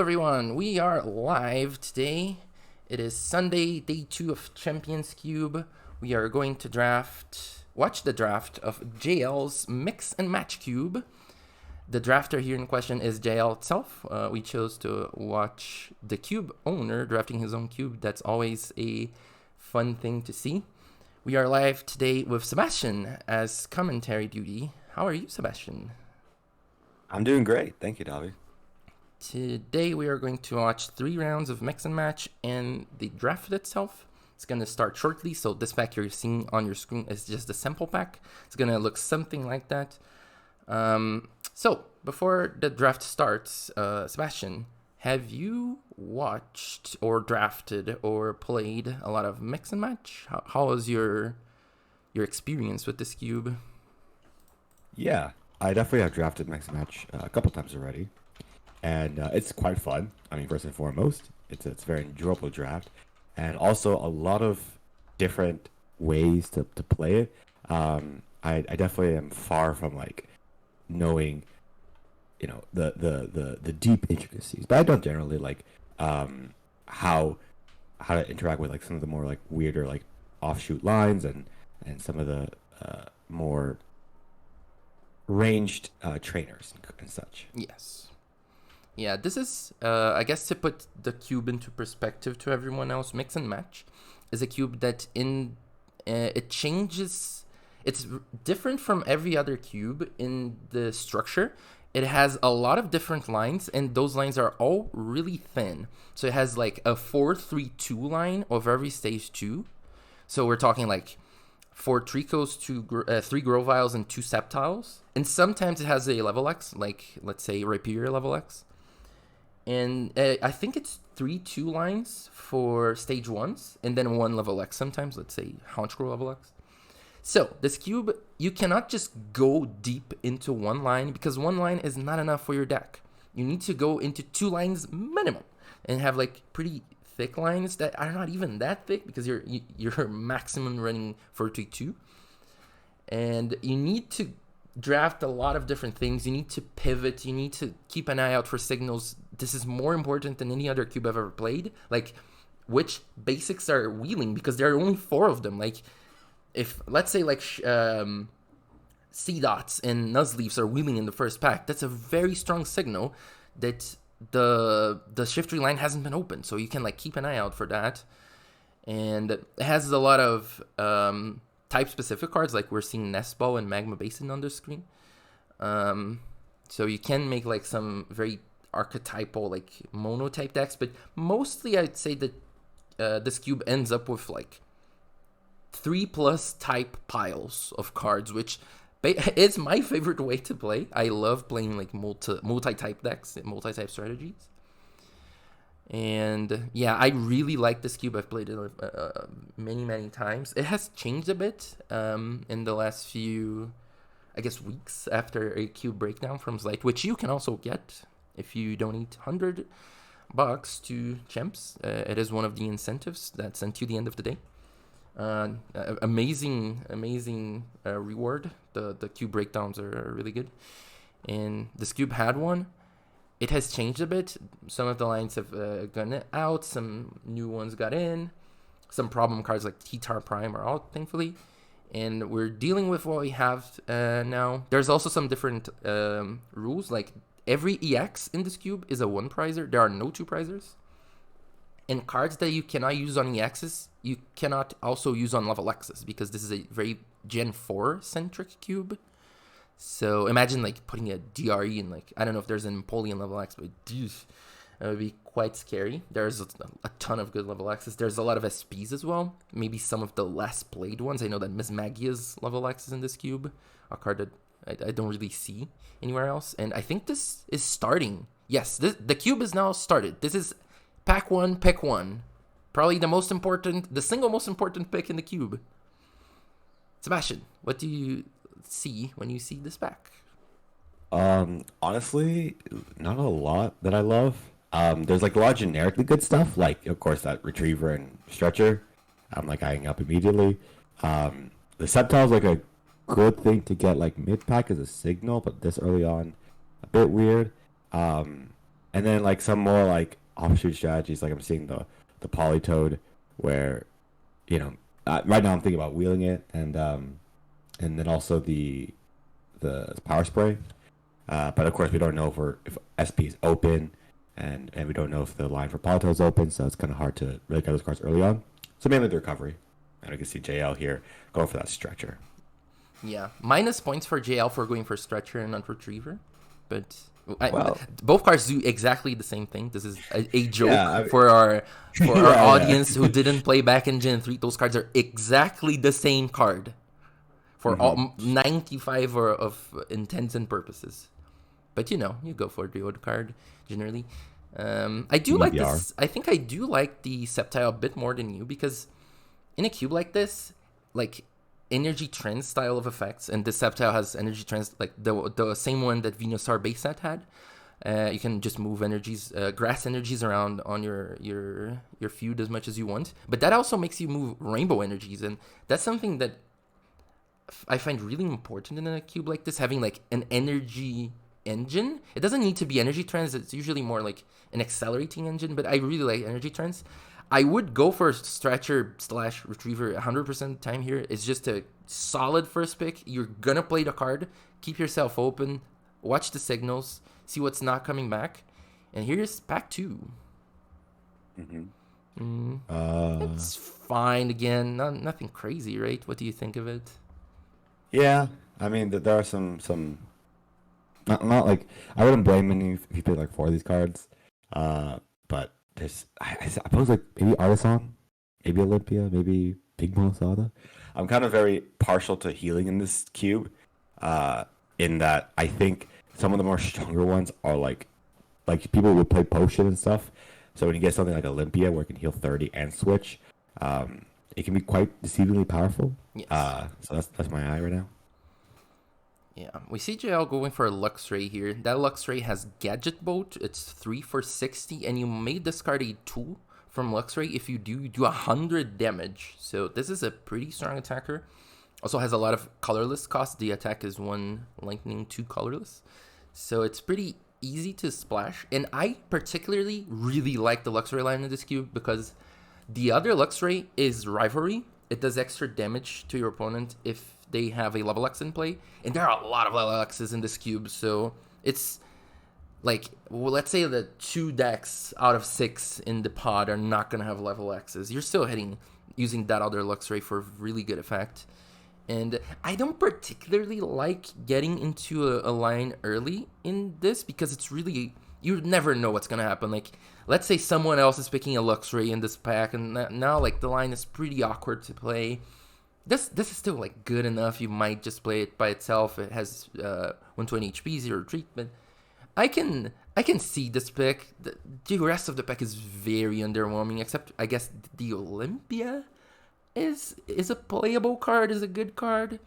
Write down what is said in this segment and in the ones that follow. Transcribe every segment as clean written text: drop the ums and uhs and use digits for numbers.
everyone. We are live today. It is Sunday, day 2 of Champions Cube. We are going to watch the draft of JL's Mix and Match Cube. The drafter here in question is JL itself. We chose to watch the cube owner drafting his own cube. That's always a fun thing to see. We are live today with Sebastian as commentary duty. How are you, Sebastian? I'm doing great. Thank you, Davi. Today we are going to watch 3 rounds of Mix and Match and the draft itself. It's going to start shortly, so this pack you're seeing on your screen is just a sample pack. It's going to look something like that. So, before the draft starts, Sebastian, have you watched or drafted or played a lot of Mix and Match? How was your experience with this cube? Yeah, I definitely have drafted Mix and Match a couple times already, and it's quite fun. I mean, first and foremost, it's a very enjoyable draft, and also a lot of different ways to play it. I definitely am far from like knowing, the deep intricacies, but I don't generally like how to interact with like some of the more like weirder like offshoot lines and some of the more ranged trainers and such. Yes. Yeah, this is, I guess, to put the cube into perspective to everyone else, Mix and Match is a cube that it changes. It's different from every other cube in the structure. It has a lot of different lines, and those lines are all really thin. So it has like a 4-3-2 line of every stage 2. So we're talking like 4 Tricos, 3 Groviles, and 2 Sceptiles. And sometimes it has a level X, like let's say Rapier level X. And I think it's 3-2 lines for stage 1s, and then 1 level X sometimes, let's say Haunchcrow level X. So, this cube, you cannot just go deep into one line, because one line is not enough for your deck. You need to go into 2 lines minimum, and have like pretty thick lines that are not even that thick, because you're maximum running 4-2. And you need to draft a lot of different things. You need to pivot. You need to keep an eye out for signals. This is more important than any other cube I've ever played. Like, which basics are wheeling, because there are only 4 of them. Like, if, let's say, like, C-Dots and Nuzleafs are wheeling in the first pack, that's a very strong signal that the Shiftry line hasn't been open. So you can, like, keep an eye out for that. And it has a lot of type-specific cards, like we're seeing Nest Ball and Magma Basin on the screen. So you can make, like, some very archetypal, like, mono-type decks. But mostly I'd say that this cube ends up with, like, 3+ type piles of cards, which is my favorite way to play. I love playing like multi-type decks, multi-type strategies. And yeah, I really like this cube. I've played it many times. It has changed a bit in the last few, I guess, weeks after a cube breakdown from Zlight, which you can also get if you donate $100 to Champs. It is one of the incentives that's sent to the end of the day. Amazing reward. The cube breakdowns are really good, and this cube had one. It has changed a bit. Some of the lines have gone out, some new ones got in, some problem cards like T-Tar Prime are out, thankfully, and we're dealing with what we have now. There's also some different rules, like every EX in this cube is a 1-prizer. There are no 2-prizers. And cards that you cannot use on EXs, you cannot also use on level Xs, because this is a very Gen 4 centric cube. So imagine like putting a DRE in, like, I don't know if there's an Empoleon level X, but that would be quite scary. There's a ton of good level Xs. There's a lot of SPs as well. Maybe some of the less played ones. I know that Miss Magia's level X is in this cube, a card that I don't really see anywhere else. And I think this is starting. Yes, the cube is now started. This is Pack 1, pick 1. Probably the single most important pick in the cube. Sebastian, what do you see when you see this pack? Honestly, not a lot that I love. There's like a lot of generically good stuff, like of course that Retriever and Stretcher. I'm like eyeing up immediately. The Sceptile's like a good thing to get like mid pack as a signal, but this early on, a bit weird. And then like some more like offshoot strategies, like I'm seeing the Polytoad, where right now I'm thinking about wheeling it, and then also the power spray. But of course we don't know if SP is open, and we don't know if the line for Polytoad is open, so it's kind of hard to really get those cards early on. So mainly the recovery, and we can see JL here going for that stretcher. Yeah, minus points for JL for going for stretcher and not retriever, but Well, both cards do exactly the same thing. This is a joke Yeah, for our Yeah. audience who didn't play back in Gen 3. Those cards are exactly the same card for all 95 of intents and purposes. But you go for the old card generally. I do like EBR. this. I think I do like the Sceptile a bit more than you, because in a cube like this, like energy trend style of effects, and this Sceptile has energy trends like the same one that Venusaur base set had. You can just move energies, grass energies around on your feud as much as you want, but that also makes you move rainbow energies, and that's something that I find really important in a cube like this, having like an energy engine. It doesn't need to be energy trends. It's usually more like an accelerating engine, but I really like energy trends. I would go for stretcher / retriever 100% of the time here. It's just a solid first pick. You're going to play the card. Keep yourself open. Watch the signals. See what's not coming back. And here's pack 2. It's fine again. Nothing crazy, right? What do you think of it? Yeah, I mean there are some not like I wouldn't blame any if you played like 4 of these cards, but there's I suppose like maybe Artisan, maybe Olympia, maybe Big Monosada. I'm kind of very partial to healing in this cube, in that I think some of the more stronger ones are like people would play potion and stuff. So when you get something like Olympia where it can heal 30 and switch, it can be quite deceivingly powerful. Yes. So that's my eye right now. Yeah, we see JL going for a Luxray here. That Luxray has Gadget Boat. It's 3 for 60, and you may discard a 2 from Luxray. If you do 100 damage. So this is a pretty strong attacker. Also has a lot of colorless cost. The attack is 1 lightning, 2 colorless. So it's pretty easy to splash. And I particularly really like the Luxray line in this cube, because the other Luxray is Rivalry. It does extra damage to your opponent if they have a level X in play. And there are a lot of level X's in this cube, so it's like, well, let's say that 2 decks out of 6 in the pod are not going to have level X's. You're still using that other Luxray for really good effect. And I don't particularly like getting into a line early in this, because it's really, you never know what's going to happen. Like, let's say someone else is picking a Luxray in this pack, and now like the line is pretty awkward to play. This is still like good enough. You might just play it by itself. It has 120 HP, 0 retreat, but I can see this pick. The rest of the pack is very underwhelming, except I guess the Olympia is a playable card, is a good card.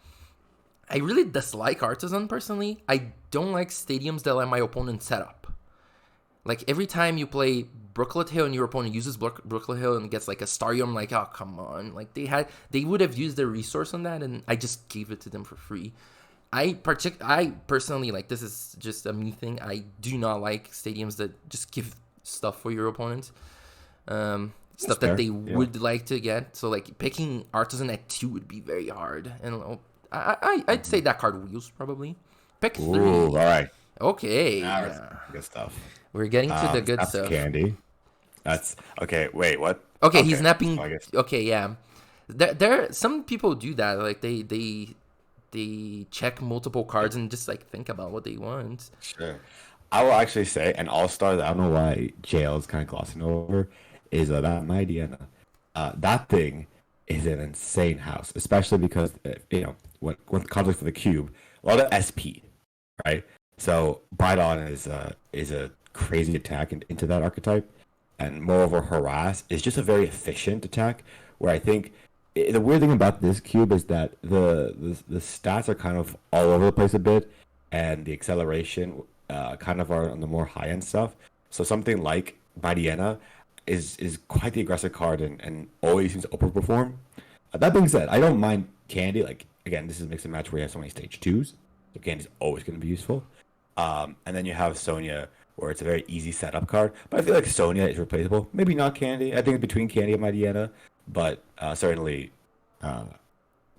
I really dislike Artisan personally. I don't like stadiums that let my opponent set up. Like, every time you play Brooklet Hill and your opponent uses Brooklet Hill and gets like a Staryu, I'm like, oh, come on. Like, they would have used their resource on that, and I just gave it to them for free. I personally, like, this is just a me thing. I do not like stadiums that just give stuff for your opponent. Stuff that they would like to get. So, like, picking Artisan at 2 would be very hard. And I'd say that card wheels, probably. Pick 3. Ooh, all right. Okay. Good stuff. We're getting to the good that's stuff. Candy. That's okay. Wait, what? Okay, he's napping. I guess. Okay, yeah. There some people do that. Like, they check multiple cards and just like think about what they want. Sure. I will actually say an all-star that I don't know why JL is kind of glossing over is that Mightyena. That thing is an insane house, especially because when conflict for the cube, a lot of SP, right? So Brydon is a crazy attack into that archetype, and moreover Harass is just a very efficient attack. Where I think the weird thing about this cube is that the stats are kind of all over the place a bit, and the acceleration kind of are on the more high end stuff. So something like Mightyena is quite the aggressive card and always seems to overperform. That being said, I don't mind Candy. Like, again, this is a mix and match where you have so many stage 2s. So Candy's always going to be useful. And then you have Sonya where it's a very easy setup card. But I feel like Sonya is replaceable. Maybe not Candy. I think it's between Candy and Mightyena, but certainly uh,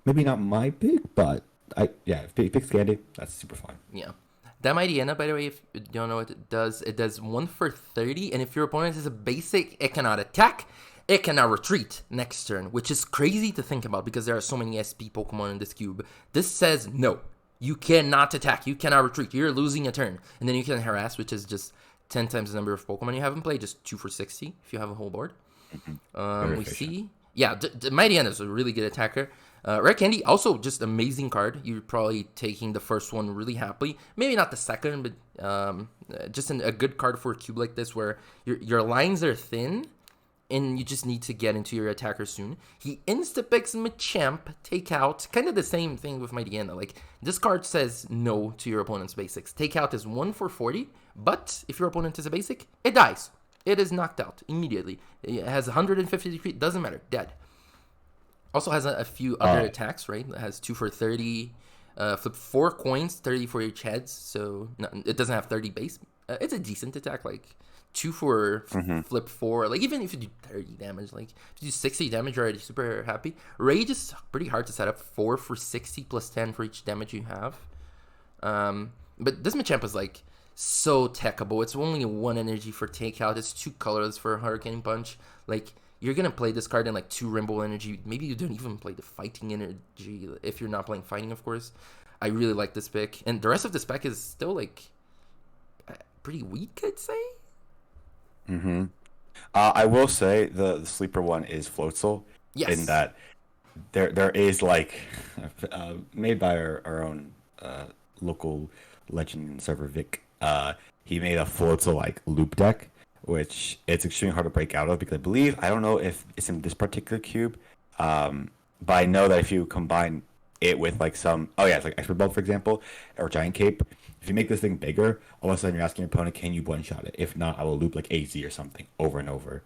maybe not my pick. But if he picks Candy, that's super fun. Yeah. That Mightyena, by the way, if you don't know what it does 1 for 30, and if your opponent is a basic, it cannot attack, it cannot retreat next turn, which is crazy to think about because there are so many SP Pokemon in this cube. This says no. You cannot attack, you cannot retreat, you're losing a turn. And then you can harass, which is just 10 times the number of Pokemon you have in play, just 2 for 60 if you have a whole board. We see, yeah, Mightyena is a really good attacker. Rare Candy, also just amazing card. You're probably taking the first one really happily. Maybe not the second, but just a good card for a cube like this where your lines are thin and you just need to get into your attacker soon. He insta-picks Machamp, take out. Kind of the same thing with Mightyena. Like, this card says no to your opponent's basics. Take out is 1 for 40, but if your opponent is a basic, it dies. It is knocked out immediately. It has 150 defeat, doesn't matter, dead. Also has a few other attacks, right? It has 2 for 30, flip 4 coins, 30 for each heads, so it doesn't have 30 base. It's a decent attack, like 2 for flip 4. Like, even if you do 30 damage, like, if you do 60 damage, you're already super happy. Rage is pretty hard to set up, 4 for 60 plus 10 for each damage you have. But this Machamp is, like, so techable. It's only 1 energy for takeout. It's 2 colors for Hurricane Punch. Like, you're going to play this card in like 2 Rainbow Energy. Maybe you don't even play the Fighting Energy if you're not playing Fighting, of course. I really like this pick. And the rest of this pack is still like pretty weak, I'd say. I will say the sleeper one is Floatzel. Yes. In that there is like made by our own local legend server Vic. He made a Floatzel like loop deck, which it's extremely hard to break out of because I don't know if it's in this particular cube, but I know that if you combine it with like it's like Expert Belt, for example, or Giant Cape, if you make this thing bigger, all of a sudden you're asking your opponent, can you one-shot it? If not, I will loop like AZ or something over and over,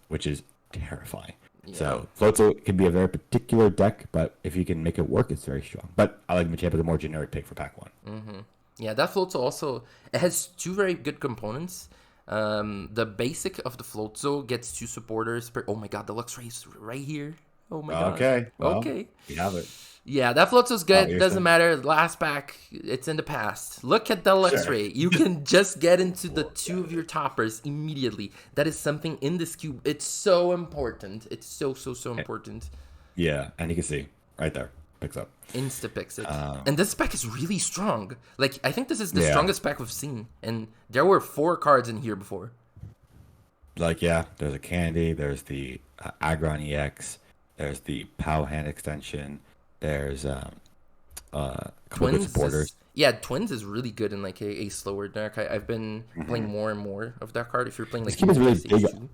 which is terrifying. Yeah. So Floatzel can be a very particular deck, but if you can make it work, it's very strong. But I like Machamp as a more generic pick for pack 1. Yeah, that Floatzel also, it has 2 very good components. The basic of the Floatzel gets 2 supporters per. Oh my god, the Luxray is right here. Oh my god. Okay. Well, okay. You have it. Yeah, that Floatzel's good. Doesn't matter. Last pack, it's in the past. Look at the Luxray. Sure. You can just get into the 2 of your toppers immediately. That is something in this cube. It's so important. It's so important. Yeah, and you can see right there. Picks up. Insta-picks it. And this pack is really strong. Like, I think this is the strongest pack we've seen. And there were 4 cards in here before. Like, yeah, there's a Candy. There's the Aggron EX. There's the POW hand extension. There's Twins supporters. Twins is really good in like a slower deck. I've been playing more and more of that card. If you're playing like this cube is really big.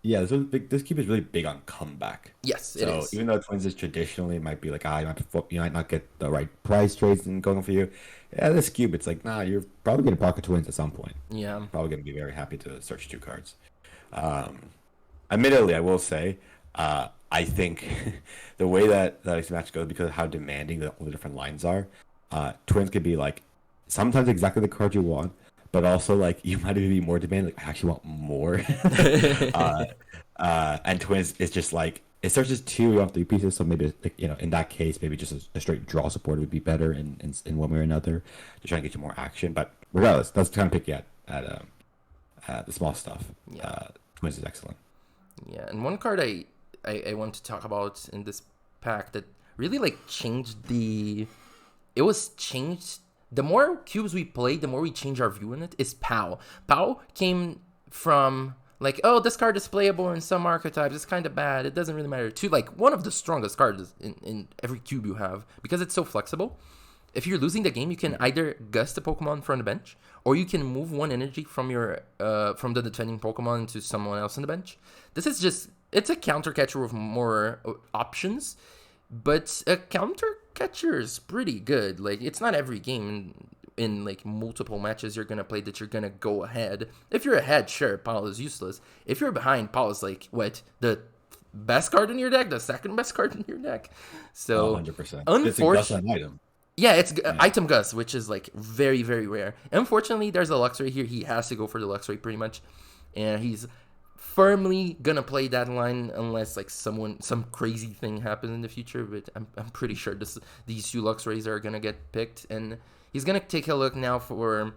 Yeah, this cube is really big on comeback. Yes, it is. So even though Twins is traditionally might be like you might not get the right price trades and going for you. Yeah, this cube it's like you're probably gonna pocket Twins at some point. Yeah, I'm probably gonna be very happy to search 2 cards. Admittedly, I will say. I think the way that this match goes, because of how demanding all the different lines are, Twins could be like sometimes exactly the card you want, but also like you might even be more demanding. Like I actually want more. And Twins is just like it searches 2, you have 3 pieces. So maybe like, in that case, maybe just a straight draw support would be better in one way or another to try and get you more action. But regardless, that's the kind of pick you at the small stuff. Yeah. Twins is excellent. Yeah, and one card I want to talk about in this pack that really like changed the more cubes we played, the more we change our view on it is POW. POW came from like, oh, this card is playable in some archetypes, it's kind of bad, it doesn't really matter, to like one of the strongest cards in every cube you have because it's so flexible. If you're losing the game, you can either gust a Pokemon from the bench, or you can move 1 energy from your from the defending Pokemon to someone else on the bench. This is just, it's a counter catcher with more options, but a counter catcher is pretty good. Like, it's not every game in like multiple matches you're gonna play that you're gonna go ahead. If you're ahead, sure, Paul is useless. If you're behind, Paul is like what, the best card in your deck, the second best card in your deck. So 100%. It's a item. Yeah, it's Yeah. item Gus, which is like very, very rare. Unfortunately, there's a Luxray here. He has to go for the Luxray pretty much, and he's firmly gonna play that line unless like some crazy thing happens in the future. But I'm pretty sure these two Luxrays are gonna get picked, and he's gonna take a look now for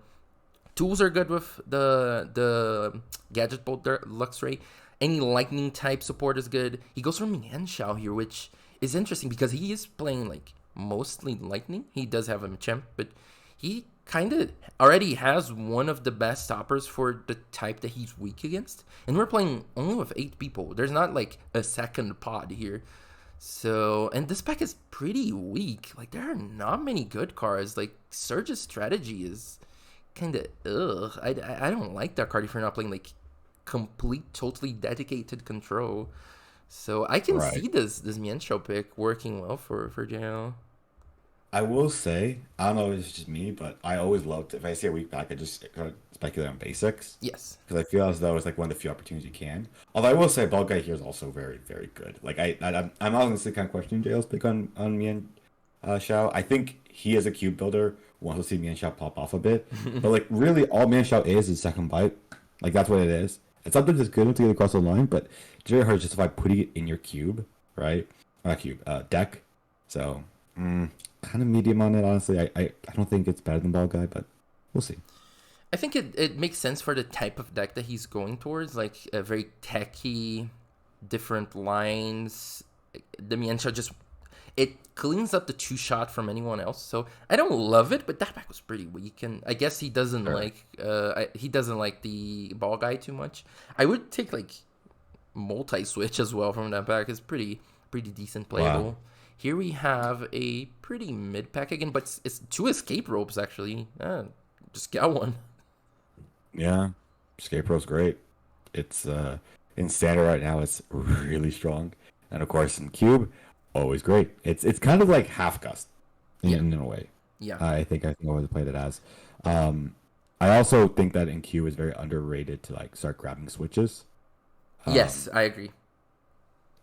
tools are good with the Gadget Bolt Luxray. Any lightning type support is good. He goes for Mienshao here, which is interesting because he is playing like mostly lightning. He does have a Machamp, but he kind of already has one of the best stoppers for the type that he's weak against. And we're playing only with 8 people. There's not like a second pod here. So, and this pack is pretty weak. Like, there are not many good cards. Like, Surge's strategy is kind of ugh. I don't like that card if you're not playing like complete, totally dedicated control. So I can see this Mienshao pick working well for JL. I will say, I don't know if it's just me, but I always loved, if I see a weak pack, I just kind of speculate on basics. Yes. Because I feel as though it's like one of the few opportunities you can. Although I will say, Ball Guy here is also very, very good. Like, I'm honestly kind of questioning JL's pick on Mian Xiao. I think he, as a cube builder, wants to see Mian Xiao pop off a bit. But, like, really, all Mian Xiao is second bite. Like, that's what it is. And sometimes it's good to get across the line, but it's very hard to justify putting it in your cube, right? Not cube, deck. So, kind of medium on it, honestly. I don't think it's better than Ball Guy, but we'll see. I think it makes sense for the type of deck that he's going towards, like a very techy, different lines. The Mienshao just, it cleans up the 2-shot from anyone else. So I don't love it, but that pack was pretty weak, and I guess he doesn't like the Ball Guy too much. I would take like multi-switch as well from that pack. It's pretty decent playable. Wow. Here we have a pretty mid pack again, but it's 2 escape ropes actually. Just got one. Yeah, escape rope's great. It's in standard right now. It's really strong, and of course in cube, always great. It's kind of like half gust in a way. Yeah, I think I always played it as. I also think that in cube is very underrated to like start grabbing switches. Yes, I agree.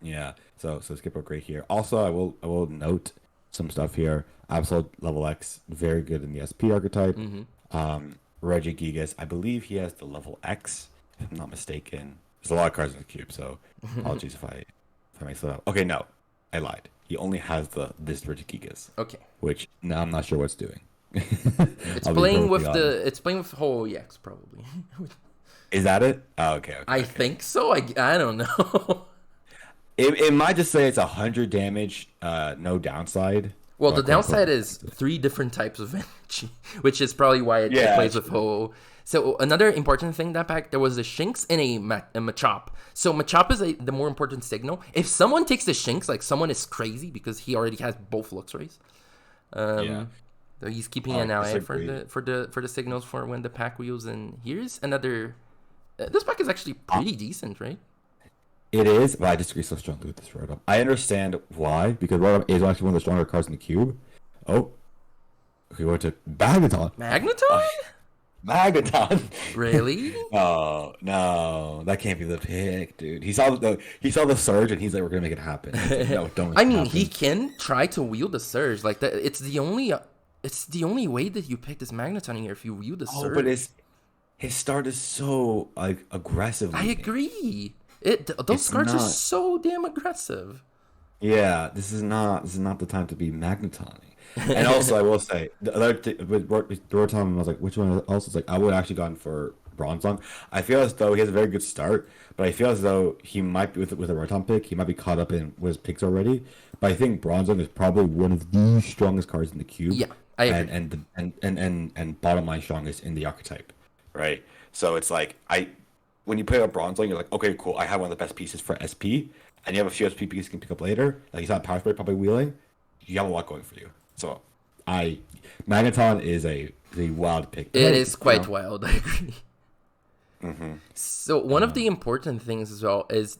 Yeah, so skip rope great here. Also, I will note some stuff here. Absolute level X, very good in the SP archetype. Regigigas, I believe he has the level X, if I'm not mistaken. There's a lot of cards in the cube, so apologies if I mix it up. Okay, no, I lied. He only has this Regigigas. Okay. Which now I'm not sure what's doing. It's playing with whole EX probably. Is that it? Oh, okay. I think so. I don't know. It might just say it's 100 damage, no downside. Well, the downside is 3 different types of energy, which is probably why it plays with Ho. So another important thing that pack, there was a Shinx and a Machop. So Machop is the more important signal. If someone takes the Shinx, like someone is crazy because he already has both Luxrays. So he's keeping an eye for the signals for when the pack wheels. And here's another. This pack is actually pretty decent, right? It is, but I disagree so strongly with this Rotom. I understand why, because Rotom is actually one of the stronger cards in the cube. Oh, we went to Magneton. Magneton? Magneton. Really? Oh no, that can't be the pick, dude. He saw the surge, and he's like, "We're gonna make it happen." Like, no, don't. I mean, he can try to wield the surge like that. It's the only way that you pick this Magneton here if you wield the surge. Oh, but his start is so like aggressive. I agree. Those cards are so damn aggressive. Yeah, this is not the time to be Magneton. And also, I will say the other thing with Rotom, I was like, which one else? It's like I would have actually gone for Bronzong. I feel as though he has a very good start, but I feel as though he might be with a Rotom pick. He might be caught up in with his picks already. But I think Bronzong is probably one of the strongest cards in the cube. Yeah, I agree. And bottom line strongest in the archetype, right? So it's like when you play a Bronzong, you're like, okay, cool. I have one of the best pieces for SP, and you have a few SP pieces you can pick up later. Like he's not power spray, probably wheeling. You have a lot going for you. So, Magneton is a wild pick. It is quite wild. I agree. So one of the important things as well is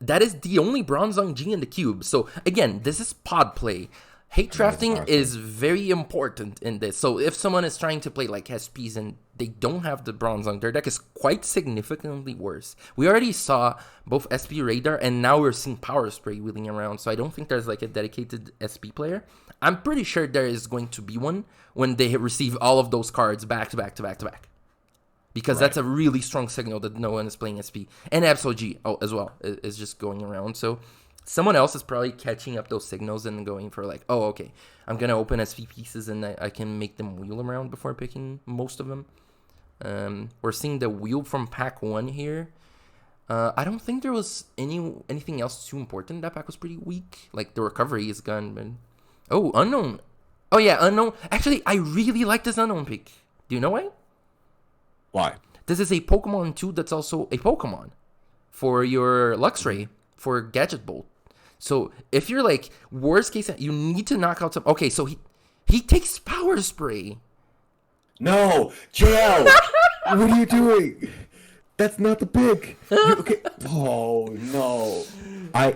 that is the only Bronzong G in the cube. So again, this is pod play. Hate compared to drafting Power Spray. is very important in this. So if someone is trying to play like SPs and they don't have the Bronzong, their deck is quite significantly worse. We already saw both SP Radar and now we're seeing Power Spray wheeling around. So I don't think there's like a dedicated SP player. I'm pretty sure there is going to be one when they receive all of those cards back to back to back to back. Because that's a really strong signal that no one is playing SP. And AbsoG as well is just going around. So someone else is probably catching up those signals and going for like, oh, okay, I'm going to open SP pieces and I can make them wheel around before picking most of them. We're seeing the wheel from pack 1 here. I don't think there was anything else too important. That pack was pretty weak. Like the recovery is gone. But... Oh, Unknown. Oh, yeah, Unknown. Actually, I really like this Unknown pick. Do you know why? Why? This is a Pokemon too that's also a Pokemon for your Luxray, for Gadget Bolt. So if you're like, worst case, you need to knock out some... Okay, so he takes Power Spray. No! JL! What are you doing? That's not the pick. Okay. Oh, no.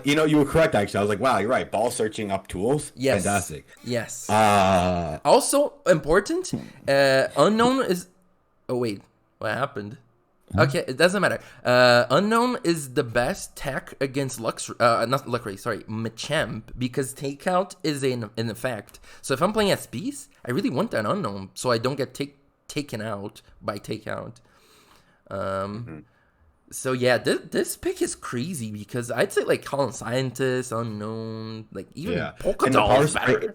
You were correct, actually. I was like, wow, you're right. Ball searching up tools? Yes. Fantastic. Yes. Also, important, Unknown is... Oh, wait. What happened? Okay, it doesn't matter. Unknown is the best tech against not Luxray, sorry, Machamp, because takeout is in effect. So if I'm playing SPs, I really want that Unknown so I don't get taken out by takeout. So yeah, this pick is crazy because I'd say like Colin Scientist, Unknown, like even Polkadot is better.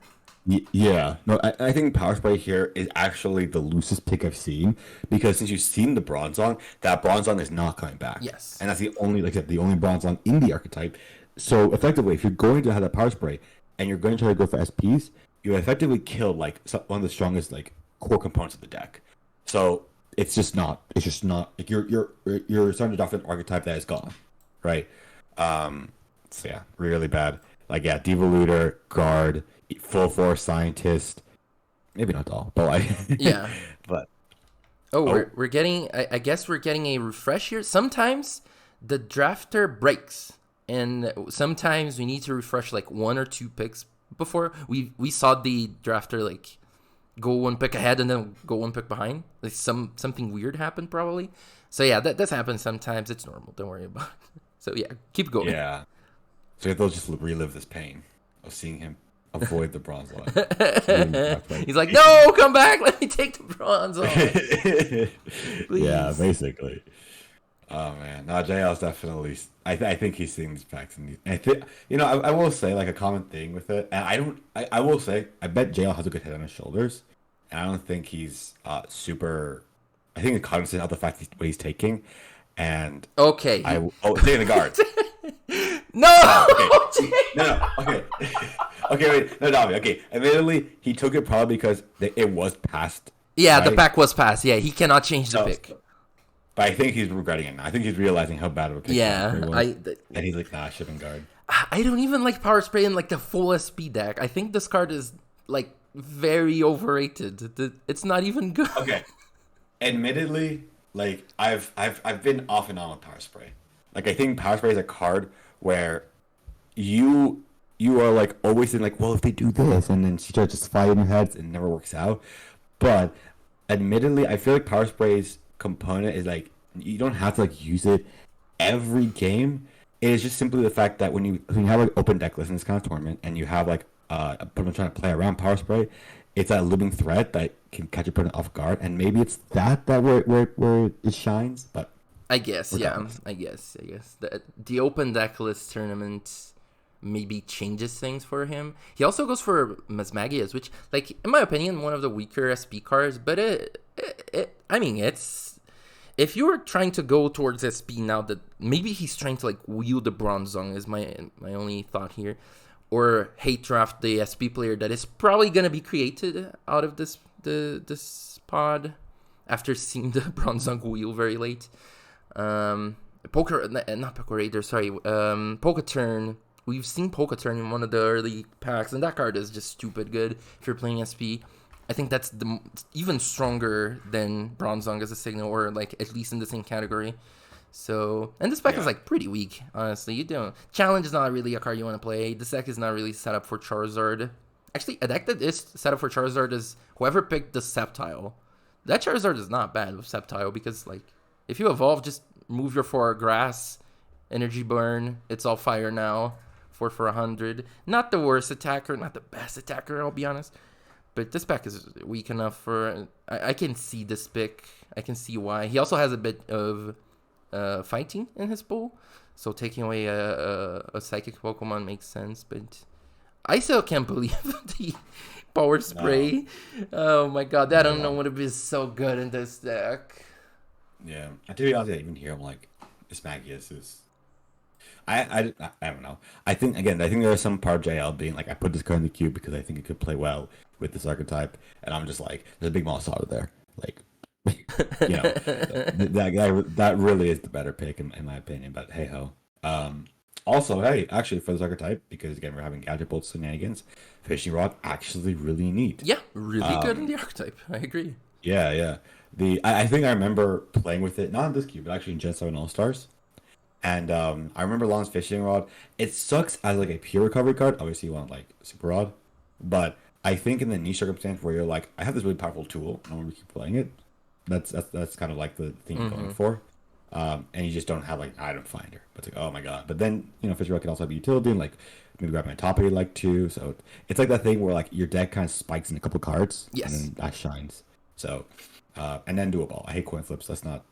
Yeah, no, I think Power Spray here is actually the loosest pick I've seen because since you've seen the Bronzong, that Bronzong is not coming back. Yes, and that's the only Bronzong in the archetype. So effectively, if you're going to have that Power Spray and you're going to try to go for SPs, you effectively kill like one of the strongest like core components of the deck. So it's just not like you're starting to draft an archetype that is gone, right? So yeah, really bad. Like yeah, Devolutor, Guard, Full Force Scientist, maybe not all, but like yeah. But we're getting. I guess we're getting a refresh here. Sometimes the drafter breaks, and sometimes we need to refresh like 1 or 2 picks before we saw the drafter like go 1 pick ahead and then go 1 pick behind. Like something weird happened probably. So yeah, that happens sometimes. It's normal. Don't worry about it. So yeah, keep going. Yeah. So they'll just relive this pain of seeing him avoid the bronze line. He's like, no, come back. Let me take the bronze off. Yeah, basically. Oh man, no, JL's definitely. I think he's seeing these packs, and I think I will say like a common thing with it, and I will say I bet JL has a good head on his shoulders, and I don't think he's super. I think he's cognizant of the fact what he's taking, and okay. Taking the guard. No. Oh, okay. No. Okay. Okay. Wait. No, Davi. Okay. Admittedly, he took it probably because it was passed. Yeah, right? the pack was passed. Yeah, he cannot change the pick. But I think he's regretting it now. I think he's realizing how bad of a pick it was. And he's like, nah, shipping guard. I don't even like Power Spray in like the full SP deck. I think this card is like very overrated. It's not even good. Okay. Admittedly, like I've been off and on with Power Spray. Like I think Power Spray is a card where you are like always in like, well, if they do this, and then she starts just fighting in your heads and it never works out. But admittedly, I feel like Power Spray's component is like you don't have to like use it every game. It is just simply the fact that when you have like open deck lists in this kind of tournament and you have like opponent trying to play around Power Spray, it's that living threat that can catch your opponent off guard, and maybe it's that where it shines. But I guess, yeah, I guess the open deck list tournament maybe changes things for him. He also goes for Mesmagius, which, like, in my opinion, one of the weaker SP cards, but I mean, it's, if you're trying to go towards SP now that maybe he's trying to, like, wield the Bronzong is my only thought here, or hate draft the SP player that is probably going to be created out of this pod after seeing the Bronzong wheel very late. Poketurn. We've seen Poketurn in one of the early packs, and that card is just stupid good if you're playing SP. I think that's even stronger than Bronzong as a signal, or like at least in the same category. So, and this pack is like pretty weak, honestly. Challenge is not really a card you want to play. This deck is not really set up for Charizard Actually, a deck that is set up for Charizard is whoever picked the Sceptile. That Charizard is not bad with Sceptile because, like, if you evolve, just move your 4 grass, energy burn. It's all fire now. 4 for 100. Not the worst attacker, not the best attacker, I'll be honest. But this pack is weak enough for... I can see this pick. I can see why. He also has a bit of fighting in his pool. So taking away a psychic Pokemon makes sense. But I still can't believe the power spray. No. Oh my god, that I don't know would have been so good in this deck. Yeah. To be honest, even here, I'm like, this Magius is... I don't know. I think there is some part of JL being like, I put this card in the cube because I think it could play well with this archetype, and I'm just like, there's a big Mossada there. Like, you know, that really is the better pick in my opinion. But hey ho. Also, hey, actually for this archetype, because again we're having Gadget Bolt shenanigans, Fishing Rod actually really neat. Yeah, really good in the archetype. I agree. Yeah. I think I remember playing with it not in this cube, but actually in Gen 7 All Stars. And I remember Lon's Fishing Rod. It sucks as like a pure recovery card. Obviously, you want like Super Rod, but I think in the niche circumstance where you're like, I have this really powerful tool, and I want to keep playing it. That's kind of like the thing you're going for. And you just don't have like an item finder. But it's like, oh my god. But then Fishing Rod can also have utility and like maybe grab my top 8 like too. So it's like that thing where like your deck kind of spikes in a couple cards, yes, and then that shines. So and then do a ball. I hate coin flips. That's not.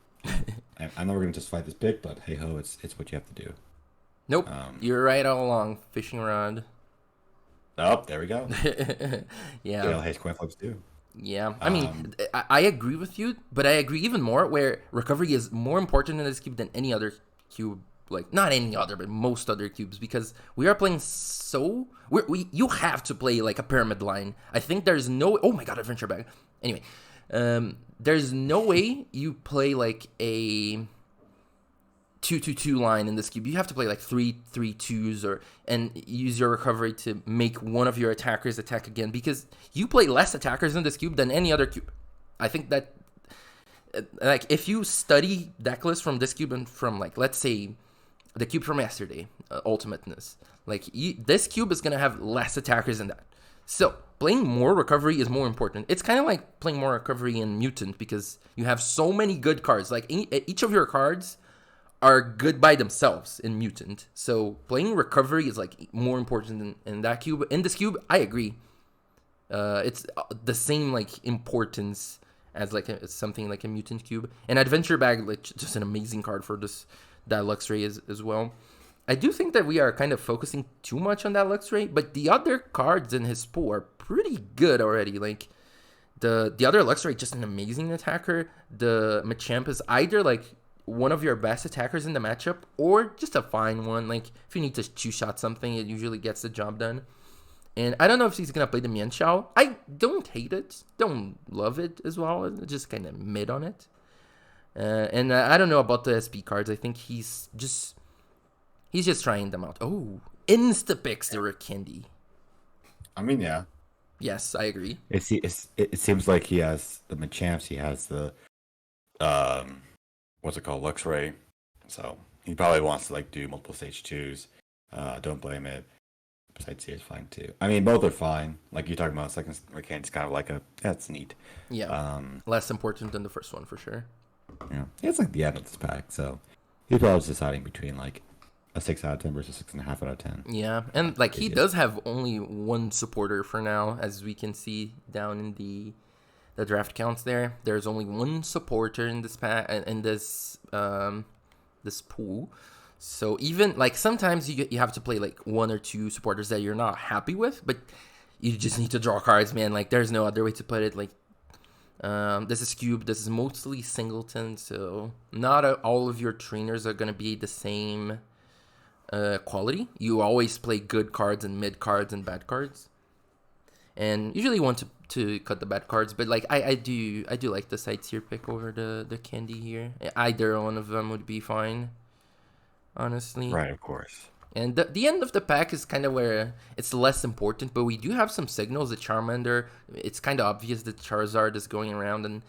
I'm never going to justify this pick, but hey ho, it's what you have to do. Nope, you're right all along. Fishing Rod. Oh, there we go. Yeah. JL hates coin flips too. Yeah, I mean, I agree with you, but I agree even more where recovery is more important in this cube than any other cube. Like, not any other, but most other cubes, because we are playing so... You have to play, like, a pyramid line. I think there's no... Oh my god, adventure bag. Anyway, there's no way you play, like, a 2-2-2 line in this cube. You have to play, like, 3-3-2s and use your recovery to make one of your attackers attack again, because you play less attackers in this cube than any other cube. I think that, like, if you study deck lists from this cube and from, like, let's say... the cube from yesterday, Ultimateness. Like, this cube is going to have less attackers than that. So, playing more recovery is more important. It's kind of like playing more recovery in Mutant because you have so many good cards. Like, each of your cards are good by themselves in Mutant. So, playing recovery is, like, more important in that cube. In this cube, I agree. It's the same, like, importance as, like, something like a Mutant cube. And Adventure Bag, like, just an amazing card for this... that Luxray as well. I do think that we are kind of focusing too much on that Luxray, but the other cards in his pool are pretty good already. Like the other Luxray, just an amazing attacker. The Machamp is either like one of your best attackers in the matchup or just a fine one. Like if you need to two-shot something, it usually gets the job done. And I don't know if he's gonna play the Mienshao. I don't hate it, don't love it as well. Just kind of mid on it. And I don't know about the SP cards. I think he's just trying them out. Oh, Instapix the Rare Candy. I mean, yeah. Yes, I agree. It seems like he has the Machamps. He has the what's it called, Luxray. So he probably wants to like do multiple stage 2s. Don't blame it. Besides, C is fine too. I mean, both are fine. Like you're talking about, second Rare Candy is kind of like that's neat. Yeah. Less important than the first one for sure. Yeah, it's like the end of this pack, so he's probably deciding between like a 6 out of 10 versus 6.5 out of 10. Yeah, and like he does have only one supporter for now, as we can see down in the draft counts. There's only one supporter in this pack in this this pool. So even like sometimes you have to play like one or two supporters that you're not happy with, but you just need to draw cards, man. Like there's no other way to put it. Like. This is Cube. This is mostly Singleton, so not all of your trainers are going to be the same quality. You always play good cards and mid cards and bad cards, and usually you want to cut the bad cards. But like I do like the Sightseer pick over the Candy here. Either one of them would be fine, honestly. Right, of course. And the end of the pack is kind of where it's less important, but we do have some signals. The Charmander, it's kind of obvious that Charizard is going around, and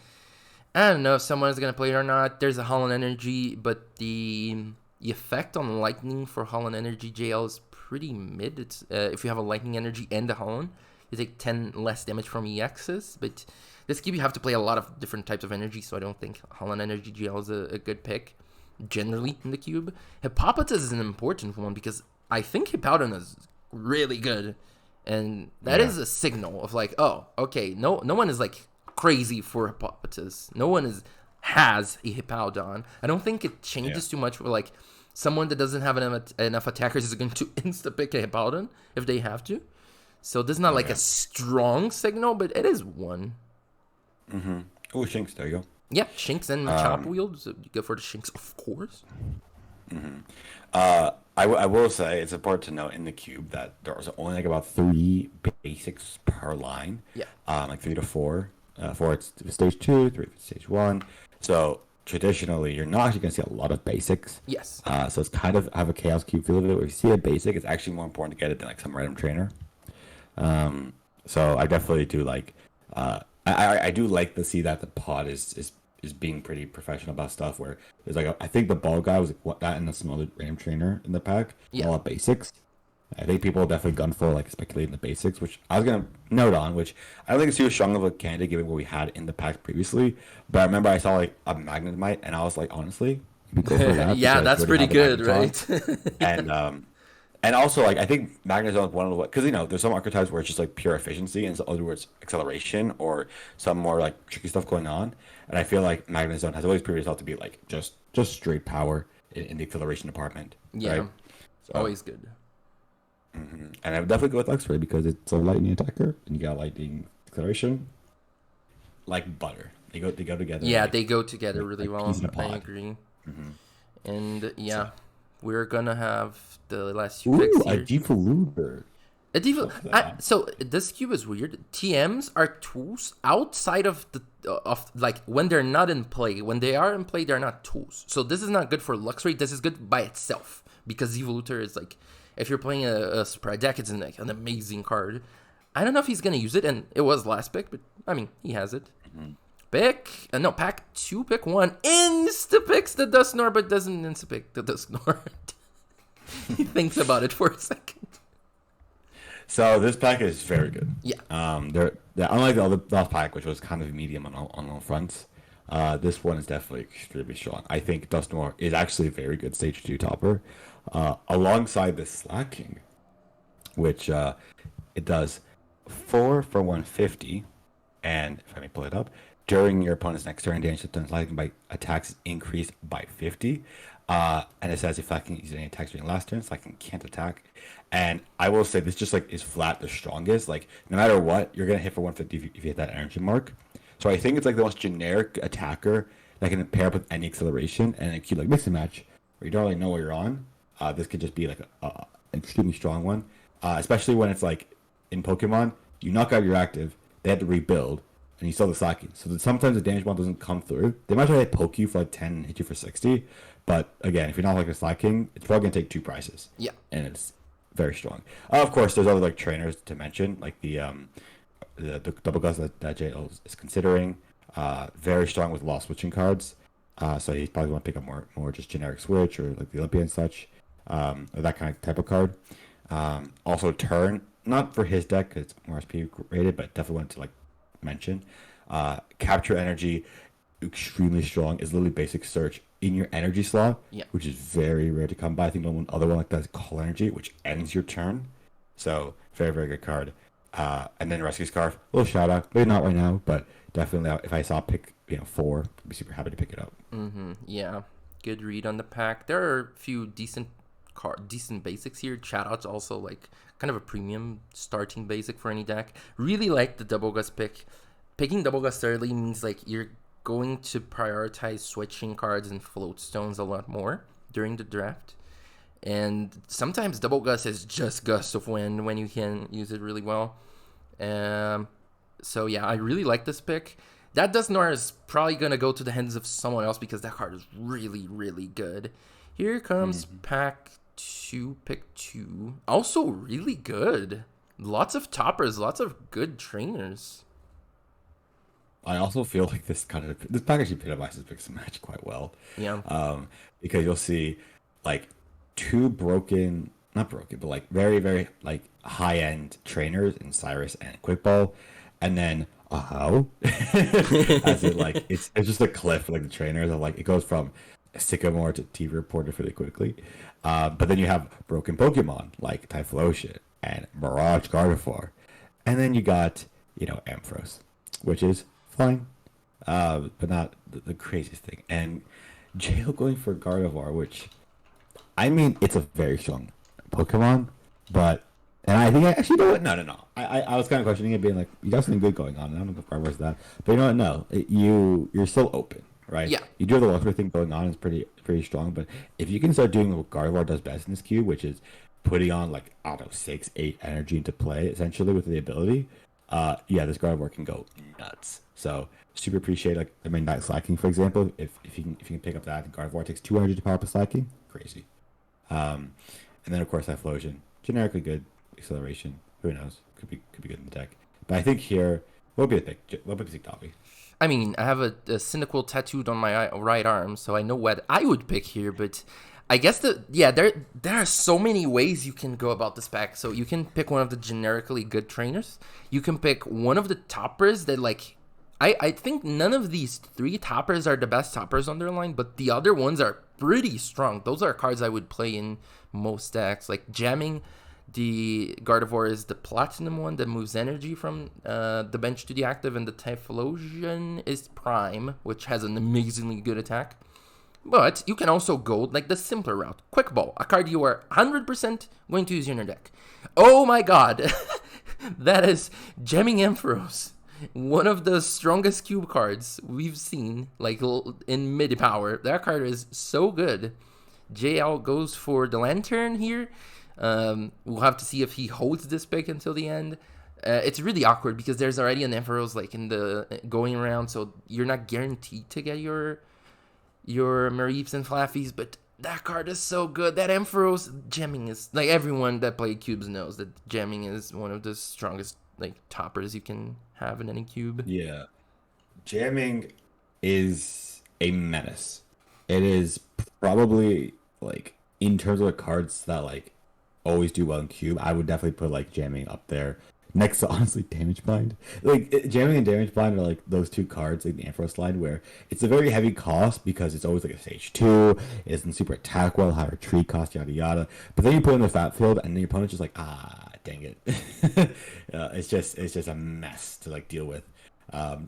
I don't know if someone is going to play it or not. There's a Holland Energy, but the effect on Lightning for Holland Energy JL is pretty mid. It's if you have a Lightning Energy and a Holland, You take 10 less damage from EXs, but this cube you have to play a lot of different types of energy, so I don't think Holland Energy Gel is a good pick generally in the cube. Hippopotas is an important one because I think Hippowdon is really good, and that is a signal of like, oh, okay, no one is like crazy for Hippopotas. No one has a Hippowdon. I don't think it changes too much for like someone that doesn't have enough attackers is going to insta pick a Hippowdon if they have to. So this is not like a strong signal, but it is one. Oh, Shinx, there you go. Yeah, Shinx and Machop Wheel. So you go for the Shinx, of course. I will say it's important to note in the cube that there's only like about 3 basics per line. Yeah. Like 3 to 4. 4 it's stage 2, 3 it's stage 1. So traditionally, you're not actually going to see a lot of basics. Yes. So it's kind of have a chaos cube feel of it. Where you see a basic, it's actually more important to get it than like some random trainer. So I definitely do like. I do like to see that the pod is being pretty professional about stuff. Where there's like I think the ball guy was like what that and a smaller random trainer in the pack. Yeah. All basics. I think people definitely gun for like speculating the basics, which I was gonna note on, which I don't think it's too strong of a candidate given what we had in the pack previously. But I remember I saw like a Magnemite, and I was like, honestly, we go for that. Yeah, that's pretty good, right? And also like I think Magnezone is one of the because there's some archetypes where it's just like pure efficiency, and some other words acceleration or some more like tricky stuff going on. And I feel like Magnezone has always proved itself to be like just straight power in the acceleration department. Yeah, right? So, always good. And I would definitely go with Luxray because it's a lightning attacker and you got lightning acceleration, like butter. They go together. Yeah, like, they go together really like well. peas in a pod. I agree. And yeah, we're gonna have the last few picks Ooh, a here. Defaluder. So this cube is weird. TMs are tools outside of like when they're not in play. When they are in play, they're not tools. So this is not good for Luxray. This is good by itself because Evolutor is like, if you're playing a spread deck, it's like an amazing card. I don't know if he's gonna use it, and it was last pick, but I mean he has it. Pack 2, pick 1. Insta picks the Dusknoir, but doesn't insta pick the Dusknoir. He thinks about it for a second. So this pack is very good. Yeah. They're unlike the other last pack, which was kind of medium on all fronts. This one is definitely extremely strong. I think Dusknoir is actually a very good stage 2 topper, alongside the Slacking, which it does 4 for 150, and if I may pull it up, during your opponent's next turn, damage done Slacking by attacks increased by 50. And it says if Slacking uses any attacks during last turn, Slacking can't attack. And I will say this just like is flat the strongest. Like no matter what, you're gonna hit for 150 if you hit that energy mark. So I think it's like the most generic attacker that can pair up with any acceleration and a cube like mix and match where you don't really know what you're on. This could just be like an extremely strong one, especially when it's like in Pokemon, you knock out your active, they had to rebuild, and you still have the Slacking. So that sometimes the damage bond doesn't come through. They might try to poke you for like 10 and hit you for 60, but again, if you're not like a Slacking, it's probably gonna take 2 prices. Yeah, and it's very strong. Of course, there's other like trainers to mention, like the double gust that JL is considering. Very strong with law switching cards. So he's probably want to pick up more just generic switch or like the Olympia and such, or that kind of type of card. Also turn, not for his deck because it's more SP rated, but definitely wanted to like mention. Capture energy, extremely strong, is literally basic search in your energy slot, which is very rare to come by. I think the one other one like that is call energy, which ends your turn. So very, very good card. And then Rescue Scarf, a little shout out, maybe not right now, but definitely if I saw pick 4, I'd be super happy to pick it up. Yeah, good read on the pack. There are a few decent basics here. Shout outs also like kind of a premium starting basic for any deck. Really like the Double Gust pick. Picking Double Gust early means like you're going to prioritize switching cards and float stones a lot more during the draft. And sometimes Double Gust is just Gust of Wind when you can use it really well. So yeah, I really like this pick. That Dusknoir is probably going to go to the hands of someone else because that card is really, really good. Here comes pack 2, pick 2. Also really good. Lots of toppers, lots of good trainers. I also feel like this pack actually epitomizes Mix and Match quite well. Yeah. Because you'll see like 2 broken not broken, but like very, very like high end trainers in Cyrus and Quickball, and then how as it like it's just a cliff for like the trainers of like it goes from Sycamore to T Reporter really quickly. But then you have broken Pokemon like Typhlosion and Mirage Gardevoir, and then you got Ampharos, which is fine, but not the craziest thing. And Jail going for Gardevoir, which I mean, it's a very strong Pokemon, but and I think actually, you know what? No. I was kind of questioning it, being like, you got something good going on. And I don't know if Gardevoir's that, but you know what? No, you're still open, right? Yeah. You do have the Luxray thing going on. It's pretty strong, but if you can start doing what Gardevoir does best in this queue, which is putting on like I don't know 6-8 energy into play essentially with the ability, yeah, this Gardevoir can go nuts. So super appreciate like I mean Night Slacking for example. If you can pick up that Gardevoir takes 200 to power up a Slacking, crazy. And then of course Typhlosion, generically good acceleration. Who knows? Could be good in the deck. But I think here, what would be the pick? What would be the Dobby? I mean, I have a Cynical tattooed on my right arm, so I know what I would pick here. But I guess there are so many ways you can go about this pack. So you can pick one of the generically good trainers. You can pick one of the toppers that like. I think none of these three toppers are the best toppers on their line, but the other ones are pretty strong. Those are cards I would play in most decks. Like jamming the Gardevoir is the platinum one that moves energy from the bench to the active, and the Typhlosion is Prime, which has an amazingly good attack. But you can also go like the simpler route. Quick Ball, a card you are 100% going to use in your deck. Oh my god, that is Jamming Ampharos. One of the strongest cube cards we've seen, like in mid power. That card is so good. JL goes for the Lantern here. We'll have to see if he holds this pick until the end. It's really awkward because there's already an Ampharos like in the going around, so you're not guaranteed to get your Mareeps and Flaffies, but that card is so good. That Ampharos jamming is like everyone that played cubes knows that jamming is one of the strongest like toppers you can have in any cube. Yeah, jamming is a menace. It is probably like in terms of the cards that like always do well in cube. I would definitely put like jamming up there next to honestly Damage Bind. Like jamming and Damage Bind are like those two cards like the Ampharos line where it's a very heavy cost because it's always like a stage 2. It isn't super attack well, high retreat cost, yada yada. But then you put in the fat field and the opponent's just like dang it. It's just a mess to like deal with.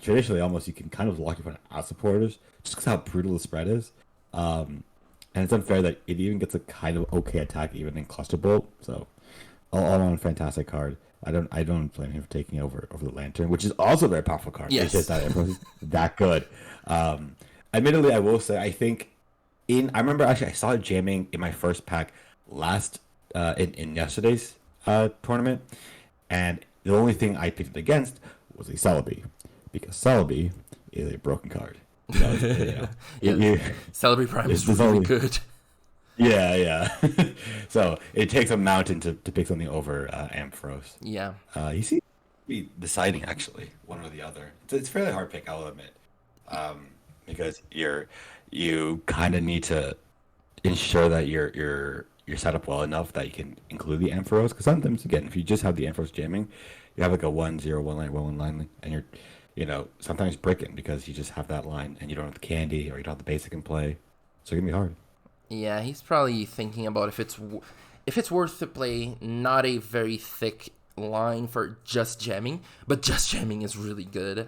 Traditionally, almost you can kind of lock your opponent out supporters just because how brutal the spread is. And it's unfair that it even gets a kind of okay attack even in Cluster Bolt. So all on a fantastic card. I don't blame him for taking over the Lantern, which is also a very powerful card. Yes. It's just that everyone's that good. Admittedly, I will say I think I remember actually I saw jamming in my first pack last in yesterday's tournament, and the only thing I picked it against was a Celebi, because Celebi is a broken card. Celebi Prime is really good. Yeah. So it takes a mountain to pick something over Ampharos. Yeah. You see, be deciding actually one or the other. It's fairly hard pick, I'll admit, because you kind of need to ensure that you're set up well enough that you can include the Ampharos. Because sometimes, again, if you just have the Ampharos jamming, you have like a 1-0 1 line, and you're sometimes bricking because you just have that line and you don't have the candy or you don't have the basic in play. So it can be hard. Yeah, he's probably thinking about if it's worth to play not a very thick line for just jamming, but just jamming is really good.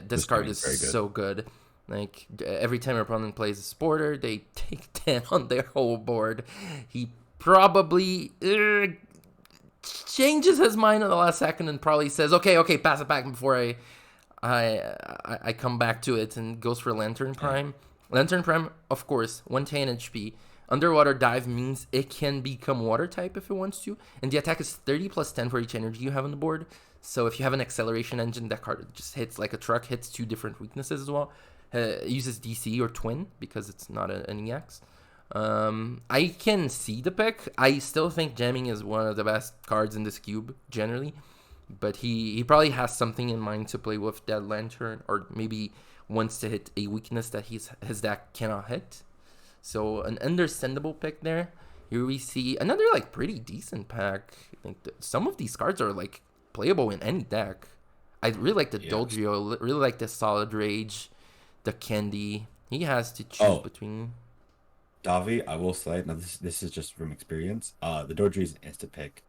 This card is so good. Like every time your opponent plays a Sporter, they take 10 on their whole board. He probably changes his mind at the last second and probably says, "Okay, pass it back before I come back to it," and goes for Lantern Prime. Lantern Prime, of course, 110 HP. Underwater Dive means it can become water type if it wants to, and the attack is 30 plus 10 for each energy you have on the board. So if you have an acceleration engine, that card just hits like a truck, hits 2 different weaknesses as well. Uses DC or Twin because it's not an EX. I can see the pick. I still think jamming is one of the best cards in this cube generally, but he probably has something in mind to play with that Lantern, or maybe wants to hit a weakness that his deck cannot hit. So an understandable pick there. here we see another like pretty decent pack. I think some of these cards are like playable in any deck. I really like the Dodrio, really like the Solid Rage, the Candy. He has to choose between. Davi, I will say, now this is just from experience. The Dodrio is an instant pick,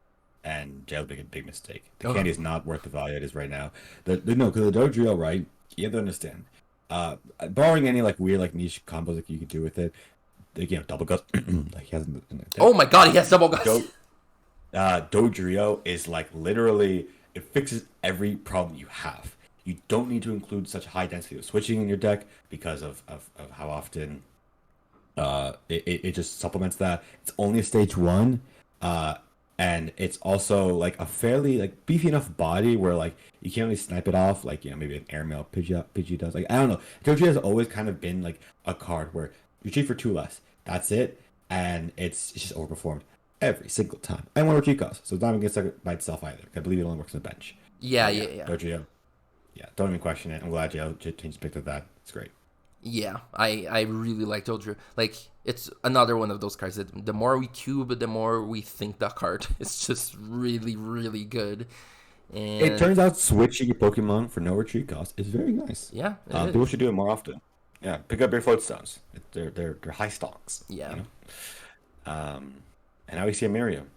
and Jail's making a big mistake. The Candy is not worth the value it is right now. Because the Dodrio, right? You have to understand. Barring any like weird like niche combos like you could do with it, like, double guts. Like he hasn't. Oh my god, he has double guts. Dodrio is like literally it fixes every problem you have. You don't need to include such high density of switching in your deck because of how often it just supplements that. It's only a stage 1, and it's also like a fairly like beefy enough body where like you can't really snipe it off like maybe an airmail Pidgey does. Like I don't know, Dodrio has always kind of been like a card where you cheat for 2 less. That's it, and it's just overperformed every single time. And 1 retreat cost, so it's not even gonna suck by itself either. I believe it only works on the bench. Yeah. Dodrio. Yeah, don't even question it. I'm glad you changed picked of that. It's great. Yeah, I really like Dodrio. Like, it's another one of those cards that the more we cube, the more we think that card is just really, really good. And it turns out switching your Pokemon for no retreat cost is very nice. Yeah, people should do it more often. Yeah, pick up your float stones. They're high stocks. Yeah. And now we see a Miriam.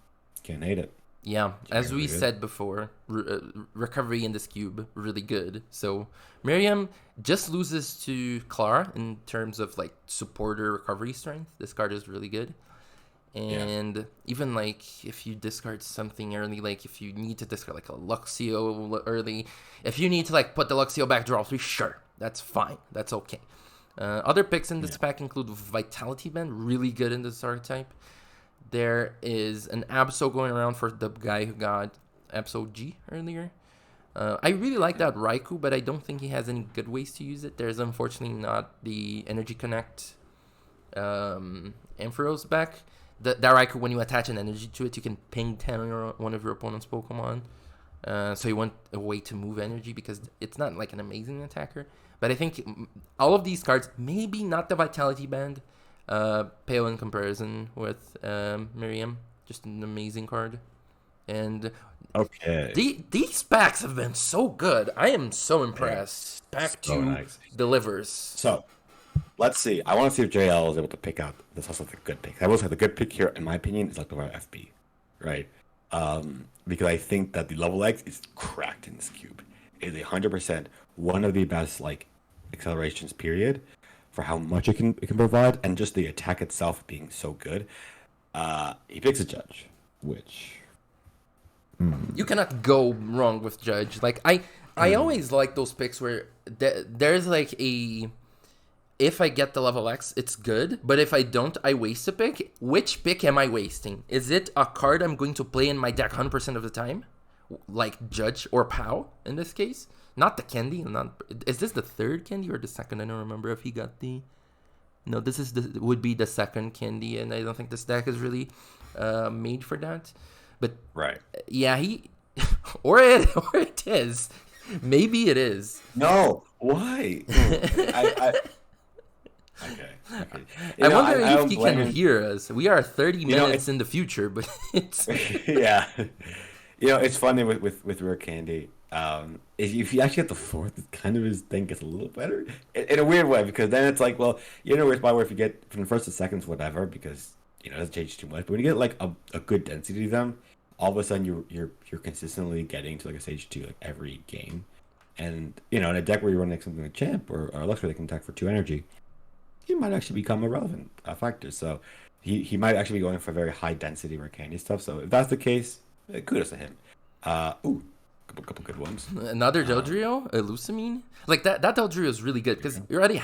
Can't hate it. Yeah, as we said before, recovery in this cube, really good. So Miriam just loses to Clara in terms of like supporter recovery strength. This card is really good. And even like if you discard something early, like if you need to discard like a Luxio early, if you need to like put the Luxio back, draw 3, sure, that's fine. That's okay. Other picks in this pack include Vitality Band, really good in this archetype. There is an Absol going around for the guy who got Absol G earlier. I really like that Raikou, but I don't think he has any good ways to use it. There's unfortunately not the Energy Connect Ampharos back. That Raikou, when you attach an energy to it, you can ping 10 on one of your opponent's Pokemon. So you want a way to move energy because it's not like an amazing attacker. But I think all of these cards, maybe not the Vitality Band, pale in comparison with Miriam. Just an amazing card. And these packs have been so good. I am so impressed. Pack 2 delivers. So let's see. I want to see if JL is able to pick out this also the good pick. I will say the good pick here, in my opinion, is like the FB, right? Because I think that the level X is cracked in this cube. It is 100% one of the best like accelerations period for how much it can provide, and just the attack itself being so good. He picks a Judge, which you cannot go wrong with Judge. Like I always like those picks where there's like a, if I get the level X, it's good, but if I don't, I waste a pick. Which pick am I wasting? Is it a card I'm going to play in my deck 100% of the time, like Judge or Pow in this case? Not the Candy. Is this the third Candy or the second? I don't remember if he got the. No, this is would be the second Candy, and I don't think this deck is really made for that. But yeah, he or it is. Maybe it is. No, why? Okay. I wonder if he can hear us. We are 30 minutes in the future, but it's yeah. It's funny with Rare Candy. If you actually get the 4th, it kind of his thing gets a little better in a weird way, because then it's like, well, where it's where if you get from the 1st to 2nd, whatever, because it doesn't change too much. But when you get like a good density to them, all of a sudden you're consistently getting to like a stage 2 like every game, and in a deck where you're running like something like Champ or Luxray that can attack for 2 energy, he might actually become a relevant factor. So he might actually be going for very high density Rare Candy stuff. So if that's the case, kudos to him. Couple good ones. Another Dodrio, Elusamine. Like that Dodrio is really good because you're already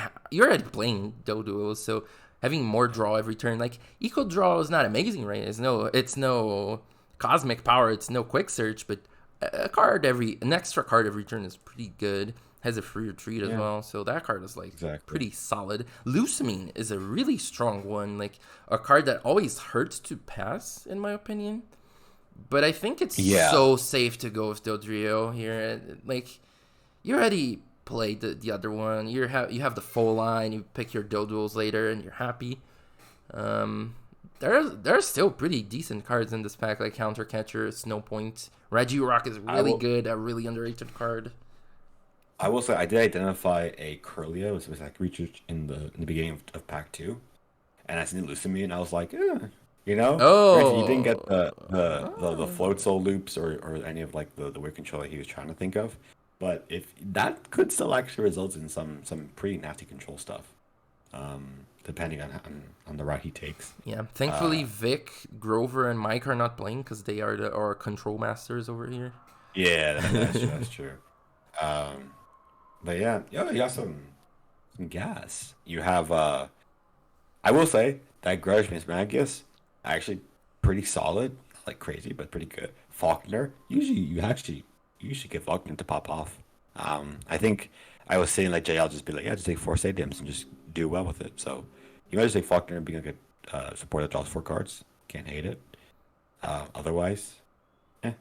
playing Doduo, so having more draw every turn. Like Eco Draw is not amazing, right? It's no cosmic power, it's no quick search, but an extra card every turn is pretty good. Has a free retreat as well, so that card is like pretty solid. Lusamine is a really strong one, like a card that always hurts to pass, in my opinion. But I think it's so safe to go with Dodrio here. Like, you already played the other one. You have the full line. You pick your Doduos later, and you're happy. There's still pretty decent cards in this pack, like Countercatcher, Snowpoint. Regirock is I really will. good, a really underrated card. I will say I did identify a Curlia, which was like research in the beginning of Pack 2, and I seen it listen to me, and I was like, you know, granted you didn't get Oh, the float soul loops or any of like the weird control that he was trying to think of, but if that could still actually result in some pretty nasty control stuff, depending on the route he takes. yeah. Thankfully, Vic, Grover, and Mike are not playing because they are our control masters over here. Yeah, that's true. That's true. Um, but yeah, yeah, you got some gas. You have I will say that Grudge Miss Magus actually pretty solid. Not like crazy, but pretty good. Faulkner, usually you should get Faulkner to pop off. I think I was saying like JL just be like, yeah, just take four stadiums and just do well with it. So you might just take Faulkner and being a good support that draws four cards. Can't hate it. Otherwise, eh.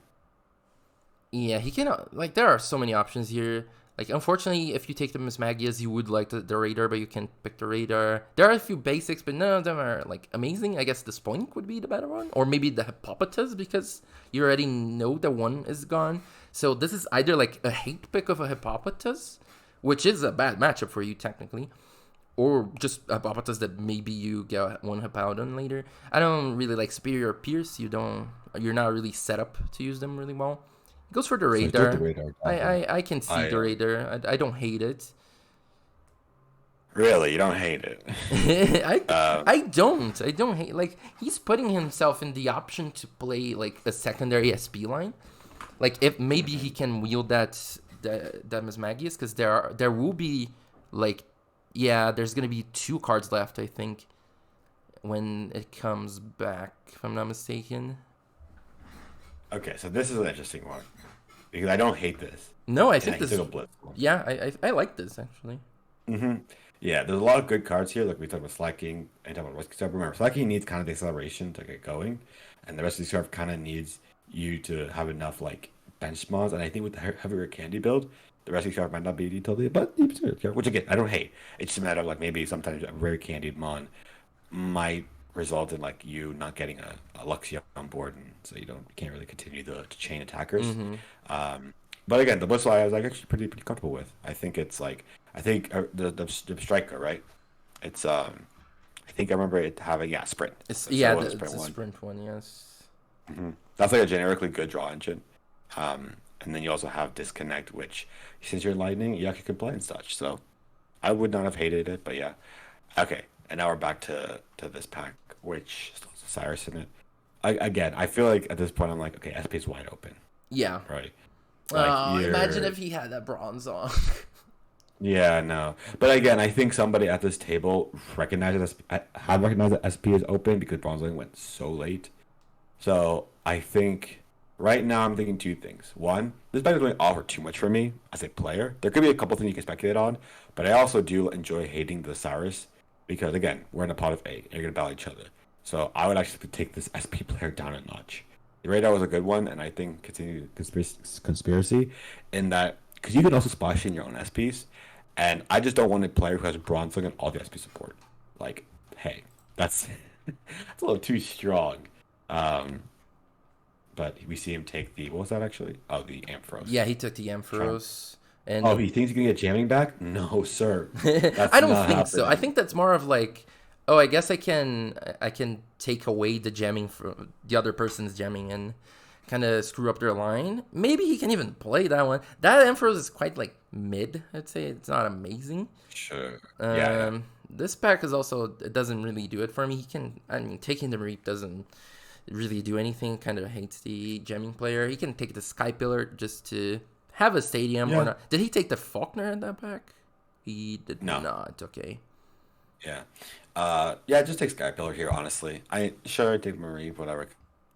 Yeah, he can. Like, there are so many options here. Like, unfortunately, if you take the Mismagias, you would like the Radar, but you can't pick the Radar. There are a few basics, but none of them are, like, amazing. I guess the Spoink would be the better one. Or maybe the Hippopotas, because you already know that one is gone. So this is either, like, a hate pick of a Hippopotas, which is a bad matchup for you, technically. Or just Hippopotas that maybe you get one Hippowdon later. I don't really like Superior Pierce. You're not really set up to use them really well. It goes for the So take the Radar. radar. I can see I the Radar. I don't hate it. really you don't hate it. I Um, I don't hate, like, he's putting himself in the option to play like a secondary SP line. Like, if maybe he can wield that Mismagius, because there will be, like, yeah, there's gonna be two cards left, I think, when it comes back, if I'm not mistaken. okay, so this is an interesting one because I don't hate this. No, I Yeah, think he this. took a blitz. Yeah, I like this actually. hmm Yeah, there's a lot of good cards here. Like we talked about Slacking and talked about Rescue Star. Remember, Slacking needs kind of the acceleration to get going, and the Rescue Star kind of needs you to have enough like bench mods. And I think with the heavier candy build, the Rescue Star might not be totally, but it's good, which again I don't hate. It's just a matter of like maybe sometimes a very candied mon might result in like you not getting a Luxia on board, and so you can't really continue to chain attackers. Mm-hmm. But again, the Blissful I was like actually pretty comfortable with. I think it's like I think the striker, right? It's I think I remember it having sprint. It's, So yeah, it was a it's sprint a one. sprint one, yes. That's like a generically good draw engine. And then you also have disconnect, which since you're lightning, you actually can play and such. So I would not have hated it, but yeah. Okay, and now we're back to this pack, which still has Cyrus in it. Again, I feel like at this point I'm like, okay, SP is wide open, Yeah. right? Like Imagine you're if he had that bronze on. Yeah, no. But again, I think somebody at this table recognizes have recognized that SP is open because Bronze Lane went so late. So I think right now I'm thinking two things. One, this deck is going to offer too much for me as a player. There could be a couple things you can speculate on, but I also do enjoy hating the Cyrus because again, we're in a pot of eight and you're going to battle each other. So I would actually take this SP player down a notch. The radar was a good one, and I think continue conspiracy in that because you can also splash in your own SPs. And I just don't want a player who has Bronze Link and all the SP support. Like, hey, that's that's a little too strong. Um, but we see him take the what was that actually? Oh, the Ampharos. Yeah, he took the Ampharos. And Oh, he thinks he can get jamming back? No, sir. That's I don't not think so. I happening. think that's more of like, oh, I guess I can take away the jamming from the other person's jamming and kind of screw up their line. Maybe he can even play that one. That Emperor is quite like mid. I'd say it's not amazing. Sure. Yeah. This pack is also, it doesn't really do it for me. I mean, taking the Reap doesn't really do anything. Kind of hates the jamming player. He can take the Sky Pillar just to have a stadium or Yeah. not. Did he take the Faulkner in that pack? He did No. not. Okay. Yeah. Yeah, just take Sky Pillar here, honestly. I sure take Marie, whatever.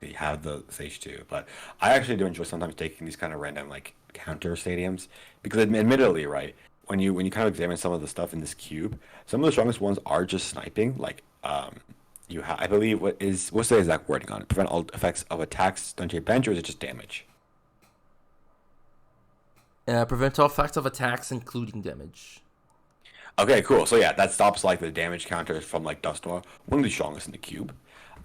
We have the Sage too, but I actually do enjoy sometimes taking these kind of random like counter stadiums because admittedly, right, when you kind of examine some of the stuff in this cube, some of the strongest ones are just sniping. Like you have I believe what's the exact wording on it? Prevent all effects of attacks done to your bench, or is it just damage? Prevent all effects of attacks, including damage. Okay, cool. So yeah, that stops like the damage counters from like Dust Noir, one of the strongest in the cube.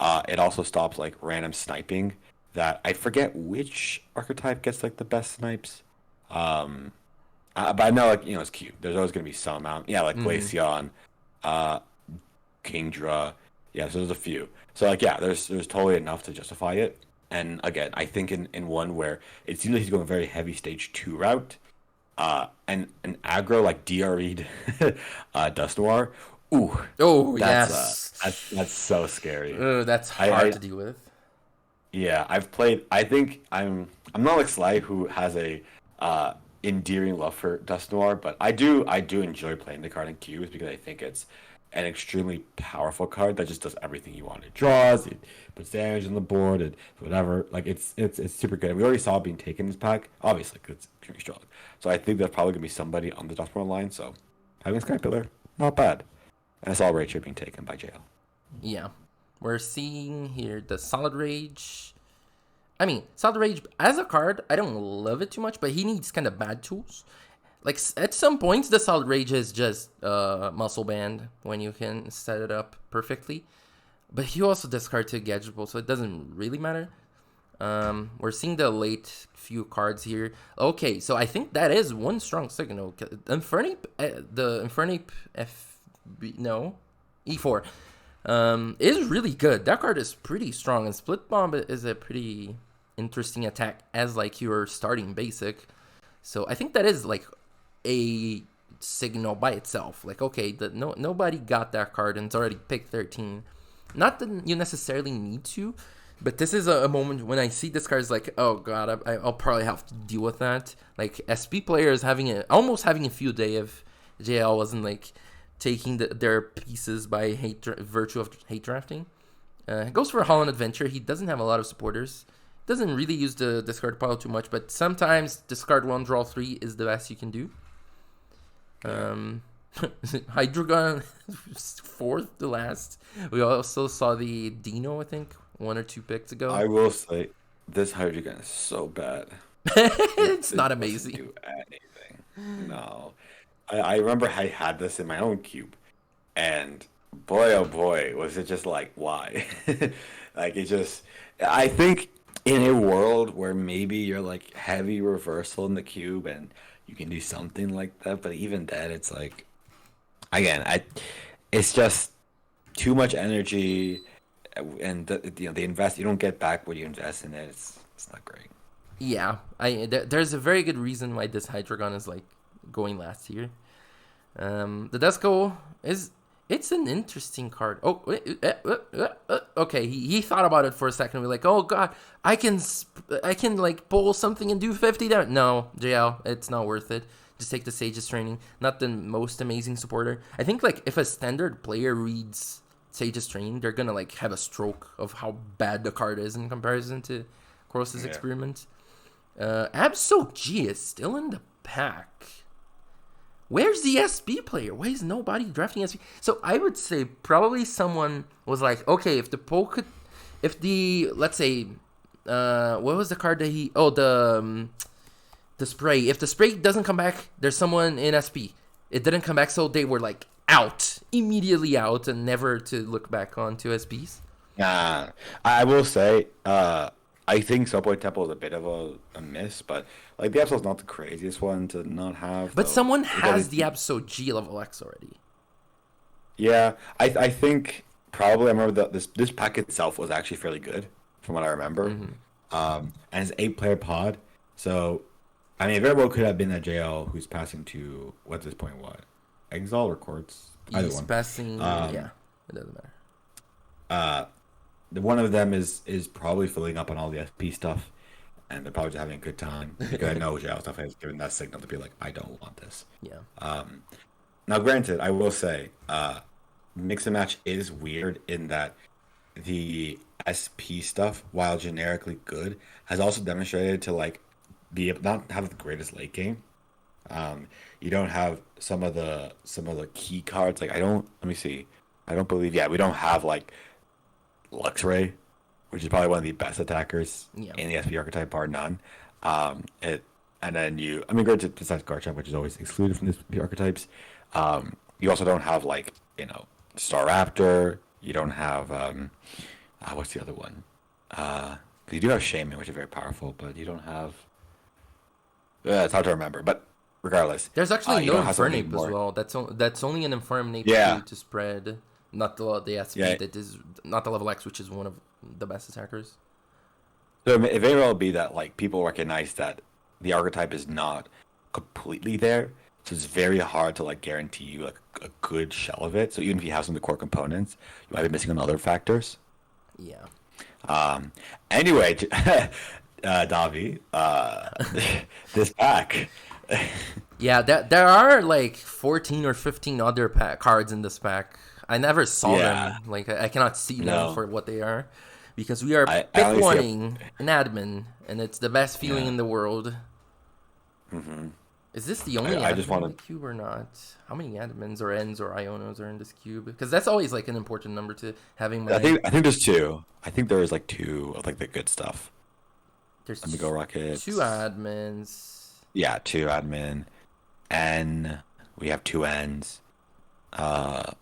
It also stops like random sniping. That I forget which archetype gets like the best snipes. Um, but I know like it's cute. There's always gonna be some amount. Yeah, like Mm-hmm. Glaceon, uh, Kingdra. Yeah, so there's a few. So like yeah, there's totally enough to justify it. And again, I think in one where it seems like he's going a very heavy stage 2 route, and an aggro like DRE'd Dust Noir, ooh, Oh that's yes. that's so scary. That's I hard to deal with. yeah, I've played. I think I'm not like Sly who has a endearing love for Dust Noir, but I do enjoy playing the card in cubes because I think it's an extremely powerful card that just does everything you want. It draws, it puts damage on the board, and whatever. Like it's super good. We already saw it being taken in this pack, obviously because it's extremely strong. So I think there's probably gonna be somebody on the Dust Noir line. So having a Sky Pillar, not bad. And I saw Rachel being taken by JL. Yeah. We're seeing here the Solid Rage. I mean, Solid Rage as a card, I don't love it too much, but he needs kind of bad tools. Like at some points, the Solid Rage is just muscle band when you can set it up perfectly. But he also discards to Gadgetable, so it doesn't really matter. We're seeing the late few cards here. Okay, so I think that is one strong signal. Infernape, the Infernape no, E4, is really good. That card is pretty strong, and Split Bomb is a pretty interesting attack as like your starting basic. So I think that is like a signal by itself. Like okay, nobody got that card and it's already picked 13. Not that you necessarily need to, but this is a moment when I see this card is like, oh god, I'll probably have to deal with that. Like SP players almost having a field day if JL wasn't like taking their pieces by virtue of hate drafting. It goes for a Holland Adventure. He doesn't have a lot of supporters. Doesn't really use the discard pile too much, but sometimes discard 1, draw 3 is the best you can do. Hydreigon, fourth to last. We also saw the Dino, I think, 1 or 2 picks ago. I will say this Hydreigon is so bad. It's It not doesn't amazing. do anything. No. I remember I had this in my own cube, and boy, oh boy, was it just like, why? Like, it just. I think in a world where maybe you're like heavy reversal in the cube and you can do something like that, but even then, it's like, again, it's just too much energy, and they invest. You don't get back what you invest in it. It's not great. Yeah, there's a very good reason why this Hydreigon is like going last here. The Desco it's an interesting card. Oh, okay. He thought about it for a second. We're like, oh god, I can like pull something and do 50 damage. No, JL, it's not worth it. Just take the Sage's Training. Not the most amazing supporter. I think like if a standard player reads Sage's Training, they're gonna like have a stroke of how bad the card is in comparison to Cross's Yeah. Experiment. Absol G is still in the pack. Where's the SB player? Why is nobody drafting SB? So I would say probably someone was like, okay, if the let's say, what was the card that the spray. If the spray doesn't come back, there's someone in SP. It didn't come back, so they were like out immediately out and never to look back on to SBs. Nah, I will say, I think Subway Temple is a bit of a miss, but like the episode's not the craziest one to not have. But Though. someone has the Absol G level X already. Yeah, I think probably I remember that this pack itself was actually fairly good from what I remember. And it's 8-player pod, so I mean, it very well could have been a JL who's passing to what's this point? What Exile or Quartz? Either He's one. passing. Yeah, it doesn't matter. The one of them is probably filling up on all the FP stuff, and they're probably just having a good time because I know JL stuff has given that signal to be like, I don't want this. Yeah. Now, granted, I will say, mix and match is weird in that the SP stuff, while generically good, has also demonstrated to like be not have the greatest late game. You don't have some of the key cards. Like I don't. Let me see. I don't believe. Yeah, we don't have like Luxray, which is probably one of the best attackers in the SP archetype, bar none. It and then I mean, granted, besides Garchomp, which is always excluded from the archetypes. You also don't have like Staraptor. You don't have What's the other one? 'Cause you do have Shaman, which is very powerful, but you don't have. It's hard to remember, but regardless, There's actually you no don't have something Infernape as more. well. That's only an Infernape Yeah, to spread, not the SP yeah. that is not the level X, which is one of the best attackers. So it may well be that like people recognize that the archetype is not completely there, so it's very hard to like guarantee you like a good shell of it. So even if you have some of the core components, you might be missing on other factors. Yeah. Um, anyway, Davi, this pack. Yeah, there are like 14 or 15 other cards in this pack. I never saw Yeah, them. Like I cannot see them no, for what they are, because we are I pick only see a, wanting an admin, and it's the best feeling yeah. in the world. hmm Is this the only I just admin in want the to. cube or not? How many admins or ends or Ionos are in this cube? Because that's always like an important number to having my. I think there's two. I think there is like two of like the good stuff. Let me go There's two Rockets. admins. Yeah, two admin. N. We have two N's. Uh,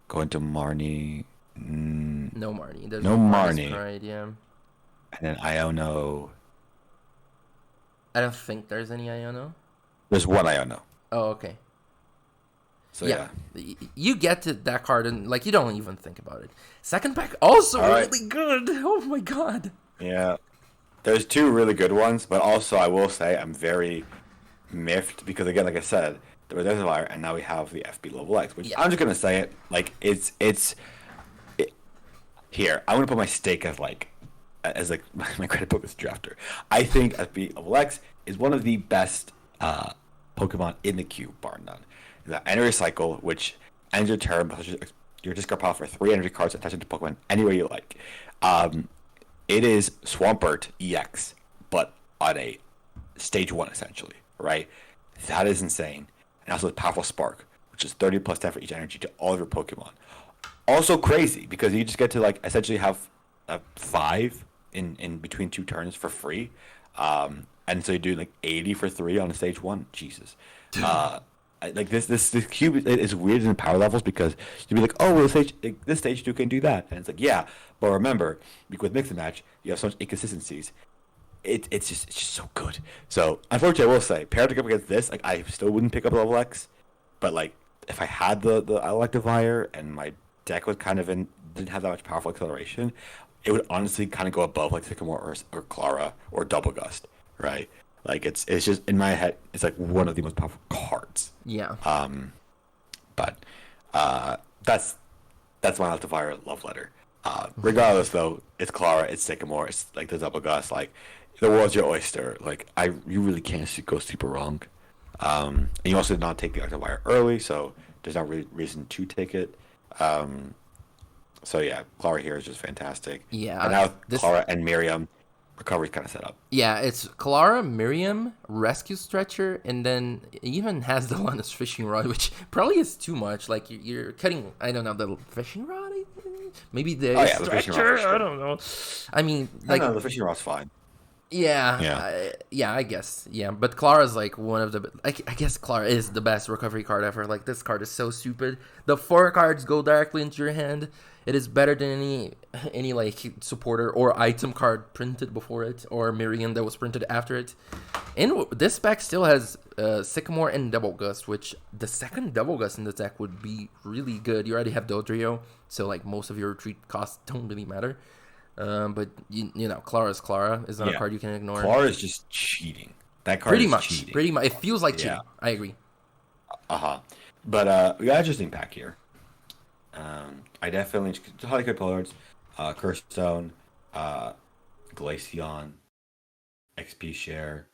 Going to Marnie. No Marnie. There's No no Marnie's Marnie. Pride. Yeah. And then Iono. I don't think there's any Iono. There's one Iono. Oh, okay. So Yeah, yeah. you get to that card and like you don't even think about it. Second pack also All right. really good. Oh my god. Yeah. There's two really good ones, but also I will say I'm very miffed because again, like I said, there was Reservoir and now we have the FB level X, which Yeah. I'm just gonna say it like it, here. I'm gonna put my stake as like my credit book as drafter. I think FB level X is one of the best Pokemon in the queue, bar none. The Energy Cycle, which ends your turn, pushes your discard pile for 3 energy cards attached to Pokemon any way you like. Um, it is Swampert EX, but on a stage 1 essentially, right? That is insane. And also the Powerful Spark, which is 30 plus 10 for each energy to all of your Pokemon. Also crazy because you just get to like essentially have a 5 in between two turns for free. And so you do like 80 for 3 on a stage 1. Jesus. Like this cube is weird in the power levels because you'd be like, oh, well, this stage 2 can do that, and it's like, yeah, but remember, because with mix and match, you have so much inconsistencies. It's just so good. So unfortunately, I will say, paired up against this, like I still wouldn't pick up level X, but like if I had the Electivire and my deck was kind of didn't have that much powerful acceleration, it would honestly kind of go above like Sycamore or Clara or Double Gust, right? Like it's just in my head, it's like one of the most powerful cards. Yeah. But that's my Electivire love letter. Regardless, though, it's Clara, it's Sycamore, it's like the Double Gust, like the world's your oyster. Like you really can't go super wrong. And you also did not take the Electivire early, so there's not really reason to take it. So yeah, Clara here is just fantastic. Yeah. And now This. Clara and Miriam, recovery's kind of set up. Yeah, it's Clara, Miriam, Rescue Stretcher, and then it even has the Lannis Fishing Rod, which probably is too much. Like you're cutting, I don't know, the fishing rod. Maybe the Oh yeah, the fishing stretcher. rod for sure. I don't know. I mean, I like, know the fishing rod's fine. yeah, Yeah. yeah, I guess, yeah. But Clara's like one of the. I guess Clara is the best recovery card ever. Like this card is so stupid. The 4 cards go directly into your hand. It is better than any like supporter or item card printed before it or Miriam that was printed after it. And this pack still has Sycamore and Double Gust, which the second Double Gust in the deck would be really good. You already have Dodrio, so like most of your retreat costs don't really matter. But you know, Clara's Clara is not a card you can ignore. Clara is just cheating. That card Pretty is much, cheating. pretty much. It feels like cheating. Yeah. I agree. But we got an interesting pack here. I definitely highly good colors. Curse Stone, Glaceon, XP Share.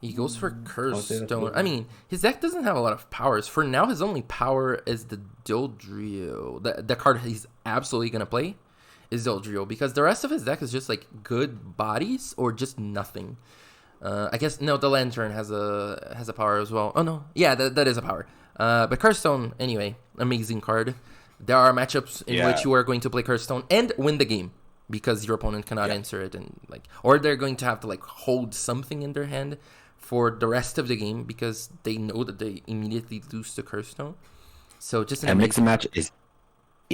He goes for Curse say that's Stone. good. I mean, his deck doesn't have a lot of powers. For now, his only power is the Dodrio. The card he's absolutely going to play is Dodrio, because the rest of his deck is just like good bodies or just nothing. I guess, no, the Lantern has a power as well. Oh, no. Yeah, that is a power. But Curse Stone, anyway, amazing card. There are matchups in which you are going to play Curse Stone and win the game because your opponent cannot answer it, and like, or they're going to have to like hold something in their hand for the rest of the game because they know that they immediately lose the Curse Stone. So just an And mix and match is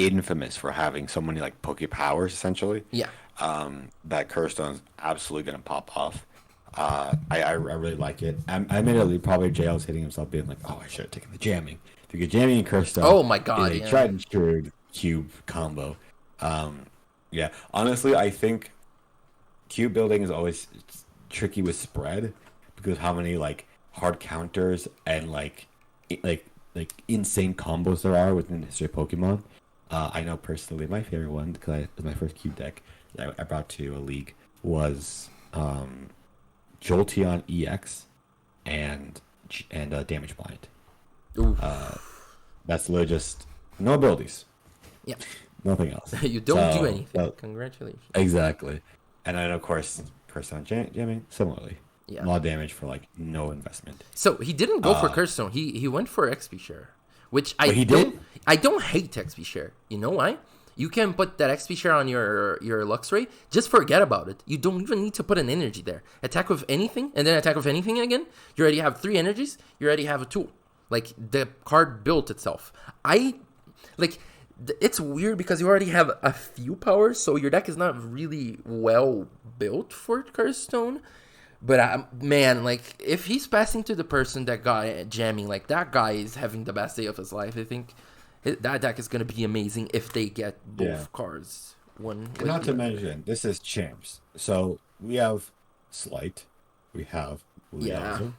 infamous for having so many like Poke powers essentially. Yeah. That Curse Stone's absolutely gonna pop off. I really like it. Admittedly, probably JL's hitting himself being like, oh, I should have taken the jamming. Because jamming and Curse Stone Oh my God, is a yeah. tried and true cube combo. Yeah, honestly, I think cube building is always tricky with spread because how many like hard counters and like insane combos there are within the history of Pokemon. I know personally my favorite one because it was my first cube deck that I brought to a league was Jolteon EX and Damage Bind. Oof. That's literally just no abilities, Yeah. nothing else. You don't do So, anything. Congratulations. exactly. And then of course on jamming similarly. Yeah. A lot of damage for like no investment. So he didn't go for Curse Stone. He went for XP share, which he did? I don't hate XP share. You know why? You can put that XP share on your Luxray. Just forget about it. You don't even need to put an energy there. Attack with anything, and then attack with anything again. You already have 3 energies. You already have a tool. Like, the card built itself. It's weird because you already have a few powers, so your deck is not really well built for Curse Stone. But man, like, if he's passing to the person that got jamming, like, that guy is having the best day of his life. I think that deck is gonna be amazing if they get both cards. Not to mention, this is champs. So we have Slight, we have Leozo,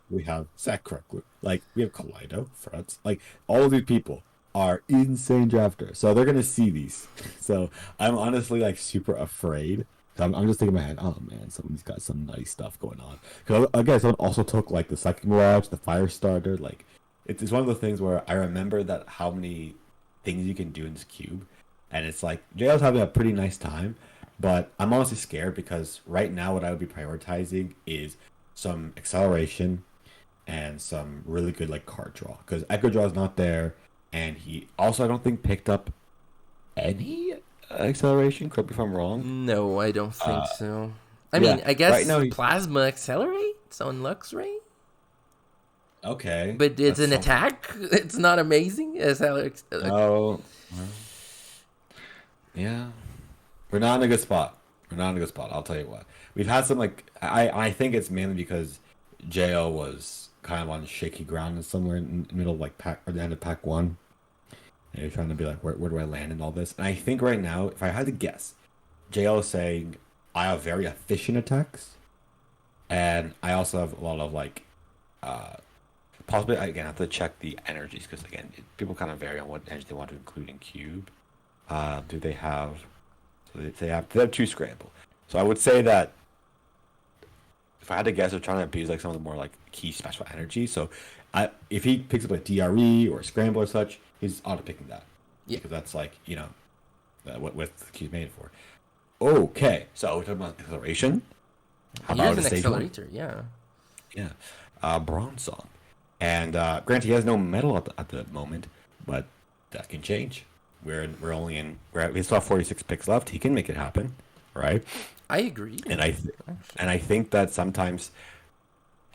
we have Sacrecrook, like we have Kaleido, Frutz. Like all of these people are insane drafters, so they're gonna see these. So I'm honestly like super afraid. I'm just thinking in my head, oh man, someone's got some nice stuff going on. Because again, someone also took like the Psychic Mirage, the Fire Starter. Like it's one of the things where I remember that how many things you can do in this cube, and it's like JL's having a pretty nice time. But I'm honestly scared because right now what I would be prioritizing is some acceleration and some really good like card draw. Because Echo Draw is not there, and he also I don't think picked up any acceleration. Correct me if I'm wrong. No, I don't think so. I mean, I guess right now Plasma accelerates on Luxray. Okay, but it's an attack. It's not amazing. Oh, yeah. We're not in a good spot. I'll tell you what. We've had some like I think it's mainly because JL was kind of on shaky ground somewhere in the middle of like pack or the end of pack 1. And you're trying to be like, where do I land in all this? And I think right now, if I had to guess, JL is saying I have very efficient attacks, and I also have a lot of like, possibly again I have to check the energies because again people kind of vary on what energy they want to include in cube. Do they have? So they have 2 scramble. So I would say that if I had to guess, they're trying to abuse like some of the more like key special energies. So if he picks up a DRE or a scramble or such, he's auto picking that. Yeah. Because that's like, what the key's made for. Okay, so we're talking about acceleration. How about an accelerator? Yeah. Yeah. Bronze Song. And granted, he has no metal at the moment, but that can change. We still have 46 picks left. He can make it happen, right? I agree. And I think that sometimes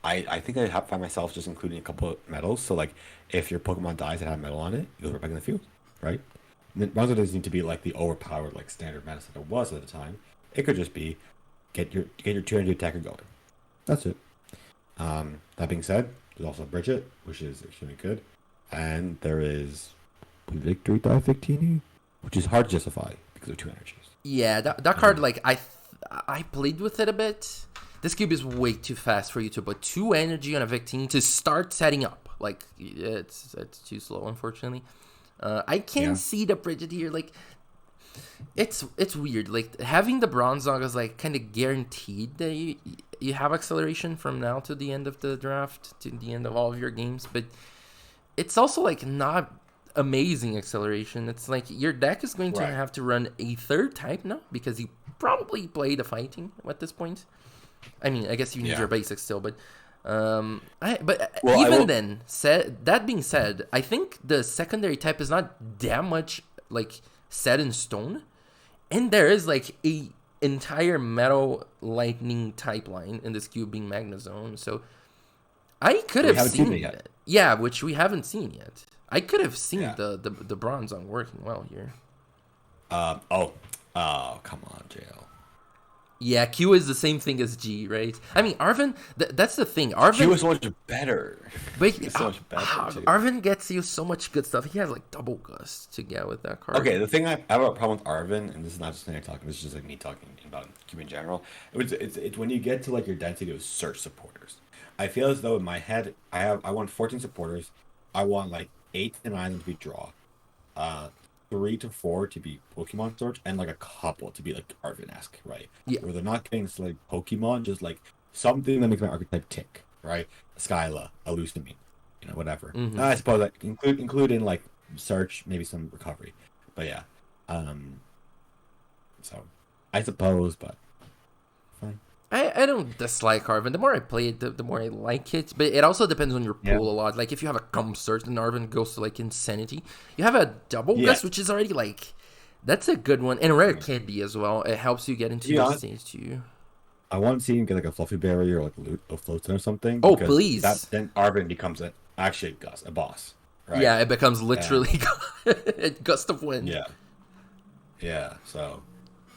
I think I find myself just including a couple of medals. So like if your Pokemon dies and have metal on it, it goes right back in the field, right? And then Bronzo doesn't need to be like the overpowered like standard medicine it was at the time. It could just be get your 200 attacker going. That's it. That being said, there's also Bridget, which is extremely good, and there is Victory Die Victini, which is hard to justify because of 2 energies. Yeah, that card, like, I played with it a bit. This cube is way too fast for you to put 2 energy on a Victini to start setting up. Like, it's too slow, unfortunately. I can see the Bridget here. Like, it's weird. Like, having the Bronzong is, like, kind of guaranteed that you have acceleration from now to the end of the draft, to the end of all of your games. But it's also, like, not amazing acceleration. It's like your deck is going to have to run a 3rd type now because you probably play the fighting at this point. I mean, I guess you need your basics still, but then that being said, I think the secondary type is not that much like set in stone, and there is like a entire metal lightning type line in this cube being Magnezone, so I could have seen it. Yeah, which we haven't seen yet. I could have seen Yeah. the bronze on working well here. Oh. Oh, come on, JL. Yeah, Q is the same thing as G, right? I mean, Arvin, that's the thing. Q Arvin, is so much better. but Q is so much better too. Arvin gets you so much good stuff. He has like double gust to get with that card. Okay, the thing I have a problem with Arvin, and this is not just me talking, this is just like me talking about Cube in general. It's when you get to like your density of search supporters. I feel as though in my head I want 14 supporters. I want like 8 to 9 to be draw. Uh 3 to 4 to be Pokemon search, and like a couple to be like Arvin-esque, right? Yeah. Where they're not getting to like Pokemon, just like something that makes my archetype tick, right? Skyla, Elustamine, whatever. I suppose that include in like search, maybe some recovery. But yeah. So I suppose, but fine. I don't dislike Arvin. The more I play it, the more I like it. But it also depends on your Yeah. pool a lot. Like if you have a Gum Search, then Arvin goes to like Insanity. You have a Double Yeah. Gust, which is already like that's a good one. And Rare Candy as well. It helps you get into be your honest, stage too. I want to see him get like a Fluffy Berry or like a Floatzel or something. Oh Because please. that then Arvin becomes actually a boss, right? Yeah, it becomes literally a gust of wind. Yeah. Yeah. So,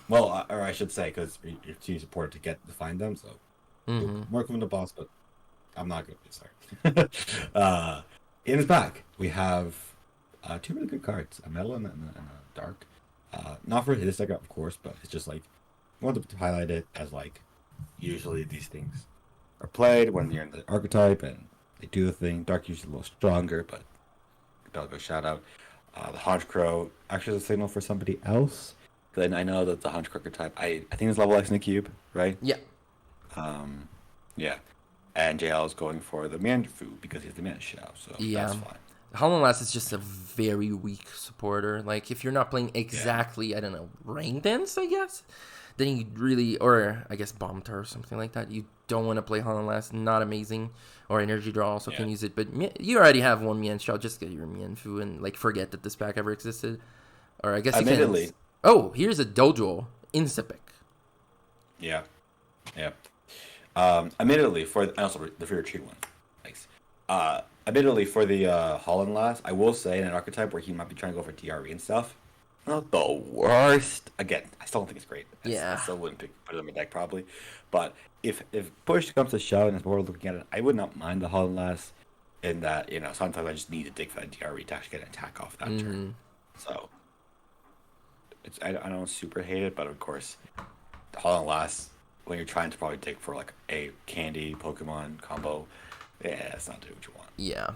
well, or I should say, because you're too supported to find them. So, more coming to boss, but I'm not going to be sorry. In his back, we have 2 really good cards: a metal and a dark. Not for his deck, of course, but it's just like I wanted to highlight it as like usually these things are played when you're in the archetype and they do the thing. Dark usually a little stronger, but I'll go shout out. The Haunch Crow actually is a signal for somebody else. Because I know that the Haunch Crow archetype, I think it's level X in the cube, right? Yeah. Yeah. And JL is going for the Manfu because he has the Mana Shao, so Yeah. that's fine. Hollow Last is just a very weak supporter. Like, if you're not playing exactly, I don't know, Rain Dance, I guess, then you really, or I guess Bomb Tower or something like that, you don't want to play Hollow Last. Not amazing. Or Energy Draw also can use it. But you already have one Mian Shao, just get your Mianfu and, like, forget that this pack ever existed. Or I guess you Admittedly. can. Oh, here's a Dojo. Instapic. Yeah. Yeah. Admittedly, and also the Fear Tree one. Thanks. Admittedly, for the Holland Last, I will say in an archetype where he might be trying to go for DRE and stuff, not the worst. Again, I still don't think it's great. I still wouldn't put it in my deck probably. But if push comes to shove and as we're looking at it, I would not mind the Holland Last in that, sometimes I just need to dig for that DRE to actually get an attack off that turn. So, I don't super hate it, but of course, the Holland Last, when you're trying to probably dig for like a candy Pokemon combo, yeah, that's not what you want. Yeah.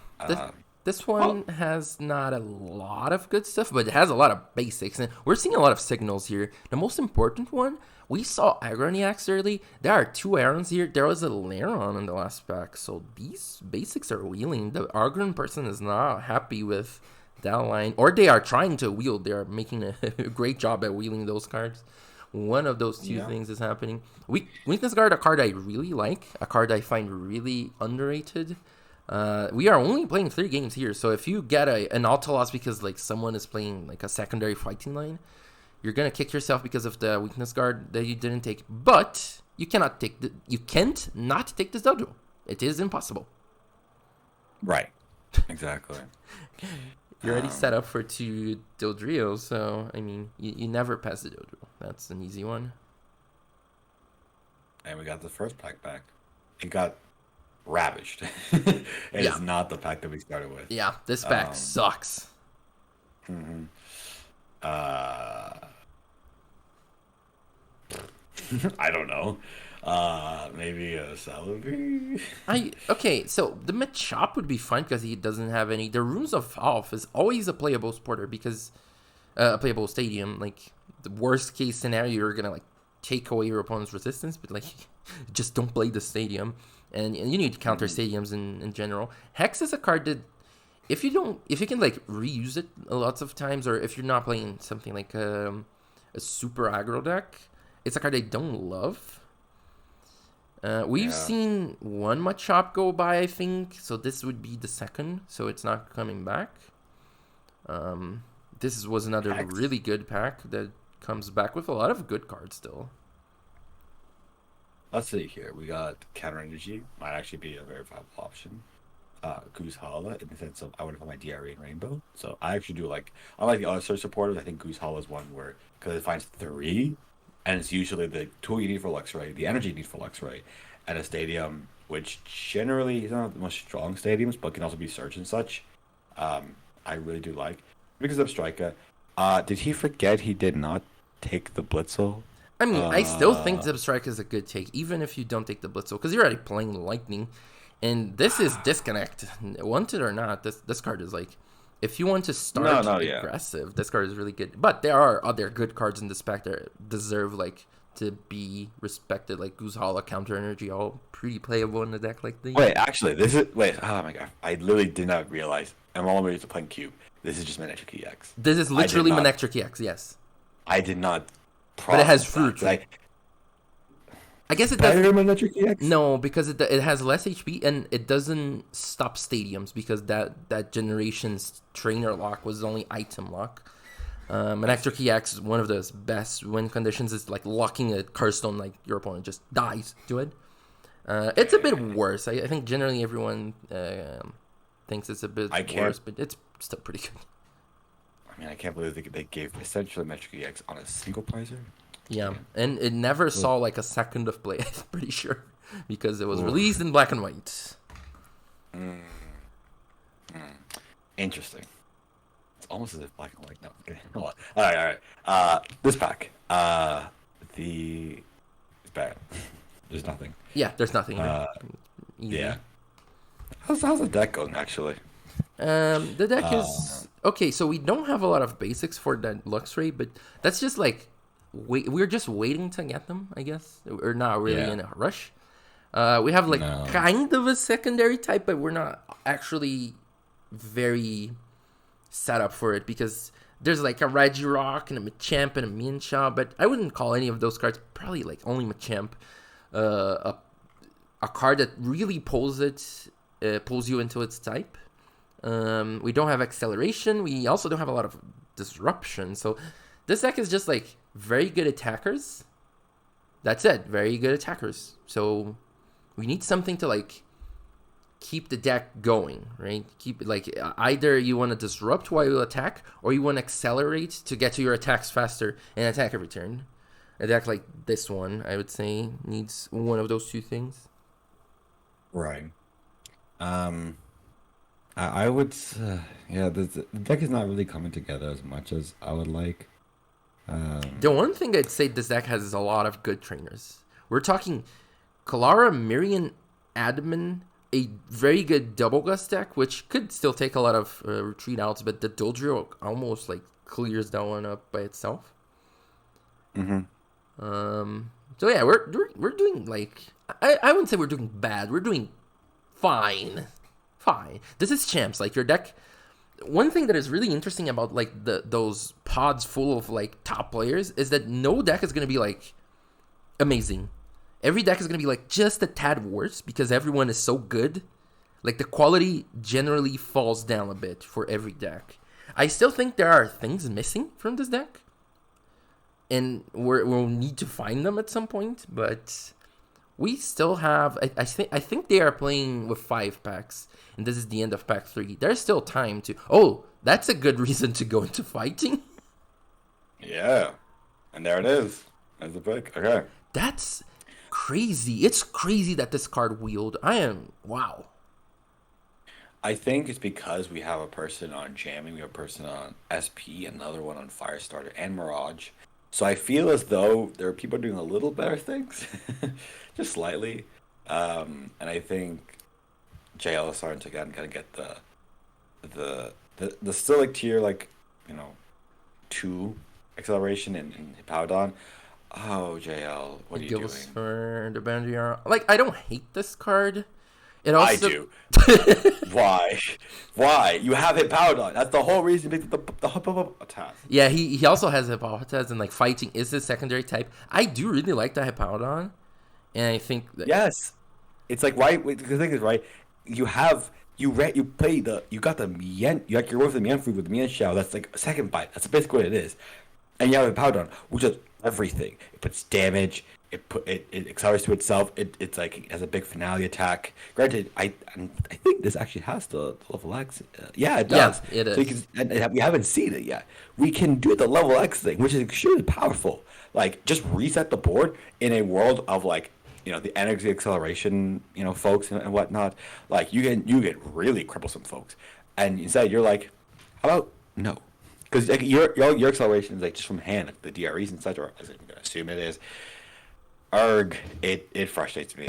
This one has not a lot of good stuff, but it has a lot of basics. And we're seeing a lot of signals here. The most important one, we saw Agroniax early. There are 2 Arons here. There was a Laron in the last pack. So these basics are wheeling. The Argon person is not happy with that line. Or they are trying to wheel. They are making a great job at wheeling those cards. One of those two things is happening. Weakness Guard, a card I really like. A card I find really underrated. We are only playing 3 games here, so if you get an auto loss because like someone is playing like a secondary fighting line, you're gonna kick yourself because of the weakness guard that you didn't take. But you can't not take this dojo. It is impossible. Right. Exactly. You're already set up for 2 Dodrio, so I mean you never pass the dojo. That's an easy one. And we got the first pack back. It got ravaged. It is not the pack that we started with. Yeah, this pack sucks. I don't know. Maybe a Celebi? Okay, so the Machop would be fine because he doesn't have any. The Runes of Off is always a playable supporter because a playable stadium. Like the worst case scenario, you're gonna like take away your opponent's resistance, but like just don't play the stadium. And you need to counter stadiums in general. Hex is a card that if you can like reuse it lots of times, or if you're not playing something like a super aggro deck, it's a card I don't love. We've seen one Machop go by, I think, so this would be the second, so it's not coming back. This was another really good pack that comes back with a lot of good cards still. Let's see here. We got Counter Energy. Might actually be a very viable option. Goose Hala in the sense of I want to put my DRE in Rainbow. So I actually do like, unlike the other search supporters, I think Goose Hala is one where, because it finds three, and it's usually the tool you need for Luxray, the energy you need for Luxray, at a stadium, which generally is not the most strong stadiums, but can also be search and such. I really do like. Because of Striker, did he forget he did not take the Blitzel? I mean, I still think Zipstrike is a good take, even if you don't take the Blitzel, because you're already playing Lightning, and this is Disconnect. Want it or not, this card is like, if you want to start aggressive, this card is really good. But there are other good cards in this pack that deserve like to be respected, like Goose Hala, Counter Energy, all pretty playable in a deck like these. Wait, actually, oh my god, I literally did not realize. I'm all used to playing Cube. This is just Manectric EX. This is literally Manectric EX, yes. I did not. But it has fruit. I guess it doesn't. No, because it has less HP and it doesn't stop stadiums because that generation's trainer lock was only item lock. Manectric EX is one of the best win conditions. Is like locking a Carstone, like your opponent just dies to it. It's a bit worse. I think generally everyone thinks it's a bit worse, but it's still pretty good. I mean, I can't believe they gave essentially Manectric EX on a single prizer. Yeah, and it never saw like a second of play, I'm pretty sure, because it was released in black and white. Interesting. It's almost as if black and white. No, okay. Hold on. All right. This pack. It's bad. There's nothing. Yeah, there's nothing. Yeah. How's the deck going, actually? The deck is... Okay, so we don't have a lot of basics for that Luxray, but that's just like... We're just waiting to get them, I guess. We're not really in a rush. We have like kind of a secondary type, but we're not actually very set up for it because there's like a Regirock and a Machamp and a Mienshao, but I wouldn't call any of those cards, probably like only Machamp, a card that really pulls you into its type. We don't have acceleration. We also don't have a lot of disruption. So this deck is just like very good attackers. That's it. Very good attackers. So we need something to like keep the deck going, right? Keep like either you want to disrupt while you attack, or you want to accelerate to get to your attacks faster and attack every turn. A deck like this one, I would say, needs one of those two things. Right. I would, the deck is not really coming together as much as I would like. The one thing I'd say this deck has is a lot of good trainers. We're talking Kalara, Mirian, Admin, a very good double gust deck, which could still take a lot of retreat outs, but the Dodrio almost like clears that one up by itself. Mm-hmm. So yeah, we're doing like I wouldn't say we're doing bad. We're doing fine. This is champs. Like your deck. One thing that is really interesting about like those pods full of like top players is that no deck is gonna be like amazing. Every deck is gonna be like just a tad worse because everyone is so good. Like the quality generally falls down a bit for every deck. I still think there are things missing from this deck, and we'll need to find them at some point. But we still have. I think they are playing with 5 packs, and this is the end of pack 3. There's still time to. Oh, that's a good reason to go into fighting. Yeah, and there it is. There's the pick. Okay. That's crazy. It's crazy that this card wheeled. Wow. I think it's because we have a person on Jamming, we have a person on SP, another one on Firestarter, and Mirage. So I feel as though there are people doing a little better things, just slightly. And I think JL is starting to kind of get the still like tier 2 acceleration in Hippowdon. Oh, JL, what are you doing? For the Bandier. Like, I don't hate this card. It also... I do. Why? You have Hippowdon. That's the whole reason you picked the attack. Yeah, he also has Hippowdon, and like fighting is his secondary type. I do really like the Hippowdon, and I think that... Yes. It's like, right? The thing is, right? You got the Mien, you got your worth of Mien food with the Mienshao. That's like a second bite. That's basically what it is. And you have a power down, which does everything. It puts damage. It accelerates to itself. It's like it has a big finale attack. Granted, I think this actually has the level X. Yeah, it Yeah, does. it So you is. we haven't seen it yet. We can do the level X thing, which is extremely powerful. Like just reset the board in a world of like the energy acceleration folks and whatnot. Like you can really cripple some folks, and instead you're like, how about no? Because like your acceleration is like just from hand, like the DREs and such, or as I'm gonna assume it is. Arg, it frustrates me.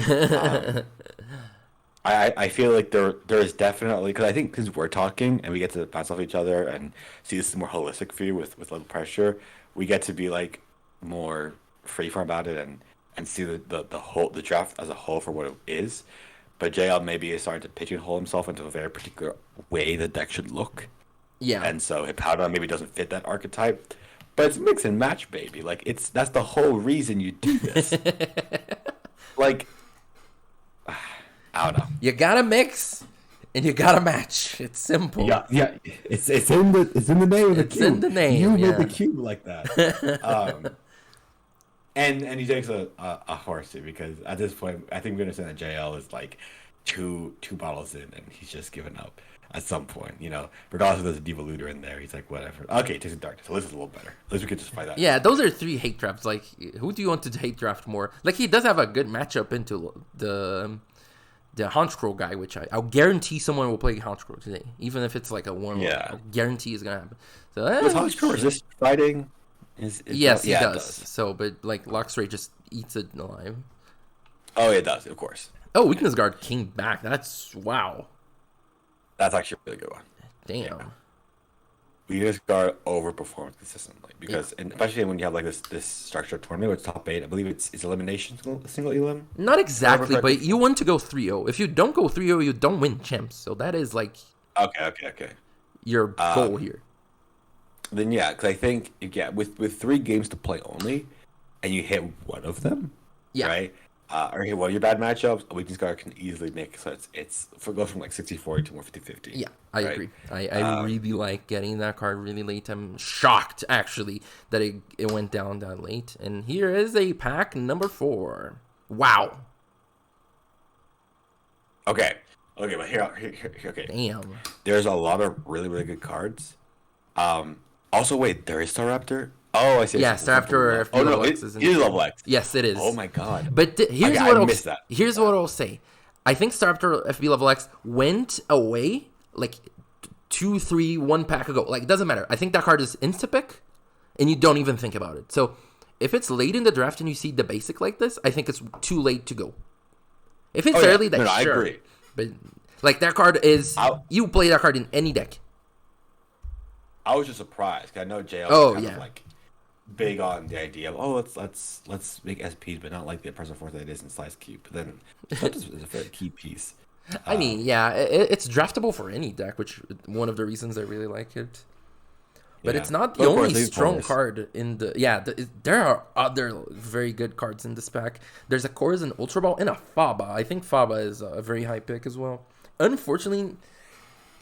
I feel like there is definitely because I think because we're talking and we get to bounce off each other and see this more holistic view with level pressure, we get to be like more freeform about it and see the whole the draft as a whole for what it is. But JL maybe is starting to pigeonhole himself into a very particular way the deck should look, Yeah. and so Hippowdon maybe doesn't fit that archetype. But it's mix and match, baby. Like that's the whole reason you do this. Like I don't know. You gotta mix and you gotta match. It's simple. Yeah, yeah. It's in the name of the It's in cube. the name, You made yeah. the cube like that. Um, and he takes a horse too because at this point I think we understand that JL is like two bottles in and he's just given up at some point. Regardless if there's a devoluter in there, he's like whatever. Okay, it takes a darkness. So this is a little better. At least we could just fight that. Yeah, those are three hate drafts. Like, who do you want to hate draft more? Like, he does have a good matchup into the Honchkrow guy, which I'll guarantee someone will play Honchkrow today, even if it's like a one. Yeah. I'll guarantee it's gonna happen. So Was Hollister resist fighting? yes, he Yeah, it does. does. So, but like Luxray just eats it alive. Oh, it does, of course. Oh, Weakness Guard came back. That's wow. That's actually a really good one. Damn. We just guard overperformed consistently because, and especially when you have like this structured tournament where it's top eight, I believe it's elimination single elim. Not exactly, correctly. but you want to go 3-0. If you don't go 3-0, you don't win champs. So that is like Okay. your goal here. Then yeah, because I think with 3 games to play only, and you hit one of them, Yeah. right? Or hit one of your bad matchups, a weakness guard can easily make so it goes from like 60-40 to more 50-50. Yeah, I right? agree. I really like getting that card really late. I'm shocked, actually, that it went down that late. And here is a pack number 4. Wow. Okay, but here, okay. Damn. There's a lot of really, really good cards. Also, wait, there is Staraptor? Oh, I see. Yeah, Staraptor Oh, no, level it X is isn't. level X. Yes, it is. Oh, my God. But here's Okay, what I I'll missed that. here's what I'll say. I think Staraptor FB level X went away like 2, 3, 1 pack ago. Like, it doesn't matter. I think that card is insta-pick, and you don't even think about it. So, if it's late in the draft and you see the basic like this, I think it's too late to go. If it's early, then No, sure. I agree. But, like, that card is... you play that card in any deck. I was just surprised. 'Cause I know JL Oh, kind yeah. of like big on the idea of let's make SPs, but not like the Oppressor Force that it is in Slice Cube. But then that is a very key piece. I mean, yeah, it's draftable for any deck, which one of the reasons I really like it. But it's not the Of course, only these strong players. card in the... Yeah, there are other very good cards in this pack. There's a Chorus, an Ultra Ball, and a Faba. I think Faba is a very high pick as well. Unfortunately,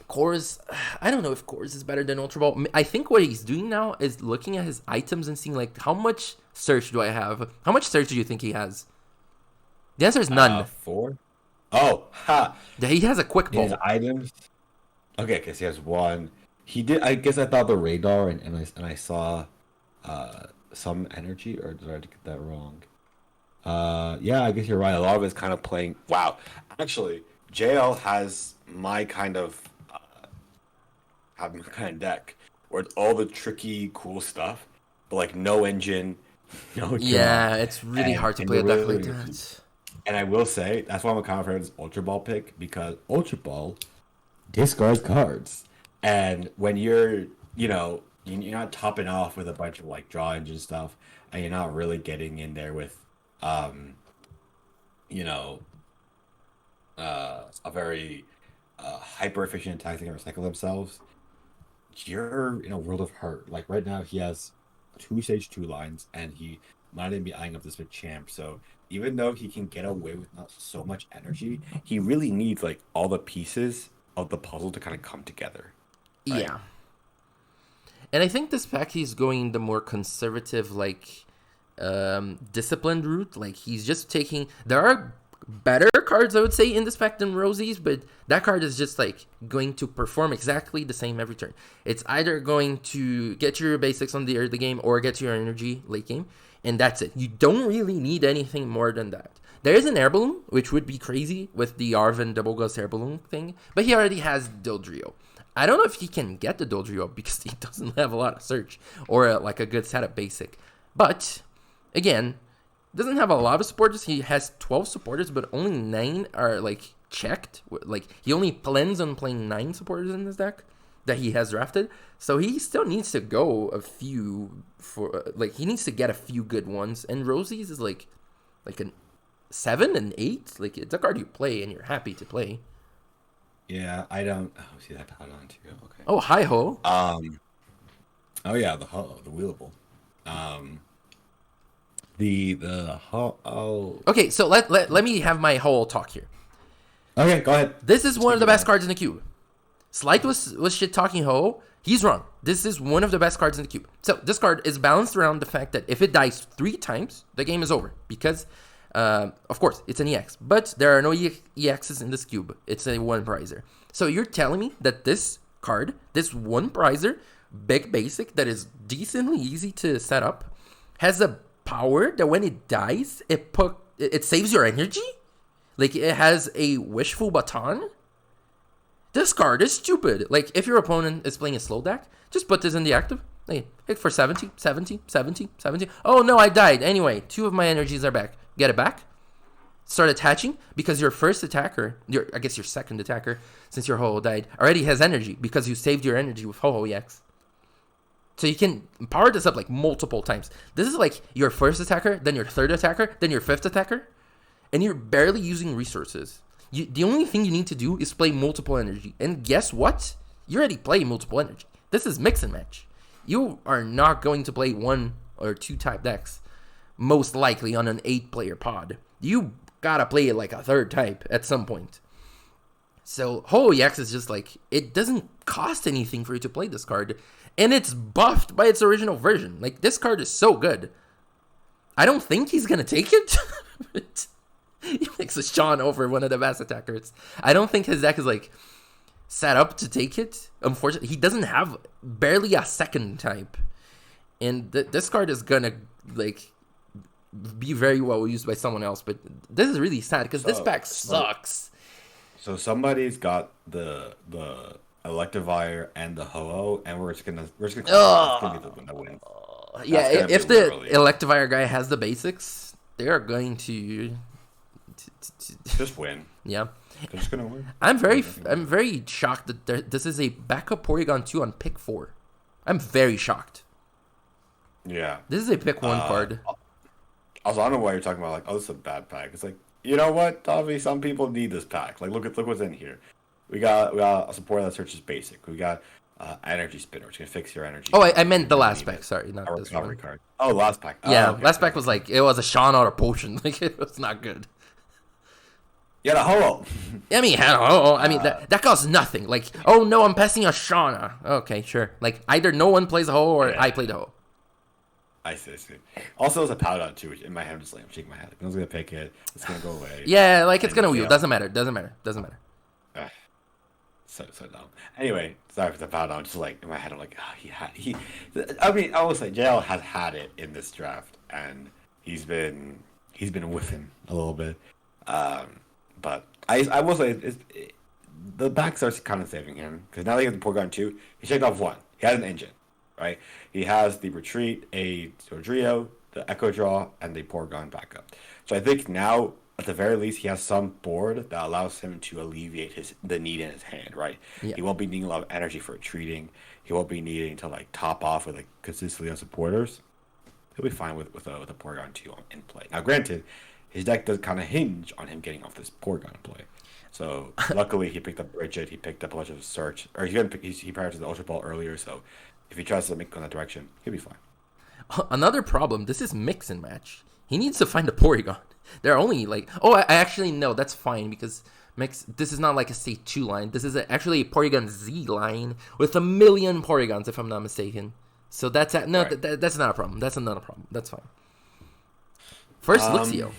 Chorus... I don't know if Chorus is better than Ultra Ball. I think what he's doing now is looking at his items and seeing, like, how much search do I have? How much search do you think he has? The answer is none. 4. Oh, ha! He has a Quick His Ball. items. Okay, because he has 1. He did. I guess I thought the radar, and I saw some energy, or did I get that wrong? Yeah, I guess you're right. A lot of it's kind of playing. Wow, actually, JL has my kind of deck where it's all the tricky, cool stuff, but like no engine, no draw. Yeah, it's really hard to play a you're deck like really- that. And I will say that's why I'm a kind of fan of this Ultra Ball pick because Ultra Ball discards cards, and when you're you're not topping off with a bunch of like draw engine stuff, and you're not really getting in there with you know a very hyper efficient attack that can recycle themselves. You're in a world of hurt. Like right now, he has 2 stage 2 lines, and he might even be eyeing up this with champ. So even though he can get away with not so much energy, he really needs like all the pieces of the puzzle to kind of come together. Right? Yeah. And I think this pack he's going the more conservative, like disciplined route. Like he's just taking. There are better cards, I would say, in this pack than Rosie's, but that card is just like going to perform exactly the same every turn. It's either going to get your basics on the early game or get your energy late game, and that's it. You don't really need anything more than that. There is an air balloon, which would be crazy with the Arvin Double Ghost air balloon thing, but he already has Dildrio. I don't know if he can get the Dildrio because he doesn't have a lot of search or like a good setup basic. But again, doesn't have a lot of supporters. He has 12 supporters, but only 9 are like checked. Like he only plans on playing 9 supporters in this deck that he has drafted. So he still needs to go a few for like he needs to get a few good ones. And Rosie's is like an 7 and 8. Like it's a card you play and you're happy to play. Yeah, I don't. Oh, see that pad on too. Okay. Oh, hi ho. Oh yeah, the wheelable. The ho. Okay, so let me have my whole talk here. Okay, go ahead. This is one of the best cards in the cube. Slight was shit talking ho. He's wrong. This is one of the best cards in the cube. So this card is balanced around the fact that if it dies 3 times, the game is over because. Of course, it's an EX, but there are no EXs in this cube. It's a 1 prizer. So you're telling me that this card, this 1 prizer, big basic that is decently easy to set up, has a power that when it dies, it saves your energy? Like it has a wishful baton? This card is stupid. Like if your opponent is playing a slow deck, just put this in the active. Hey, hit for 70, 70, 70, 70. Oh no, I died. Anyway, 2 of my energies are back. Get it back. Start attaching because your first attacker, I guess your second attacker, since your Ho-Oh died, already has energy because you saved your energy with Ho-Oh EX. So you can power this up like multiple times. This is like your first attacker, then your third attacker, then your 5th attacker, and you're barely using resources. The only thing you need to do is play multiple energy. And guess what? You already play multiple energy. This is mix and match. You are not going to play 1 or 2 type decks, most likely on an 8-player pod. You gotta play it like a 3rd type at some point. So Ho-Oh EX is just like, it doesn't cost anything for you to play this card, and it's buffed by its original version. Like, this card is so good. I don't think he's gonna take it. He makes a Sean over one of the best attackers. I don't think his deck is like set up to take it. Unfortunately, he doesn't have barely a 2nd type, and this card is gonna like be very well used by someone else. But this is really sad because this pack sucks. So somebody's got the Electivire and the Ho-Oh, and we're just gonna be the one that wins. Yeah, if the Electivire guy has the basics, they are going to just win. Yeah, they're just gonna win. I'm very shocked that this is a backup Porygon 2 on pick 4. I'm very shocked. Yeah, this is a pick 1 card. Also, I don't know why you're talking about like, oh, this is a bad pack. It's like, you know what, Tavi? Some people need this pack. Like, look what's in here. We got a supporter that searches basic. We got energy spinner, which can fix your energy. Oh, I meant the last pack. Sorry, not this one. Card. Oh, last pack. Yeah, okay. Last pack was like, it was a Sean or a potion. Like, it was not good. Yeah, the Ho-Oh. I mean, that costs nothing. Like, oh no, I'm passing a Shauna. Okay, sure. Like, either no one plays a Ho or I play the Ho. I see. Also, it's a Powder too, which in my head, I'm just like, I'm shaking my head. I was gonna pick it. It's gonna go away. Yeah, like it's gonna wheel. Doesn't matter. So dumb. Anyway, sorry for the Powder. I'm just like in my head. I'm like, I mean, I will say, JL has had it in this draft, and he's been whiffing a little bit. But I will say the back starts kind of saving him because now he has the Porygon 2. He checked off 1. He has an engine, right? He has the Retreat, a Dodrio, the Echo Draw, and the Porygon backup. So I think now, at the very least, he has some board that allows him to alleviate the need in his hand, right? Yeah. He won't be needing a lot of energy for retreating. He won't be needing to like top off with like consistently on supporters. He'll be fine with a Porygon 2 in play. Now, granted, his deck does kind of hinge on him getting off this Porygon play. So luckily, he picked up Bridget. He picked up a bunch of search, or he prioritized the Ultra Ball earlier. So if he tries to make go in that direction, he'll be fine. Another problem. This is mix and match. He needs to find a Porygon. There are only like, I actually no, that's fine because mix. This is not like a state 2 line. This is actually a Porygon Z line with 1 million Porygons, if I'm not mistaken. So that's Right. that's not a problem. That's not a problem. That's fine. First, Luxio.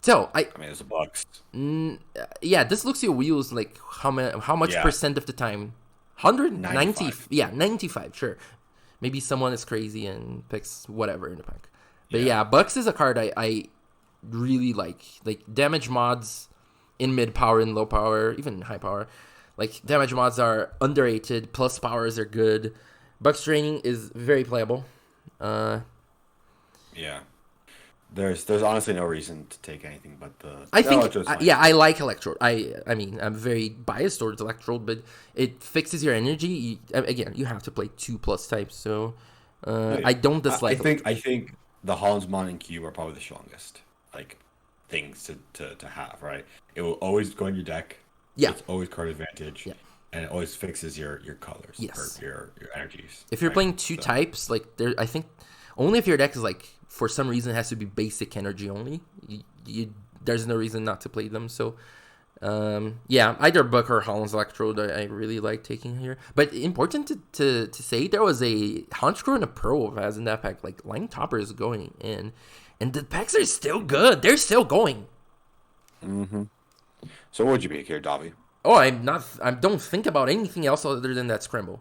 So I mean, it's a Bucks. yeah, this Luxio wheels like how much Yeah. percent of the time? 190. 95. Yeah, 95. Sure. Maybe someone is crazy and picks whatever in the pack. But Yeah. yeah, Bucks is a card I really like. Like damage mods in mid power and low power, even high power. Like damage mods are underrated. Plus powers are good. Bucks training is very playable. Yeah. There's honestly no reason to take anything but the. I think Electrode's fine. I like Electrode. I mean I'm very biased towards Electrode, but it fixes your energy. Again, you have to play 2+ types, so I don't dislike. I think the Hollandsmon and Cube are probably the strongest like things to have, right? It will always go in your deck. Yeah. It's always card advantage. Yeah. And it always fixes your colors. Yes. Or your energies. If you're right? playing two types, like there, I think only if your deck is like for some reason it has to be basic energy only. There's no reason not to play them. So, yeah, either Buck or Holland's Electrode I really like taking here. But important to say, there was a Honchkrow and a Pro has in that pack. Like Line Topper is going in, and the packs are still good. They're still going. Mm-hmm. So what would you pick here, Davi? Oh, I'm not. I don't think about anything else other than that scramble.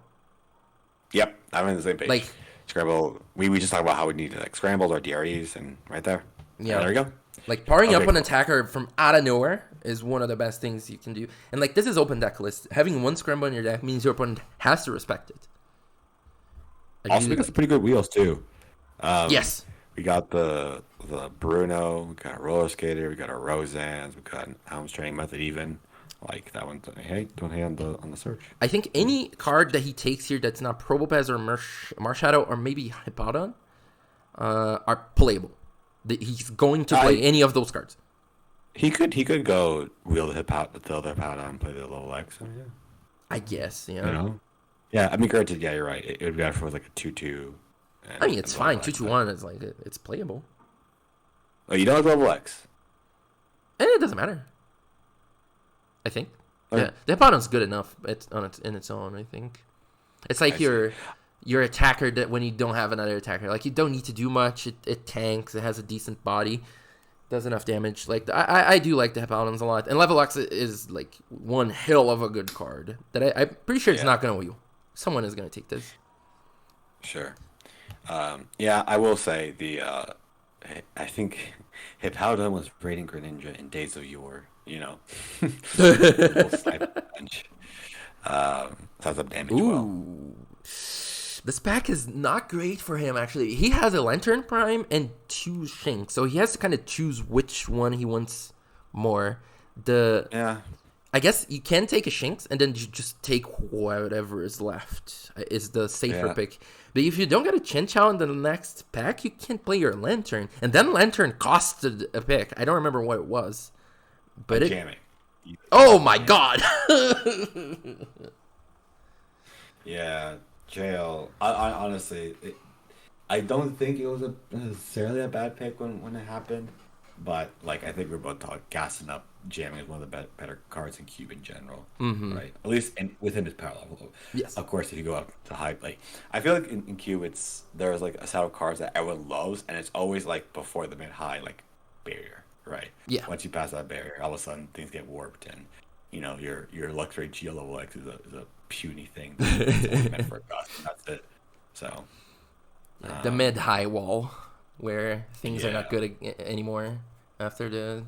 Yep, I'm in the same page. Like Scramble. We just talked about how we need like scrambles or DREs, and right there. Yeah. There you go. Like powering up Okay, an cool. attacker from out of nowhere is one of the best things you can do. And like this is open deck list. Having one scramble in your deck means your opponent has to respect it. I Also, we really got some pretty good wheels too. yes. We got the Bruno. We got a roller skater. We got a Roseanne. We got an Helm's training method. Even like that one. Hey, don't hate on the search. I think any card that he takes here that's not Probopaz or Marshadow or maybe Hippowdon are playable. He's going to play any of those cards. He could go wheel the other Hippowdon and play the little X. So, yeah. I guess, yeah. You know. Yeah, I mean, granted, yeah, you're right. It would be out for like a 2/2. I mean, it's fine. 2/1 is like it's playable, Oh, you don't have level X. and it doesn't matter. I think. Okay. Yeah, the Hippowdon's good enough. It's in its own. I think. It's like your attacker that when you don't have another attacker, like you don't need to do much. It tanks. It has a decent body. Does enough damage. Like I do like the Hippowdons a lot, and level X is like one hell of a good card that I'm pretty sure it's not gonna wheel. Someone is gonna take this. Sure. Yeah, I will say I think Hippowdon was raiding Greninja in days of yore. You know, little sniper punch. Sounds up damage well. Ooh. This pack is not great for him, actually. He has a Lantern Prime and 2 Shinx, so he has to kind of choose which one he wants more. Yeah. I guess you can take a Shinx, and then you just take whatever is left. Is the safer pick. But if you don't get a Chinchou in the next pack, you can't play your Lantern. And then Lantern costed a pick. I don't remember what it was. But Jamming. Oh my god! Yeah, jail. I honestly, I don't think it was necessarily a bad pick when it happened, but like I think we're both gassing up. Jamming is one of the better cards in Cube in general, right? At least within its power level. Yes. Of course, if you go up to high, like I feel like in Cube, there's like a set of cards that everyone loves, and it's always like before the mid high like barrier, right? Yeah. Once you pass that barrier, all of a sudden things get warped, and you know your Luxray Geo level X is a puny thing. It's only meant for a cost, and that's it. So The mid-high wall, where things are not Yeah. good anymore after the...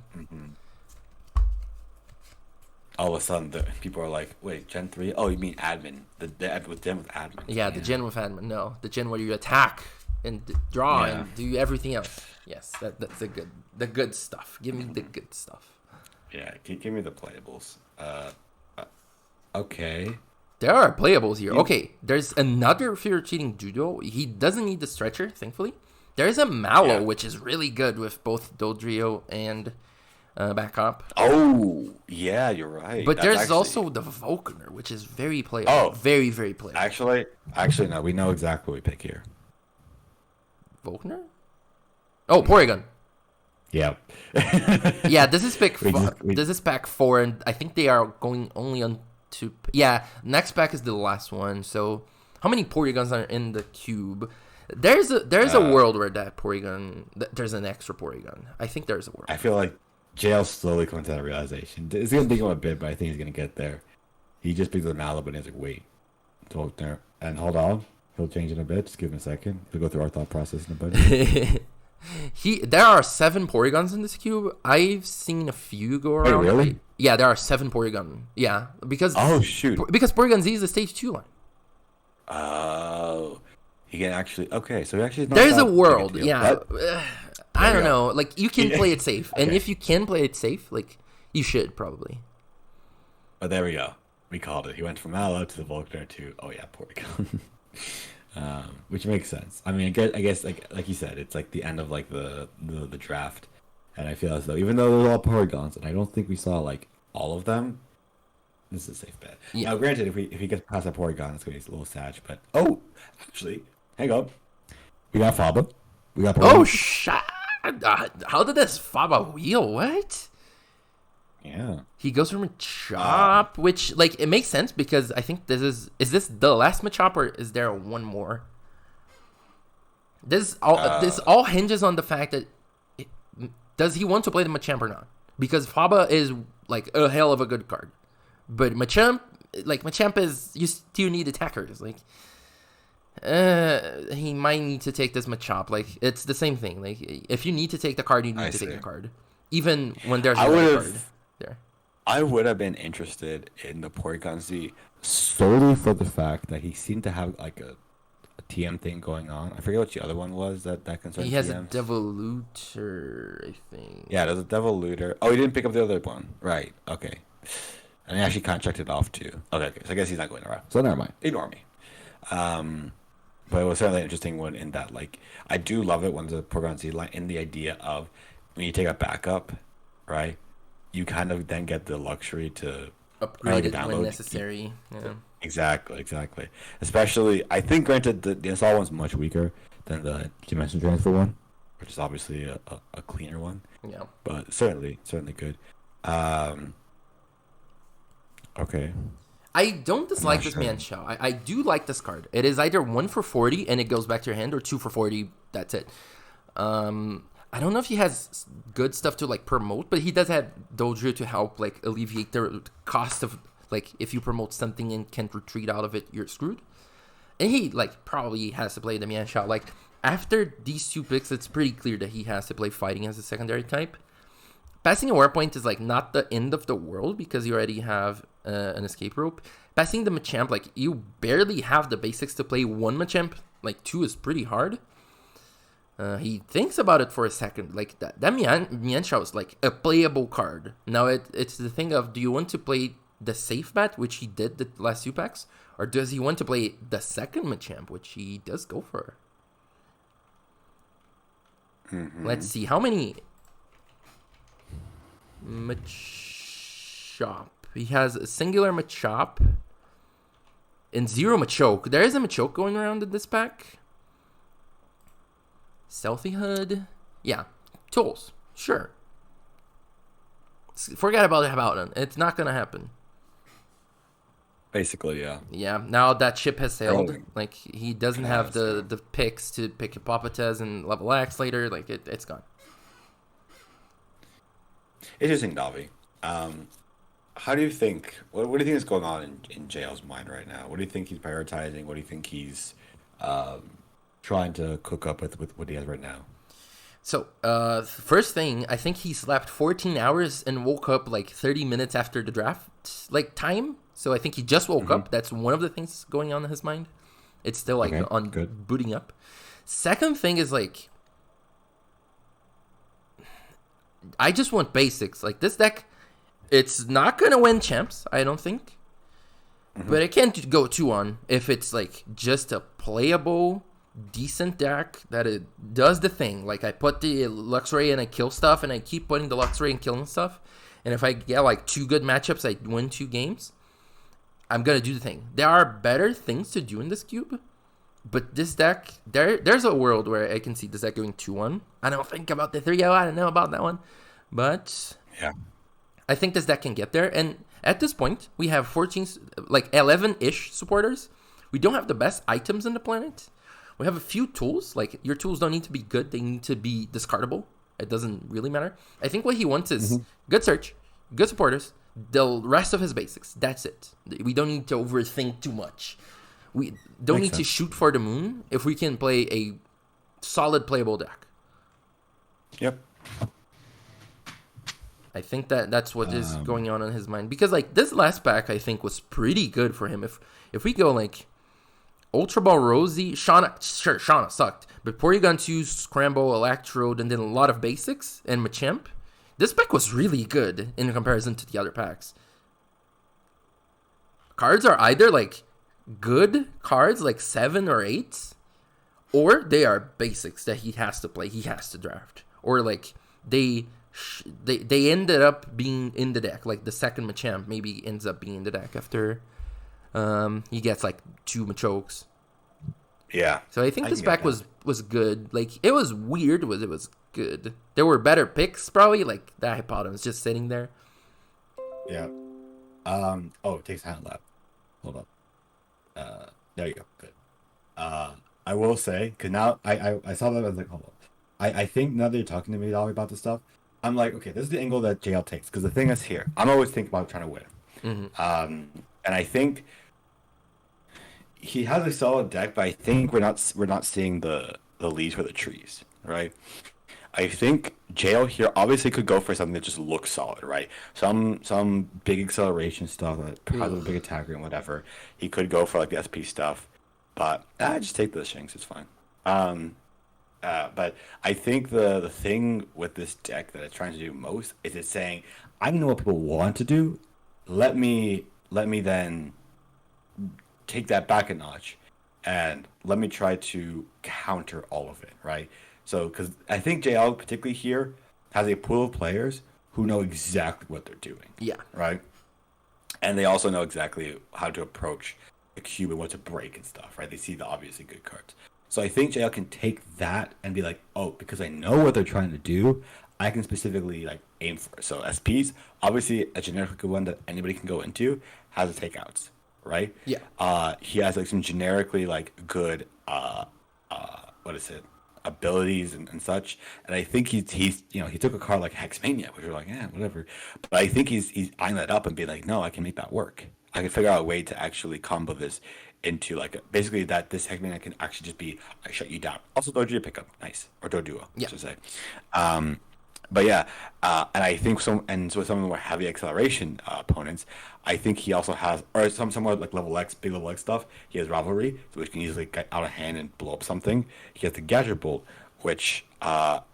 all of a sudden people are like, wait, Gen 3? Oh, you mean admin? The with admin. Yeah, the gen with admin. No, the gen where you attack and draw and do everything else. Yes, that's the good stuff. Give me the good stuff. Yeah, give me the playables. Okay. There are playables here. Okay, there's another Fear Cheating Judo. He doesn't need the stretcher, thankfully. There's a Mallow, which is really good with both Dodrio and backup. Oh, yeah, you're right. But That's there's also the Volkner, which is very playable. Oh. Very, very playable. Actually, no. We know exactly what we pick here. Volkner? Oh, Porygon. Yeah. Yeah, this is pack We 4. just- we- This is pack 4, and I think they are going only on 2. Yeah, next pack is the last one. So how many Porygons are in the cube? There's a world where that Porygon, there's an extra Porygon. I think there's a world. I feel like JL's slowly coming to that realization. It's gonna take him a bit, but I think he's gonna get there. He just picked the Mallow, but he's like, wait, hold there and hold on. He'll change in a bit. Just give him a second. We'll go through our thought process in a bit. There are 7 Porygons in this cube. I've seen a few go around. Wait, really? Yeah, there are 7 Porygon. Yeah, because shoot, because Porygon Z is the stage 2 one. Oh, he can actually. Okay, so he actually. There's a world. Yeah, I don't know. Like you can Yeah. play it safe, and Okay. if you can play it safe, like you should probably. But there we go. We called it. He went from Mallow to the Volkner to Porygon. Which makes sense. I mean, I guess like you said, it's like the end of like the draft, and I feel as though even though they're all Porygons, and I don't think we saw like all of them, this is a safe bet. Yeah. Now, granted, if he gets past that Porygon, it's gonna be a little sad. But actually, hang on, we got Faba, we got Porygon. Oh shit! How did this Faba wheel? What? Yeah. He goes from Machop, which like it makes sense because I think is this the last Machop or is there one more? This all hinges on the fact that does he want to play the Machamp or not? Because Faba is like a hell of a good card, but Machamp is you still need attackers. Like he might need to take this Machop. Like it's the same thing. Like if you need to take the card, you need to take the card, even when there's no card there. I would have been interested in the Porygon Z solely for the fact that he seemed to have like a TM thing going on. I forget what the other one was that concerned. He has TMs. a Devolutor, I think. Yeah, there's a Devolutor. Oh, he didn't pick up the other one. Right. Okay. And he actually contracted off too. Okay. So I guess he's not going around. So never mind. Ignore me. But it was certainly an interesting one in that, like, I do love it when the Porygon Z line in the idea of when you take a backup, right? You kind of then get the luxury to upgrade it when necessary. Yeah. Exactly. Especially, I think, granted, the install one's much weaker than the Dimension Transfer one, which is obviously a cleaner one. Yeah. But certainly good. Okay. I don't dislike this Manchow. I do like this card. It is either 1 for 40 and it goes back to your hand, or 2 for 40. That's it. I don't know if he has good stuff to like promote, but he does have Dojo to help like alleviate the cost of like if you promote something and can't retreat out of it, you're screwed. And he like probably has to play the Manchow. Like after these 2 picks, it's pretty clear that he has to play fighting as a secondary type. Passing a War Point is like not the end of the world because you already have an escape rope. Passing the Machamp, like you barely have the basics to play 1 Machamp. Like 2 is pretty hard. He thinks about it for a second. Like that Mienshao is like a playable card. Now it's the thing of, do you want to play the safe bet, which he did the last 2 packs, or does he want to play the second Machamp, which he does go for? Mm-hmm. Let's see how many Machop. He has a singular Machop and 0 Machoke. There is a Machoke going around in this pack. Stealthy Hood. Yeah. Tools. Sure. Forget about it. It's not going to happen. Basically, yeah. Yeah. Now that ship has sailed. Like, he doesn't have the picks to pick a Hippopotas and level X later. Like, it's gone. Interesting, Davi. How do you think, what do you think is going on in JL's mind right now? What do you think he's prioritizing? What do you think he's trying to cook up with what he has right now? So, first thing, I think he slept 14 hours and woke up like 30 minutes after the draft, like time. So I think he just woke up. That's one of the things going on in his mind. It's still like booting up. Second thing is like, I just want basics. Like this deck, it's not going to win champs, I don't think. But it can't go 2-on if it's like just a playable, decent deck that it does the thing. Like I put the Luxray and I kill stuff, and I keep putting the Luxray and killing stuff. And if I get like 2 good matchups, I win 2 games. I'm going to do the thing. There are better things to do in this cube. But this deck, there's a world where I can see this deck going 2-1. I don't think about the 3-0. I don't know about that one. But yeah, I think this deck can get there. And at this point, we have 11-ish supporters. We don't have the best items in the planet. We have a few tools. Like, your tools don't need to be good. They need to be discardable. It doesn't really matter. I think what he wants is good search, good supporters, the rest of his basics. That's it. We don't need to overthink too much. We don't need to shoot for the moon if we can play a solid playable deck. Yep. I think that's what is going on in his mind. Because, like, this last pack, I think, was pretty good for him. If we go, like, Ultra Ball Rosie, Shauna sucked. But Porygon 2, Scramble, Electrode, and then a lot of basics, and Machamp. This pack was really good in comparison to the other packs. Cards are either, like, good cards, like 7 or 8, or they are basics that he has to play, he has to draft. Or, like, they ended up being in the deck. Like, the second Machamp maybe ends up being in the deck after he gets, like, 2 Machokes. Yeah. So I think this pack was good. Like, it was weird, it was good. There were better picks, probably, like that Hippopotamus just sitting there. Yeah. It takes a hand lap. Hold up. There you go. Good. I will say, because now I saw that, I was like, hold on. I think now that you're talking to me, Ollie, about this stuff, I'm like, okay, this is the angle that JL takes. Because the thing is here, I'm always thinking about trying to win. Mm-hmm. And I think he has a solid deck, but I think we're not seeing the leaves for the trees, right? I think JL here obviously could go for something that just looks solid, right? Some big acceleration stuff that has a big attacker and whatever. He could go for like the SP stuff, but just take the Shanks, it's fine. But I think the thing with this deck that it's trying to do most is it's saying, I know what people want to do. Let me then take that back a notch, and let me try to counter all of it, right? So, because I think JL particularly here has a pool of players who know exactly what they're doing. Yeah. Right? And they also know exactly how to approach the cube and what to break and stuff, right? They see the obviously good cards. So I think JL can take that and be like, oh, because I know what they're trying to do, I can specifically like aim for it. So SPs, obviously a generic good one that anybody can go into, has the takeouts, right? Yeah. He has like some generically like good abilities and such. And I think he's he took a card like Hexmania, which we're like, yeah, whatever. But I think he's eyeing that up and be like, no, I can make that work. I can figure out a way to actually combo this into like basically that this Hexmania can actually just be, I shut you down. Also Dojo to pick up, nice. Or Doduo, I should say. But yeah, and I think so with some of the more heavy acceleration opponents, I think he also has, or some more like level X, big level X stuff. He has Rivalry, which can easily get out of hand and blow up something. He has the Gadget Bolt, which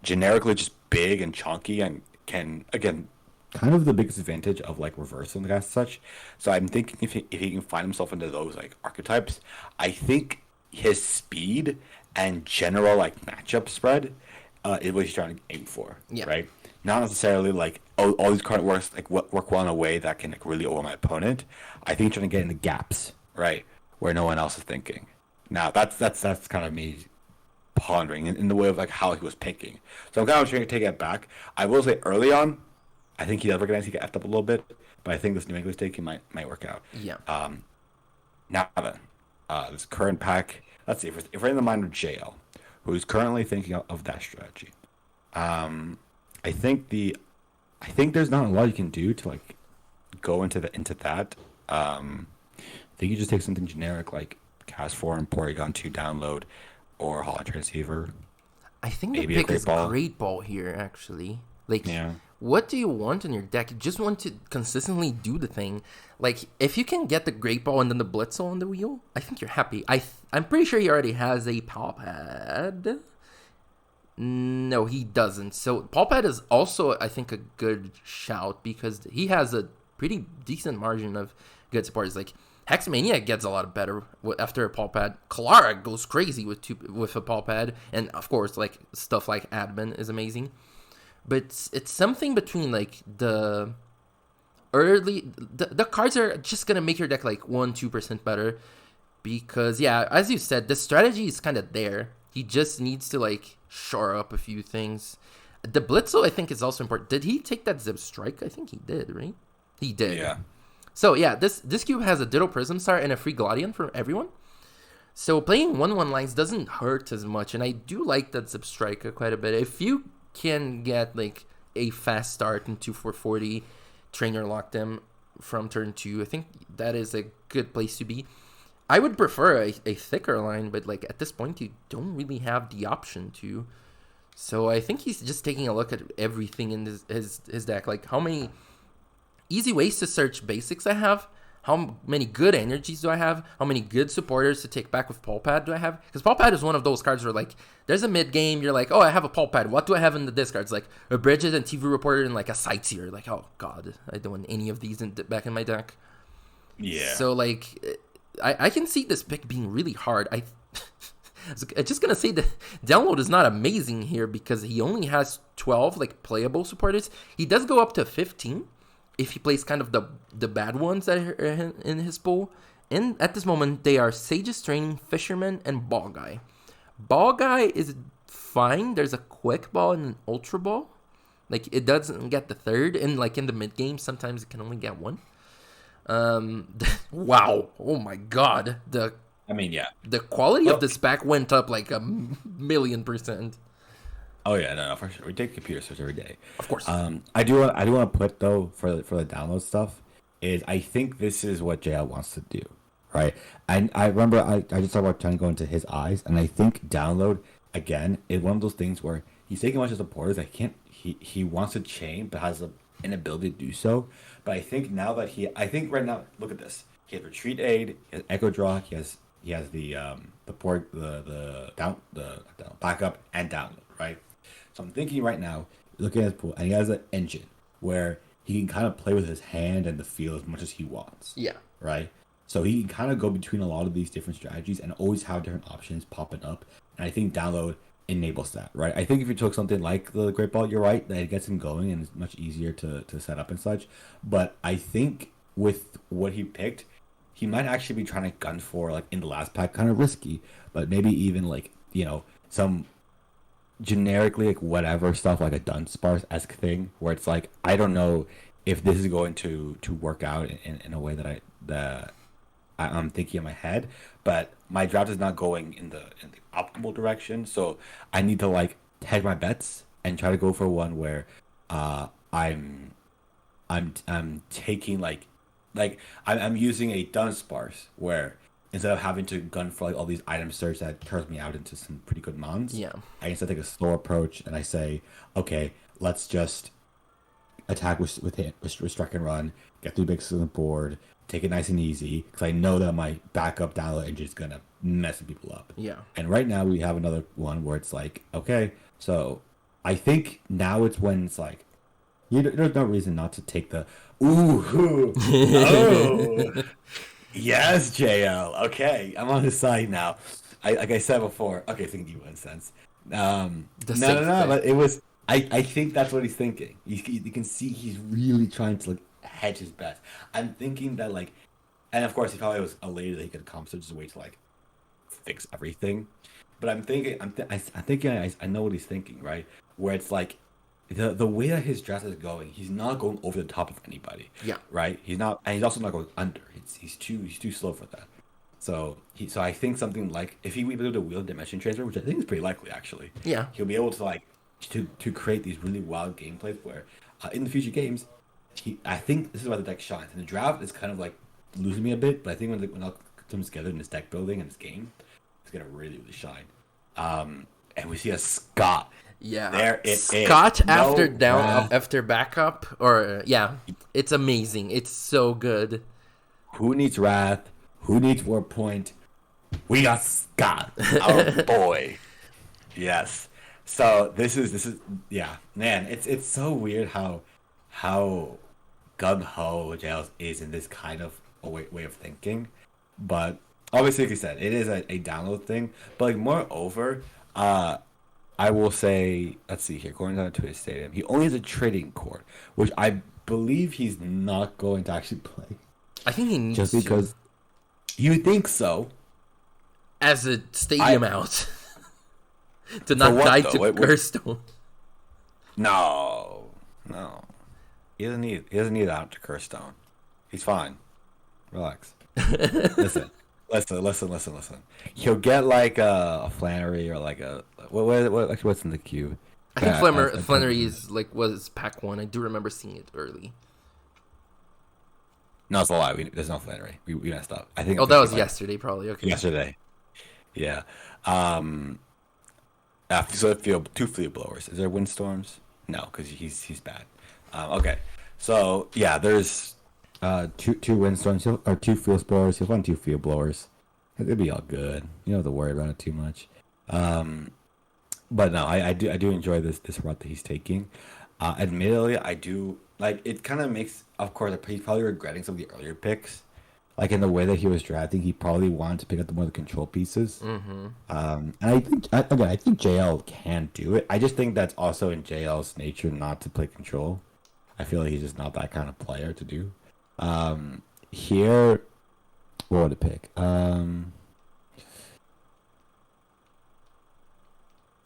generically just big and chunky and can, again, kind of the biggest advantage of like reversing the guys and such. So I'm thinking if he can find himself into those like archetypes, I think his speed and general like matchup spread is what he's trying to aim for, right? Not necessarily like all these cards work well in a way that can like really over my opponent. I think he's trying to get in the gaps, right, where no one else is thinking. Now that's kind of me pondering in the way of like how he was picking. So I'm kind of trying to take it back. I will say early on, I think he does recognize he got effed up a little bit, but I think this New England stake might work out. Yeah. Now then, this current pack. Let's see if we're in the mind of JL, who's currently thinking of that strategy. I think there's not a lot you can do to like go into that. I think you just take something generic like Cast 4 and Porygon 2 download, or Hollow Transceiver. I think the pick is Great Ball here, actually. Like, what do you want in your deck? You just want to consistently do the thing. Like, if you can get the Great Ball and then the Blitzel on the wheel, I think you're happy. I'm pretty sure he already has a Paw Pad. No, he doesn't. So Paw Pad is also, I think, a good shout because he has a pretty decent margin of good supporters. Like, Hexmania gets a lot better after a Paw Pad. Clara goes crazy with a Paw Pad. And, of course, like stuff like Admin is amazing. But it's something between, like, the cards are just going to make your deck, like, 1-2% better. Because, yeah, as you said, the strategy is kind of there. He just needs to, like, shore up a few things. The Blitzel, I think, is also important. Did he take that Zip Strike? I think he did, right? He did. Yeah. So, yeah, this cube has a Ditto Prism Star and a free Gladion for everyone. So playing 1/1 lines doesn't hurt as much, and I do like that Zipstriker quite a bit. If you can get like a fast start into 440, trainer lock them from turn 2, I think that is a good place to be. I would prefer a thicker line, but like at this point you don't really have the option to. So I think he's just taking a look at everything in his deck. Like how many easy ways to search basics I have, how many good energies do I have, how many good supporters to take back with Pulpad do I have? Because Pulpad is one of those cards where like there's a mid game, you're like, oh, I have a Pulpad. What do I have in the discards? Like a Bridget and TV Reporter and like a Sightseer. Like, oh god, I don't want any of these back in my deck. Yeah. So like I can see this pick being really hard. I'm just gonna say the download is not amazing here because he only has 12 like playable supporters. He does go up to 15 if he plays kind of the bad ones that are in his pool. And at this moment, they are Sage's Training, Fisherman, and Ball Guy. Ball Guy is fine. There's a Quick Ball and an Ultra Ball. Like, it doesn't get the third. And, like, in the mid-game, sometimes it can only get one. Wow. Oh, my God. The quality of this pack went up, like, 1,000,000%. Oh yeah, no, for sure. We take computer search every day. Of course. I do want to put though for the download stuff is I think this is what JL wants to do, right? And I remember I just talked about trying to go into his eyes, and I think download again is one of those things where he's taking a bunch of supporters that he wants to chain but has an inability to do so. But I think right now look at this. He has Retreat Aid, he has Echo Draw, he has the port the backup and download, right? So I'm thinking right now, looking at his pool, and he has an engine where he can kind of play with his hand and the feel as much as he wants. Yeah. Right? So he can kind of go between a lot of these different strategies and always have different options popping up. And I think download enables that, right? I think if you took something like the Great Ball, you're right, that it gets him going and it's much easier to set up and such. But I think with what he picked, he might actually be trying to gun for, like, in the last pack, kind of risky, but maybe even, like, some generically like whatever stuff like a Dunsparce-esque thing where it's like I don't know if this is going to work out in a way that I'm thinking in my head, but my draft is not going in the optimal direction, so I need to like hedge my bets and try to go for one where I'm taking like I'm using a Dunsparce where instead of having to gun for like all these item search that turns me out into some pretty good mons, I instead take a slow approach and I say, okay, let's just attack with strike and run, get 3 bigs on the board, take it nice and easy, because I know that my backup download engine is gonna mess people up. Yeah. And right now we have another one where it's like, okay, so I think now it's when it's like, there's no reason not to take the oh. Yes, JL. Okay, I'm on his side now. Like I said before. Okay, thinking you in sense. No. But it was. I think that's what he's thinking. You can see he's really trying to like hedge his bets. I'm thinking that like, and of course he probably was a lady that he could accomplish just a way to like fix everything. But I'm thinking. I know what he's thinking, right? Where it's like. The way that his draft is going, he's not going over the top of anybody. Yeah. Right. He's not, and he's also not going under. He's too slow for that. So I think something like if he be able to wield Dimension Transfer, which I think is pretty likely actually. Yeah. He'll be able to like to create these really wild gameplays where in the future games, I think this is why the deck shines. And the draft is kind of like losing me a bit, but I think when it all comes together in this deck building and this game, it's gonna really shine. And we see a Scott. Yeah, there it Scott is. After backup, or it's amazing. It's so good. Who needs Wrath? Who needs War Point? We got Scott, our boy. Yes. So this is man. It's so weird how gung ho Jails is in this kind of a way of thinking, but obviously, like you said, it is a download thing. But like moreover, I will say, let's see here, going down to his stadium, he only has a trading court, which I believe he's not going to actually play. I think he needs just because you think so. As a stadium out. To not die to Curstone. No. He doesn't need out to Curstone. He's fine. Relax. Listen. Listen. He'll get like a Flannery or like a actually what's in the queue? I think A Flannery Temperament. is like was pack one. I do remember seeing it early. No, it's a lie. There's no Flannery. We messed up. I think I'm Oh, that thinking was like yesterday, probably. Okay. yesterday. Yeah. Um. Two field blowers. Is there windstorms? No, because he's bad. Okay. So yeah, there's two windstorms or two field blowers. He'll find two field blowers. It'll be all good. You don't have to worry about it too much. Um, but no, I do enjoy this route that he's taking. Admittedly, I do like it. Kind of makes, of course, he's probably regretting some of the earlier picks, like in the way that he was drafting. He probably wanted to pick up the more of the control pieces. Mm-hmm. And I think again, I think JL can do it. I just think that's also in JL's nature not to play control. I feel like he's just not that kind of player to do. Here, what would it pick?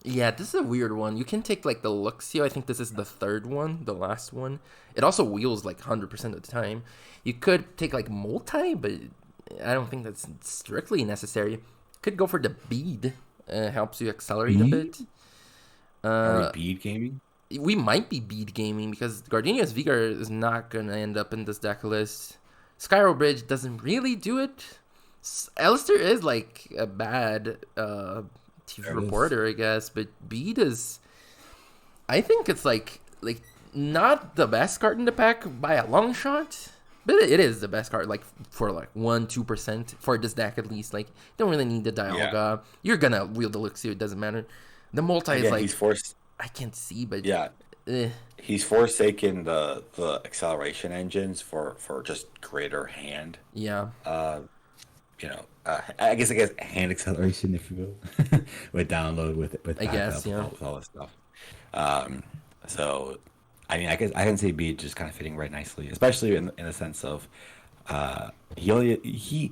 Yeah, this is a weird one. You can take like the Luxio. I think this is the third one, the last one. It also wheels like 100% of the time. You could take like multi, but I don't think that's strictly necessary. Could go for the bead. Helps you accelerate a Bead? bit. Are we Uh, bead gaming? we might be bead gaming because Gardenia's Vigor is not gonna end up in this deck list. Skyro Bridge doesn't really do it. Alistair is like a bad TV There it is. reporter, I guess, but Bead is. I think it's like not the best card in the pack by a long shot, but it is the best card. Like for like 1-2% for this deck at least. Like don't really need the Dialga. You're gonna wield the Elixir. It doesn't matter. The multi is Again, like he's forced. I can't see, but Yeah, eh, he's forsaken the acceleration engines for just greater hand. yeah, Uh, I guess hand acceleration, if you will, with download with I guess backup yeah. with all this stuff. Um, so I mean, I guess I can see B just kind of fitting right nicely, especially in the sense of uh, he only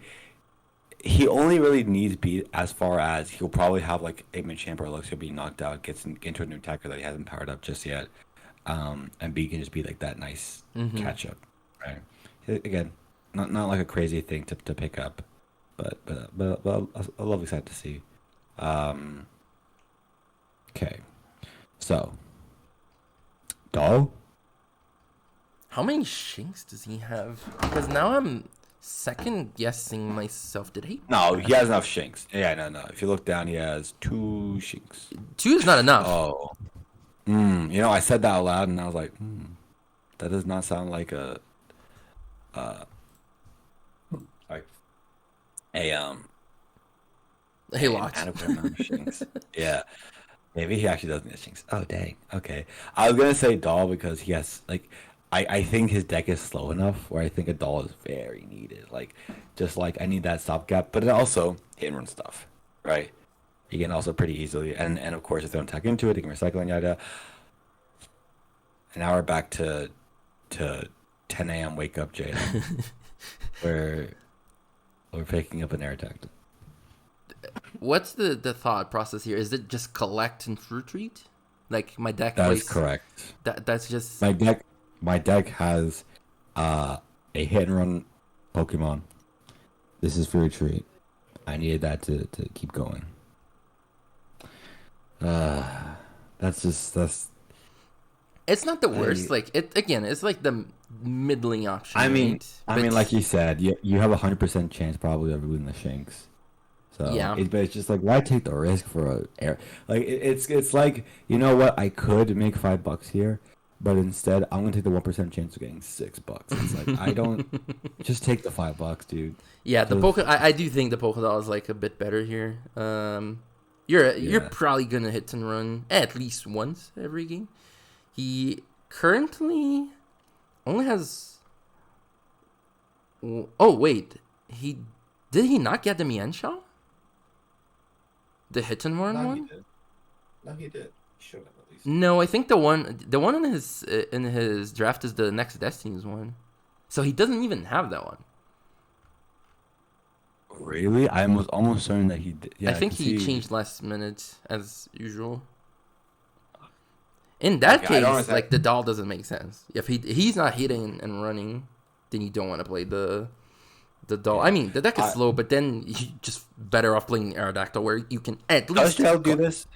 he only really needs B as far as he'll probably have like a Machamp or Luxio be knocked out, into a new attacker that he hasn't powered up just yet, and B can just be like that nice Mm-hmm. catch up, right? Again, not like a crazy thing to pick up, but a lovely sight to see. Um, okay, so doll. How many Shinx does he have? Because now I'm second guessing myself. Did he No, he pass? has enough Shinx. Yeah, no. If you look down, he has two Shinx. Two is not enough. Oh, I said that out loud, and I was like, that does not sound like uh, like a He an locked. adequate amount of Shinx. Yeah, maybe he actually does need Shinx. Oh, dang. Okay, I was gonna say doll because he has like, I think his deck is slow enough where I think a doll is very needed. Like, just like I need that stopgap, but it also hit and run stuff, right? You can also pretty easily, and of course, if they don't tag into it, they can recycle and yada. And now we're back to 10 a.m. wake up JM, where we're picking up an air tactic. What's the thought process here? Is it just collect and fruit treat? Like my deck That is plays correct. that's just My deck has a hit and run Pokemon. This is for a treat. I needed that to keep going. That's it's not the worst. I Like it again, it's like the middling option, I mean right? I But mean like you said, you have 100% chance probably of winning the Shanks. So yeah, but it's just like why take the risk for a air? Like it's like you know what I could make $5 here, but instead I'm gonna take the 1% chance of getting $6. It's like I don't just take the $5, dude. yeah. The Just I do think the Pokédoll is like a bit better here. You're yeah. probably gonna hit and run at least once every game. He currently only has. Oh wait, he did he not get the Mienshao? The hit and run No, he one? did. No, he did. He should have at least. No, I think the one in his draft is the next Destiny's one. So he doesn't even have that one. Really? I was almost certain that he did. I Yeah, I think can he see. changed last minute as usual. In that Okay, I don't case, understand. like the doll doesn't make sense. If he's not hitting and running, then you don't want to play the doll. Yeah. I mean, the deck is slow, but then you just better off playing Aerodactyl, where you can at Does least JL do this?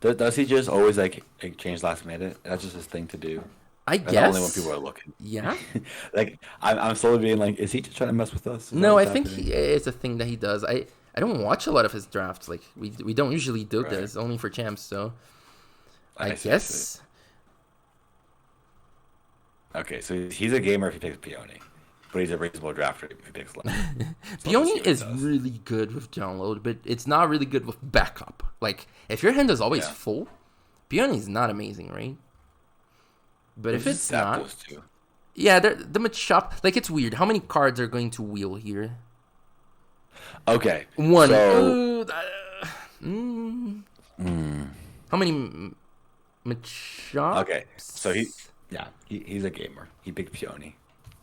Does he just always like change last minute? That's just his thing to do. I That's only when guess. people are looking. Yeah. Like I'm slowly being like, is he just trying to mess with us? Is that No, I what's think happening? it's a thing that he does. I don't watch a lot of his drafts. Like we don't usually do Right. this, only for champs. So I see. guess. Okay, so he's a gamer if he picks Peony, but he's a reasonable drafter if he picks Left. Peony is really good with download, but it's not really good with backup. Like if your hand is always full, Peony is not amazing, right? But if it's not, yeah, the Machop, like it's weird. How many cards are going to wheel here? Okay, One. So... How many Machop? Okay, so he's a gamer. He picked Peony.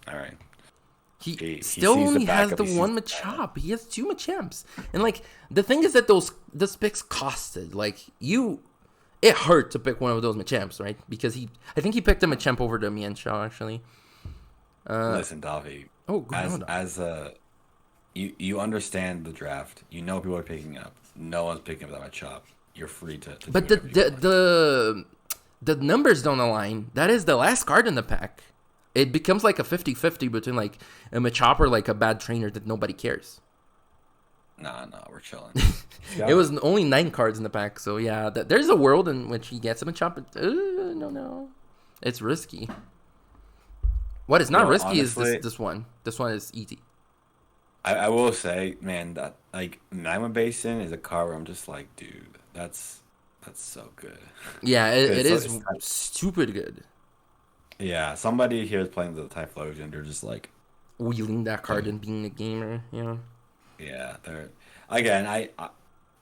All right. He still only has the one Machop. He has 2 Machamps. And like the thing is that those picks costed. Like it hurt to pick one of those Machamps, right? Because I think he picked a Machamp over the Mienshao actually. Listen, Davi. Oh, you understand the draft. You know people are picking up. No one's picking up that Machop. You're free to but do the numbers don't align. That is the last card in the pack. It becomes like a 50-50 between like a Machop or like a bad trainer that nobody cares. Nah, we're chilling. It was only 9 cards in the pack, so yeah, there's a world in which he gets a Machop, but no. It's risky. What is not risky honestly, is this one. This one is easy. I will say, man, that like Magma Basin is a card where I'm just like, dude, that's so good. Yeah, it is stupid good. Yeah, somebody here is playing the Typhlosion. They're just like wheeling that card and being a gamer. Yeah, they're again.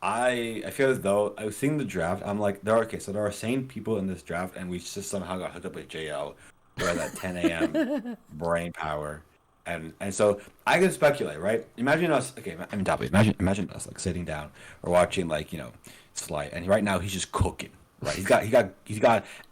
I feel as though I was seeing the draft. I'm like, there are sane people in this draft, and we just somehow got hooked up with JL. We're at that 10 a.m. brain power, and so I can speculate, right? Imagine us. Okay, imagine us like sitting down or watching like Slight, and right now he's just cooking. Right, he's got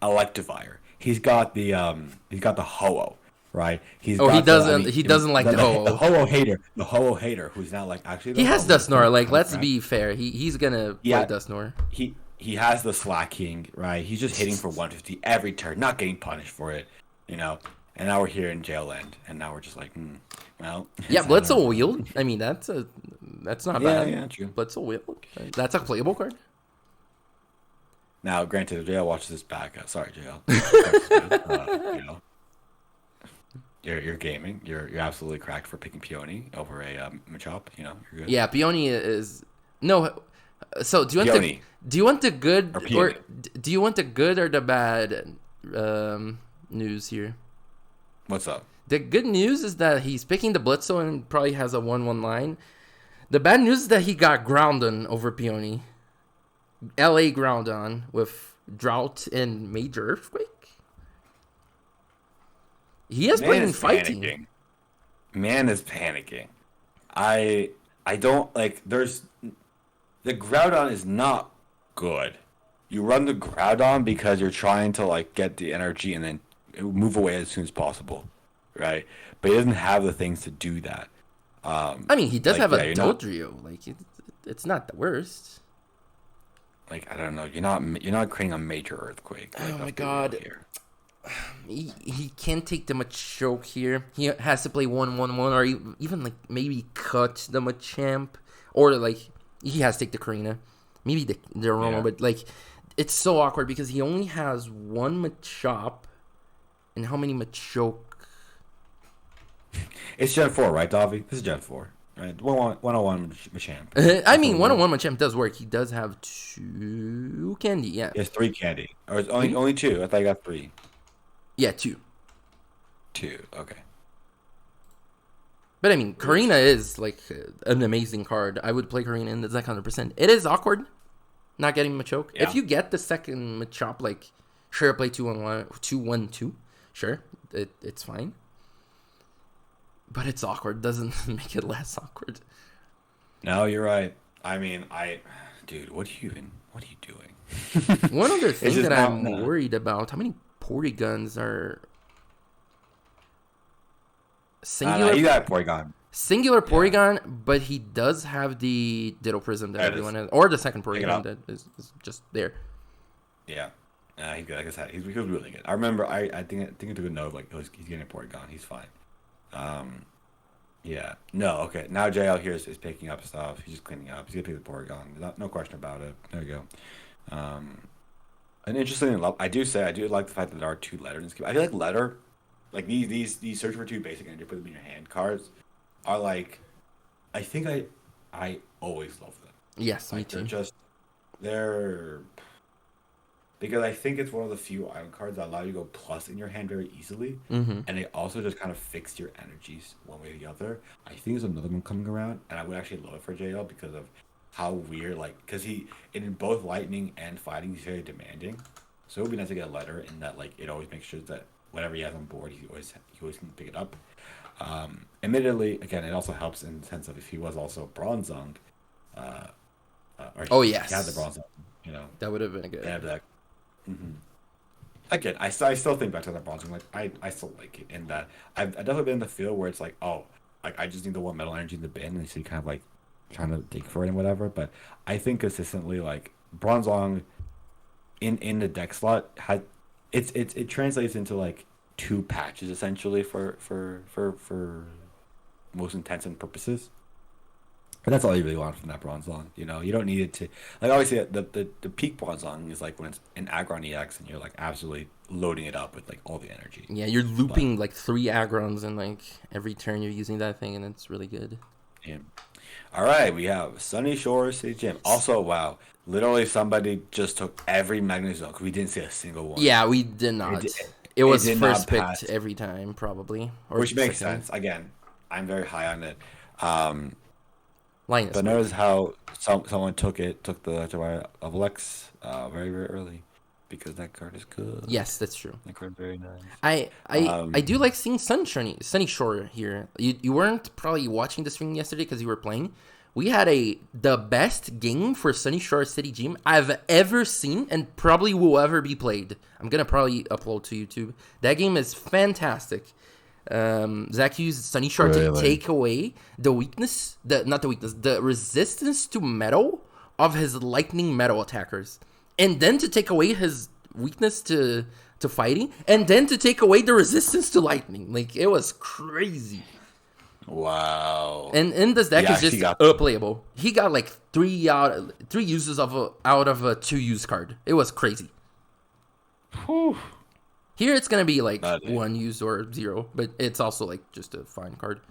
Electivire. He's got the Ho-Oh. Right. He doesn't like the Ho-Oh. The Ho-Oh hater. The Ho-Oh hater who's now like actually. He has Dusknoir. Like let's be fair. He's gonna play Dusknoir. He has the slacking. Right. He's just hitting for 150 every turn, not getting punished for it. And now we're here in jail end, and now we're just like, well. Yeah, Blitzel Wield. I mean, that's not bad. Yeah, true. Blitzel Wield. That's a playable card. Now, granted, if JL watches this back, sorry, JL. You're gaming. You're absolutely cracked for picking Peony over a Machop. You're good. Yeah, Peony is no. So do you want the good or do you want the good or the bad news here? What's up? The good news is that he's picking the Blitzel and probably has a 1/1 line. The bad news is that he got Groudon over Peony. LA Groudon with Drought and Major Earthquake. He has played in fighting. Panicking. Man is panicking. I don't like. The Groudon is not good. You run the Groudon because you're trying to like get the energy and then move away as soon as possible, right? But he doesn't have the things to do that. I mean, he does have a Dodrio. Like it's not the worst. Like I don't know, you're not creating a major earthquake. Oh my god. He can't take the Machoke here. He has to play 1/1/1 or even like maybe cut the Machamp or like he has to take the Karina. Maybe the Aroma, but like it's so awkward because he only has 1 Machop and how many Machoke? It's Gen 4, right, Davi? This is Gen 4. Right, 101 Machamp. I mean, 101 Machamp does work. He does have 2 candy, yeah. He has 3 candy. Or it's only 2. I thought he got 3. Yeah, 2. 2, okay. But I mean, Karina is like an amazing card. I would play Karina in the deck 100%. It is awkward not getting Machoke. Yeah. If you get the second Machop, like, sure, play 2/1/2. Sure, it's fine. But it's awkward. Doesn't make it less awkward. No, you're right. I mean, dude, what are you doing? One other thing that I'm worried about: how many Poryguns are singular? You got Porygon. Singular Porygon, but he does have the Ditto Prism that everyone has, or the second Porygon that is just there. Yeah, he's good. Like I said, he was really good. I remember, I think I took a note of, like, he's getting a Porygon. He's fine. Yeah. No, okay. Now JL here is picking up stuff. He's just cleaning up. He's gonna pick the Porygon. No question about it. There we go. And interestingly enough, I do like the fact that there are 2 letters in this game. I feel like letter, like these search for 2 basic energy, put them in your hand cards, are like, I think I always love them. Yes, like, me too. They're because I think it's one of the few item cards that allow you to go plus in your hand very easily, and they also just kind of fix your energies one way or the other. I think there's another one coming around, and I would actually love it for JL because of how weird, like, because he in both lightning and fighting, he's very demanding. So it would be nice to get a letter in that, like, it always makes sure that whatever he has on board, he always can pick it up. Admittedly, again, it also helps in the sense of if he was also Bronzong, or yes, he had the Bronzong, you know, that would have been a good. And again, I still think back to that Bronzong, like I still like it in that I've definitely been in the field where it's like, oh, like I just need the one metal energy in the bin, and so you kind of like trying to dig for it and whatever. But I think consistently, like, Bronzong in the deck slot it translates into like 2 patches essentially for most intents and purposes. And that's all you really want from that Bronzong. You know, you don't need it to, like, obviously the peak Bronzong is like when it's an Aggron EX and you're like absolutely loading it up with like all the energy. Yeah, you're looping like 3 Aggrons in like every turn you're using that thing, and it's really good. Yeah. All right, we have Sunny Shore City Gym. Also, wow, literally somebody just took every Magnezone because we didn't see a single one. Yeah, we did not. It was first picked every time, probably. Which makes sense. Again, I'm very high on it. Linus, but notice how someone took the Electrovire of Lex very, very early. Because that card is good. Yes, that's true. That card's very nice. I do like seeing Sunny Shore here. You weren't probably watching the stream yesterday because you were playing. We had the best game for Sunny Shore City Gym I've ever seen and probably will ever be played. I'm gonna probably upload to YouTube. That game is fantastic. Zach used Sunny Shore to take away the resistance to metal of his lightning metal attackers. And then to take away his weakness to fighting, and then to take away the resistance to lightning. Like, it was crazy. Wow. And in this deck is just unplayable. He got like 3 uses out of a 2 use card. It was crazy. Whew. Here it's gonna be like 1 use or 0, but it's also like just a fine card.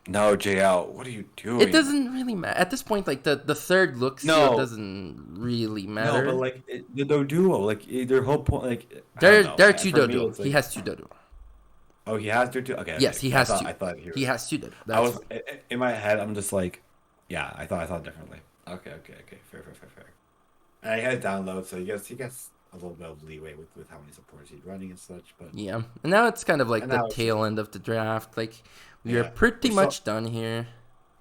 No, JL, what are you doing? It doesn't really matter at this point. Like the third look still doesn't really matter. No, but like the Doduo, like their whole point, like there are 2 Doduo. Like, he has 2 Doduo. Oh, he has 2. Okay. Yes, he has 2. I thought he has 2 Doduo. I was in my head. I'm just like, yeah. I thought differently. Okay. Fair. And I had it download, so he gets a little bit of leeway with how many supporters he's running and such. But yeah, and now it's kind of like the tail end of the draft. Like, we are pretty much done here.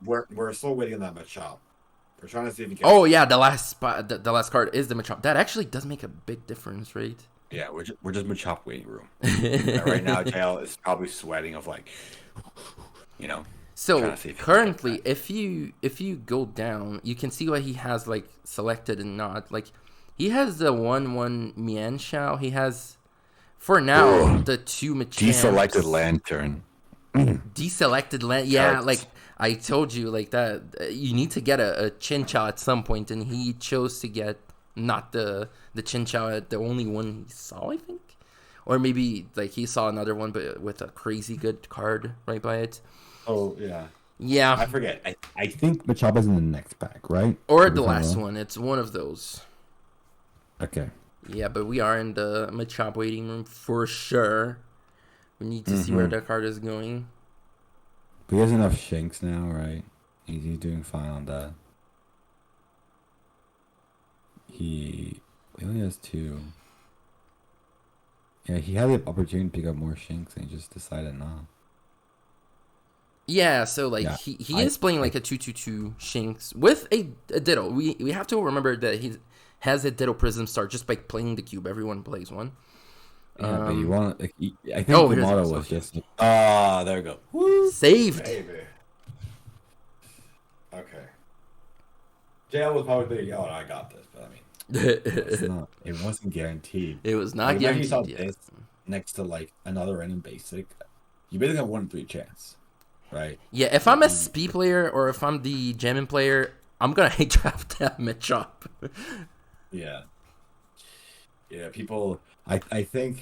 We're still waiting on that Machop. We're trying to see if we can. Oh yeah, the last spot, the last card is the Machop. That actually does make a big difference, right? Yeah, we're just Machop waiting room. Right now, Tail is probably sweating of like, you know. So currently, if you go down, you can see what he has like selected and not. Like, he has the 1/1 Mienshao. He has, for now, the 2 Machamps. Deselected Lantern. Deselected land, yeah. Cards. Like I told you, like that. You need to get a Chinchou at some point, and he chose to get not the Chinchou, the only one he saw, I think, or maybe like he saw another one, but with a crazy good card right by it. Oh yeah. Yeah. I forget. I think Machop is in the next pack, right? Or the last one. It's one of those. Okay. Yeah, but we are in the Machop waiting room for sure. We need to see where that card is going. But he has enough Shanks now, right? He's doing fine on that. He only has 2. Yeah, he had the opportunity to pick up more Shanks and he just decided not. Yeah, so like he is playing like a 2/2/2 Shanks with a Ditto. We have to remember that he has a Ditto Prism start just by playing the cube. Everyone plays one. Yeah, but you want? Like, I think the motto was just. There we go. Woo! Saved. Baby. JL was probably thinking, "Oh, I got this," but I mean, it's It not. It wasn't guaranteed. was Like not imagine you saw guaranteed yet. this next to like another random basic. You basically have 1 in 3 chance, right? Yeah, if I'm a SP player or if I'm the Gemin player, I'm gonna hate draft that mid chop. Yeah, yeah. People, I think.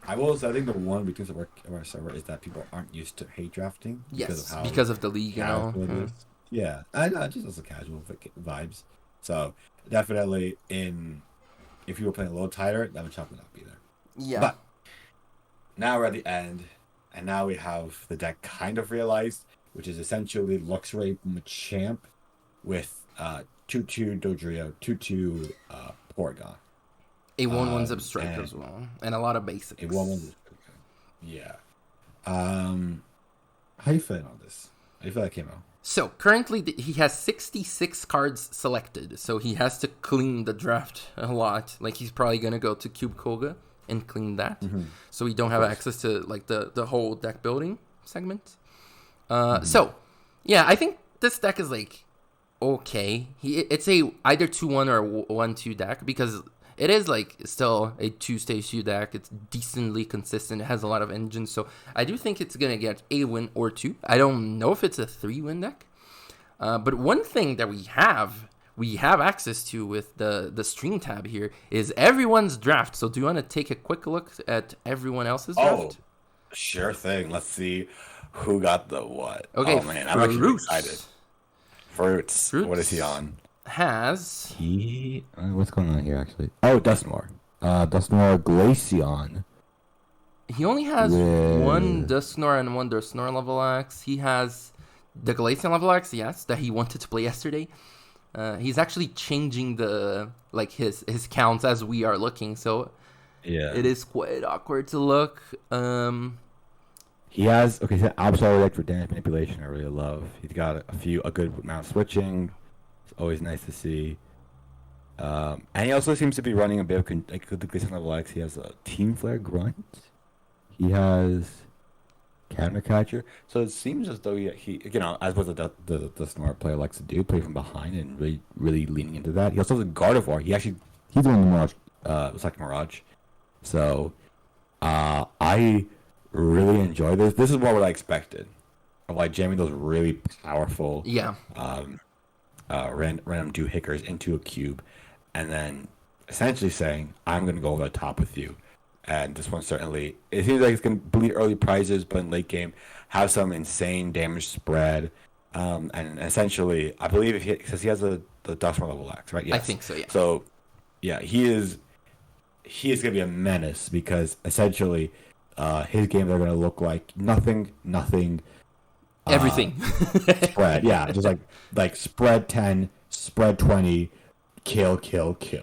I will say, I think the one weakness of our server is that people aren't used to hate drafting because of Yes, how because of the league and all. casual it is. Yeah, I know, just as a casual vibes. So definitely if you were playing a little tighter, that would would not be there. Yeah. But now we're at the end, and now we have the deck kind of realized, which is essentially Luxray Machamp with 2/2 Dodrio, 2/2 Porygon. A 1/1 Zip Strike And as well, and a lot of basics. a 1/1 is pretty good. Yeah. How you feeling on this? How you feel that came out? So currently he has 66 cards selected, so he has to clean the draft a lot. Like he's probably gonna go to Cube Koga and clean that, so we don't have access to like the whole deck building segment. So yeah, I think this deck is like okay. It's a either 2/1 or 1/2 deck because it is like still a 2-stage 2 deck. It's decently consistent. It has a lot of engines, so I do think it's gonna get a win or 2. I don't know if it's a 3-win deck, but one thing that we have access to with the stream tab here is everyone's draft. So do you want to take a quick look at everyone else's draft? Sure thing. Let's see who got the what. Okay, Oh man, I'm actually Fruits. excited. Fruits. What is he on? Has What's going on here actually? Oh, Dustmore. Dustmore Glaceon. he only has Yeah. one Dusknoir and one Dusknoir level X. He has the Glaceon level X, yes, that he wanted to play yesterday. He's actually changing the like his counts as we are looking, so Yeah. it is quite awkward to look. He has he's an Absolute Elect for damage manipulation. I really love. He's got a good amount of switching. It's always nice to see. And he also seems to be running a bit of like the Glaceon level X. He has a Team Flare Grunt. He has Counter Catcher. So it seems as though he as what the smart player likes to do, play from behind and really leaning into that. He also has a Gardevoir. He's the one in the Mirage, second Mirage. So I really enjoy this. This is what I expected. Of like jamming those really powerful random doohickers into a cube, and then essentially saying, "I'm gonna go over the top with you." And this one certainly, it seems like it's gonna bleed early prizes, but in late game, have some insane damage spread. And essentially, I believe because he has the Dustmore level X, right? Yes. I think so. Yeah. So, yeah, he is gonna be a menace because essentially, his games are gonna look like nothing. Everything. Spread, yeah, just like spread 10, spread 20, kill.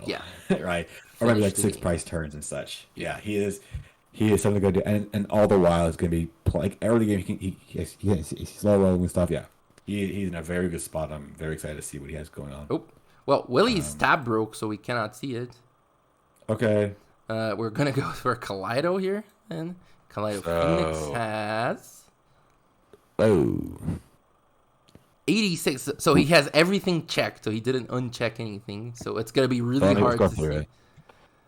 Yeah. Right? Or maybe like 6 price turns and such. Yeah, he is something to go do, and all the while it's gonna be like early game. He's slow rolling and stuff. Yeah, he's in a very good spot. I'm very excited to see what he has going on. Oh, well, Willie's tab broke, so we cannot see it. Okay. We're gonna go for Kaleido here, and Kaleido Phoenix has 86. So he has everything checked. So he didn't uncheck anything. So it's gonna be really hard to see. Right?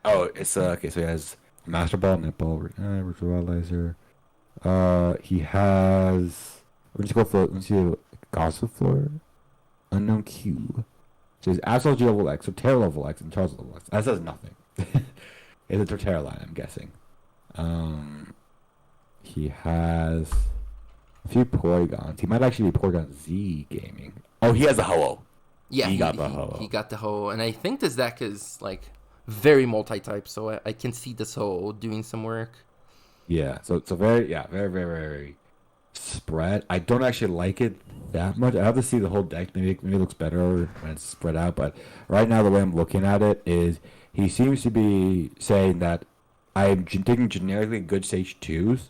Oh, it's okay. So he has Master Ball, Net Ball, Ritualizer. He has. Let's see, Gossifleur, Unknown Q. So he's Absol G level X, so Terra level X, and Charles level X. That says nothing. It's a Torterra line, I'm guessing. He has a few Porygons. He might actually be Porygon Z gaming. Oh, he has a Ho-Oh. Yeah, he got the Ho-Oh. He got the Ho-Oh, and I think this deck is like very multi-type, so I can see this Ho-Oh doing some work. Yeah, so very spread. I don't actually like it that much. I have to see the whole deck. Maybe it looks better when it's spread out. But right now, the way I'm looking at it is he seems to be saying that I'm taking generically good stage 2s,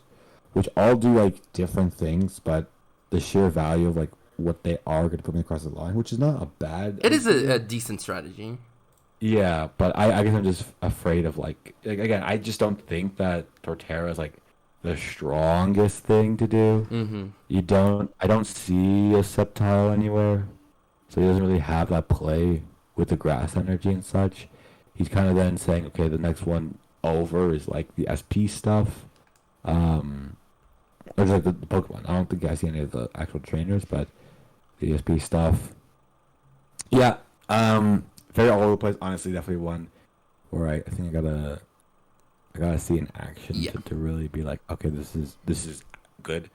which all do like different things, but the sheer value of like what they are going to put me across the line, which is not a bad. It is a decent strategy. Yeah, but I guess I'm just afraid of like again, I just don't think that Torterra is like the strongest thing to do. Mm-hmm. I don't see a Sceptile anywhere. so he doesn't really have that play with the grass energy and such. He's kind of then saying, okay, the next one over is like the SP stuff. Or like the Pokemon. I don't think I see any of the actual trainers, but the SP stuff. Yeah. Very all over the place. Honestly, definitely one where I think I gotta see in action Yeah. to really be like, okay, this is good.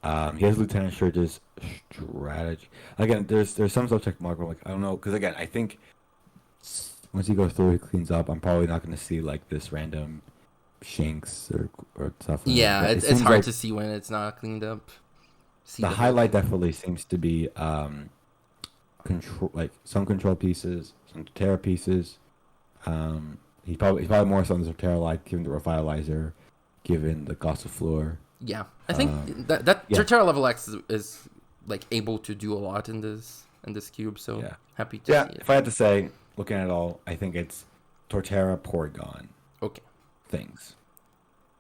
He has Lieutenant Surge's strategy. Again, there's some subject mark. But like I don't know, because again, I think once he goes through, he cleans up. I'm probably not gonna see like this random shinks or stuff like Yeah, that. It it's seems hard like to see when it's not cleaned up. See the the whole highlight thing. definitely seems to be control, like some control pieces, some Terra pieces. He's probably more so on the Terra light, given the Revitalizer, given the Gossifleur. Yeah, I think that Yeah, Torterra level X is like able to do a lot in this cube. So yeah, happy to yeah. see it. If I had to say, looking at it all, I think it's Torterra, Porygon Okay. things.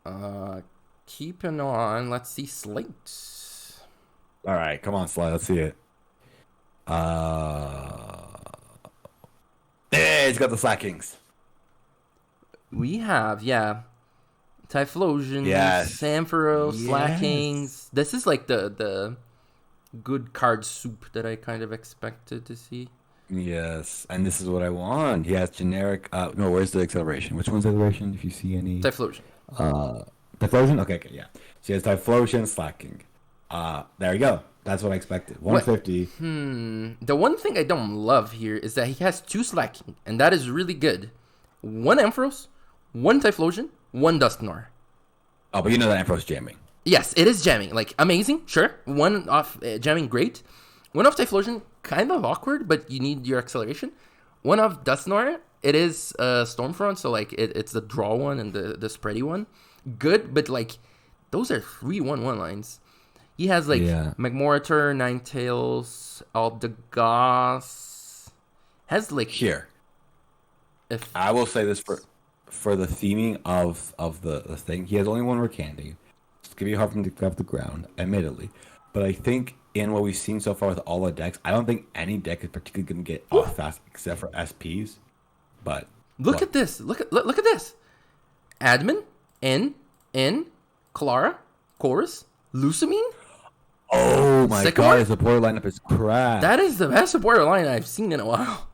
Uh, keeping on. Let's see Slate. All right, come on, Slide. Let's see it. Uh, hey, it's got the Slackings. We have Typhlosion, Yes, Ampharos, yes, Slackings. This is like the good card soup that I kind of expected to see. yes. And this is what I want. He has generic. No, where's the acceleration? Which one's the acceleration? If you see any. Typhlosion. Uh, Typhlosion? Okay, okay, yeah. She has Typhlosion slacking. There you go. That's what I expected. What? 150. The one thing I don't love here is that he has two Slacking, and that is really good. One Ampharos, one Typhlosion, one Dusknoir. Oh, but you know that Emperor's jamming. Yes, it is jamming. Like, amazing, sure. One off jamming, great. One off Typhlosion, kind of awkward, but you need your acceleration. One off Dusknoir, it is Stormfront, so like it's the draw one and the spready one. Good, but like those are 3-1-1 lines. He has like Yeah. Magmortar, Ninetales, Aldegos. Has like Here, if I will say this for the theming of the thing. He has only one more candy. It's gonna be hard for him to get off the ground, admittedly. But I think in what we've seen so far with all the decks, I don't think any deck is particularly gonna get off fast except for SPs. But look what? at this, look at this. Admin, N, Clara, Chorus, Lusamine. Oh my Sycamore? god, his support lineup is cracked. That is the best supporter line I've seen in a while.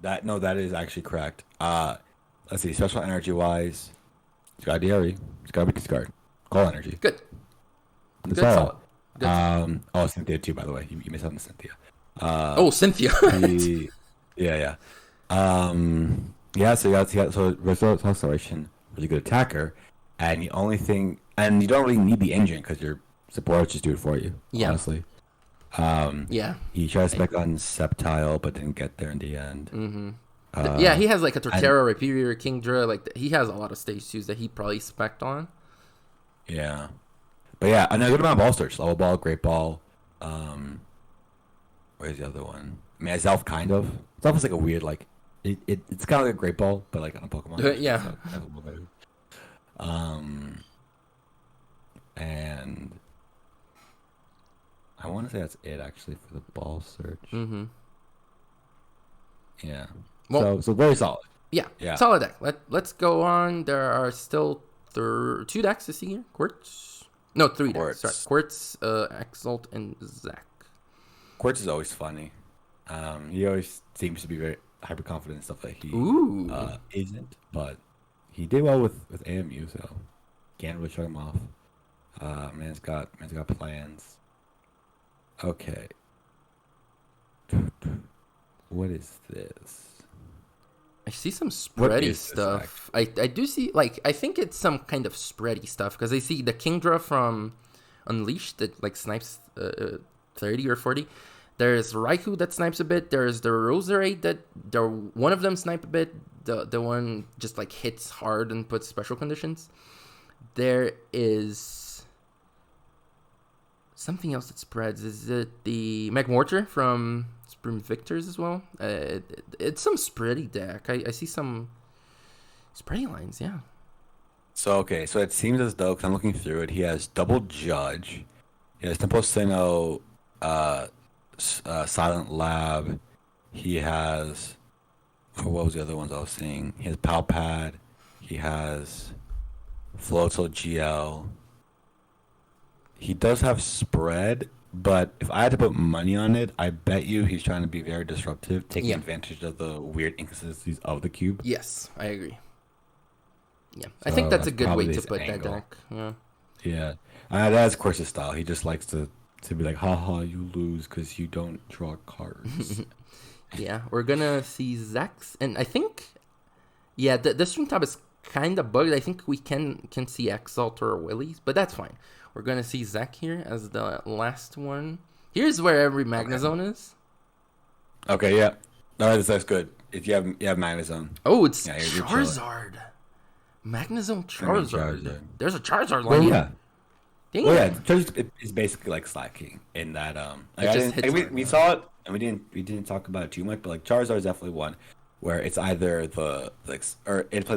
That is actually correct. Let's see, special energy wise, it's got Diary, it's got Weakest Guard, Call Energy. Good, The good, solid. Good. Oh, Cynthia too, by the way. You missed out on Cynthia. Oh, Cynthia. The, yeah, yeah. Yeah, so you got so Resource Acceleration, really good attacker, and the only thing, and you don't really need the engine because your supporters just do it for you. Yeah. Honestly. Yeah. He tried to spec on Sceptile, but didn't get there in the end. Yeah, he has like a Torterra, Rhyperior, Kingdra. Like he has a lot of stage 2s that he probably spec'd on. Yeah. But yeah, and a good amount of ball search. Level ball, great ball. Where's the other one? I mean, Zelf kind of. Zelf is like a weird, like, it's kind of like a great ball, but like on a Pokemon. Yeah. So, kind of a little better. And I want to say that's it actually for the ball search. Mm-hmm. Yeah. Well- so very solid. Yeah. Yeah. Solid deck. Let's go on. There are still 2 decks to see here. Quartz. No, 3 Quartz. decks. Sorry. Quartz, Exalt, and Zac. Quartz is always funny. He always seems to be very hyper confident and stuff that he Ooh. isn't, but he did well with AMU, so can't really shut him off. Man's got plans. Okay. What is this? I see some What spready is this stuff. I do see, like, I think it's some kind of spready stuff because I see the Kingdra from Unleashed that like snipes 30 or 40. There's Raikou that snipes a bit. There's the Roserade that one of them snipe a bit. The one just like hits hard and puts special conditions. There is something else that spreads. Is it the Magmortar from Spring Victors as well? It's some spready deck. I see some spready lines, yeah. So okay, so it seems as though, 'cause I'm looking through it, he has Double Judge, he has Tempo Sinnoh, Silent Lab. He has. Or what was the other ones I was seeing? He has Palpad. He has Floatzel GL. He does have Spread, but if I had to put money on it, I bet you he's trying to be very disruptive, taking Yeah. advantage of the weird inconsistencies of the cube. Yes, I agree. Yeah, I So think that's a that's good way probably to his put that angle. deck. Yeah. Yeah, that's of course his style. He just likes to be like, haha, you lose because you don't draw cards. Yeah, we're gonna see Zax, and I think, yeah, the string tab is kind of bugged. I think we can see Exalt or Willy's, but that's fine. We're gonna see Zac here as the last one. Here's where every Magnezone is. Okay, yeah, no, that's good. If you have Magnezone, Oh, it's yeah, you're chilling. Charizard. Magnezone I mean, Charizard. There's a Charizard Well, line here. yeah. Damn. Well, yeah, Charizard is basically like slacking in that. Like, It just hits we saw it and we didn't talk about it too much, but like Charizard is definitely one where it's either or it plays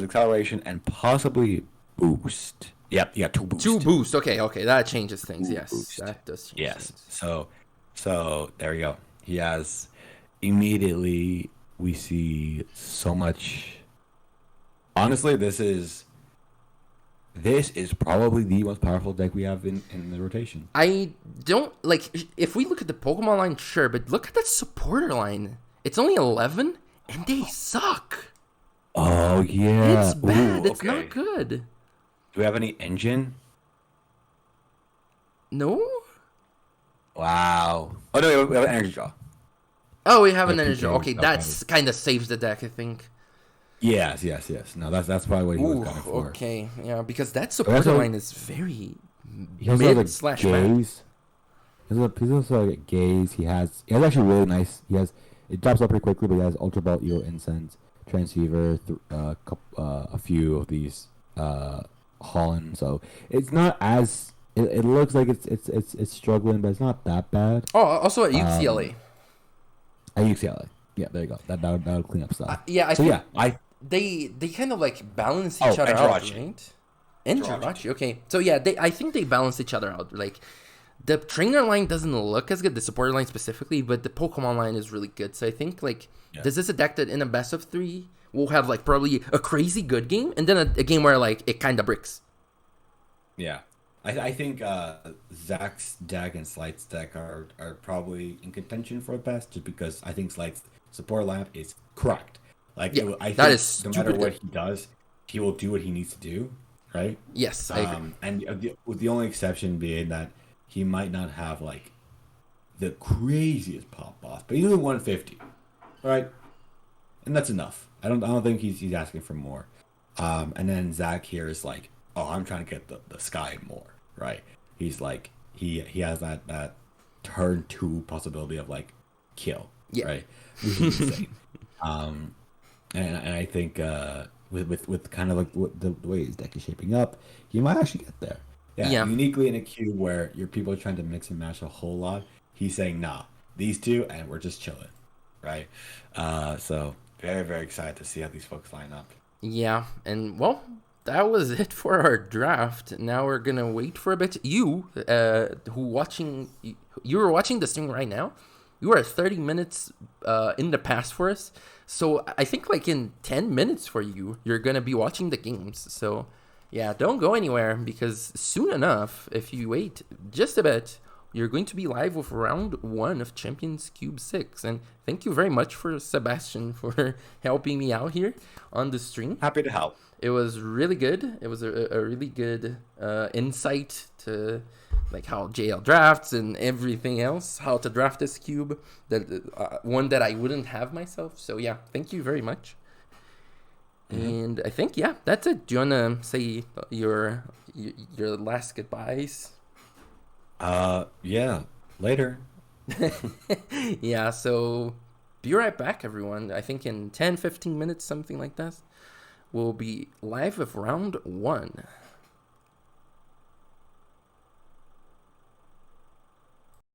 acceleration and possibly boost. Yep, you got two boost. Two boost. Okay, that changes things. Two Yes, boost. that does change Yes. things. So there we go. He has immediately we see so much. Honestly, this is probably the most powerful deck we have in the rotation. I don't like if we look at the Pokemon line, sure, but look at the supporter line. It's only 11, and they suck. Oh yeah, It's bad. It's okay. not good. Do we have any engine? No. Wow. Oh no, we have an energy draw. Oh, we have an Yeah, energy. PK, Okay, that's kind of saves the deck, I think. Yes. No, that's probably what he was going for. Okay, yeah, because that supporter line is very He also has mid like slash bad. gaze. He's also like gaze. He has actually really nice. It drops up pretty quickly, but he has Ultra Ball, Eel, Incense, Transceiver, a few of these Holland. So it's not as it looks like it's struggling, but it's not that bad. Oh, also at UCLA. At UCLA, yeah, there you go. That would clean up stuff. Yeah, I So think yeah, they kind of like balance each other and out, Jirachi. right? And Jirachi. Okay, so yeah, I think they balance each other out. Like the trainer line doesn't look as good, the supporter line specifically, but the Pokemon line is really good. So I think like this is a deck that in a best of 3 will have like probably a crazy good game, and then a game where like it kind of bricks. Yeah. I think Zach's deck and Slight's deck are probably in contention for best, just because I think Slight's support lab is correct. Like, Yeah, I think that is no matter stupid. what he does, he will do what he needs to do, right? Yes, I agree. And with the only exception being that he might not have like the craziest pop boss, but he's only 150, right? And that's enough. I don't think he's asking for more. And then Zach here is like, oh, I'm trying to get the sky more, right? He's like, he has that turn 2 possibility of like kill, right? Which is insane. And I think with kind of like the way his deck is shaping up, you might actually get there. Yeah. Uniquely in a cube where your people are trying to mix and match a whole lot, he's saying, nah, these two, and we're just chilling, right? So very, very excited to see how these folks line up. Yeah, and well, that was it for our draft. Now we're gonna wait for a bit. You, you were watching this thing right now. You are 30 minutes in the past for us. So I think like in 10 minutes for you, you're gonna be watching the games. So yeah, don't go anywhere, because soon enough, if you wait just a bit, you're going to be live with round 1 of Champions Cube 6. And thank you very much for Sebastian for helping me out here on the stream. Happy to help. It was really good. It was a really good insight to like how JL drafts and everything else, how to draft this cube, that one that I wouldn't have myself. So yeah, thank you very much. Mm-hmm. And I think that's it. Do you wanna say your last goodbyes? Yeah, later. Yeah, so be right back, everyone. I think in 10-15 minutes, something like that, we'll be live with round 1.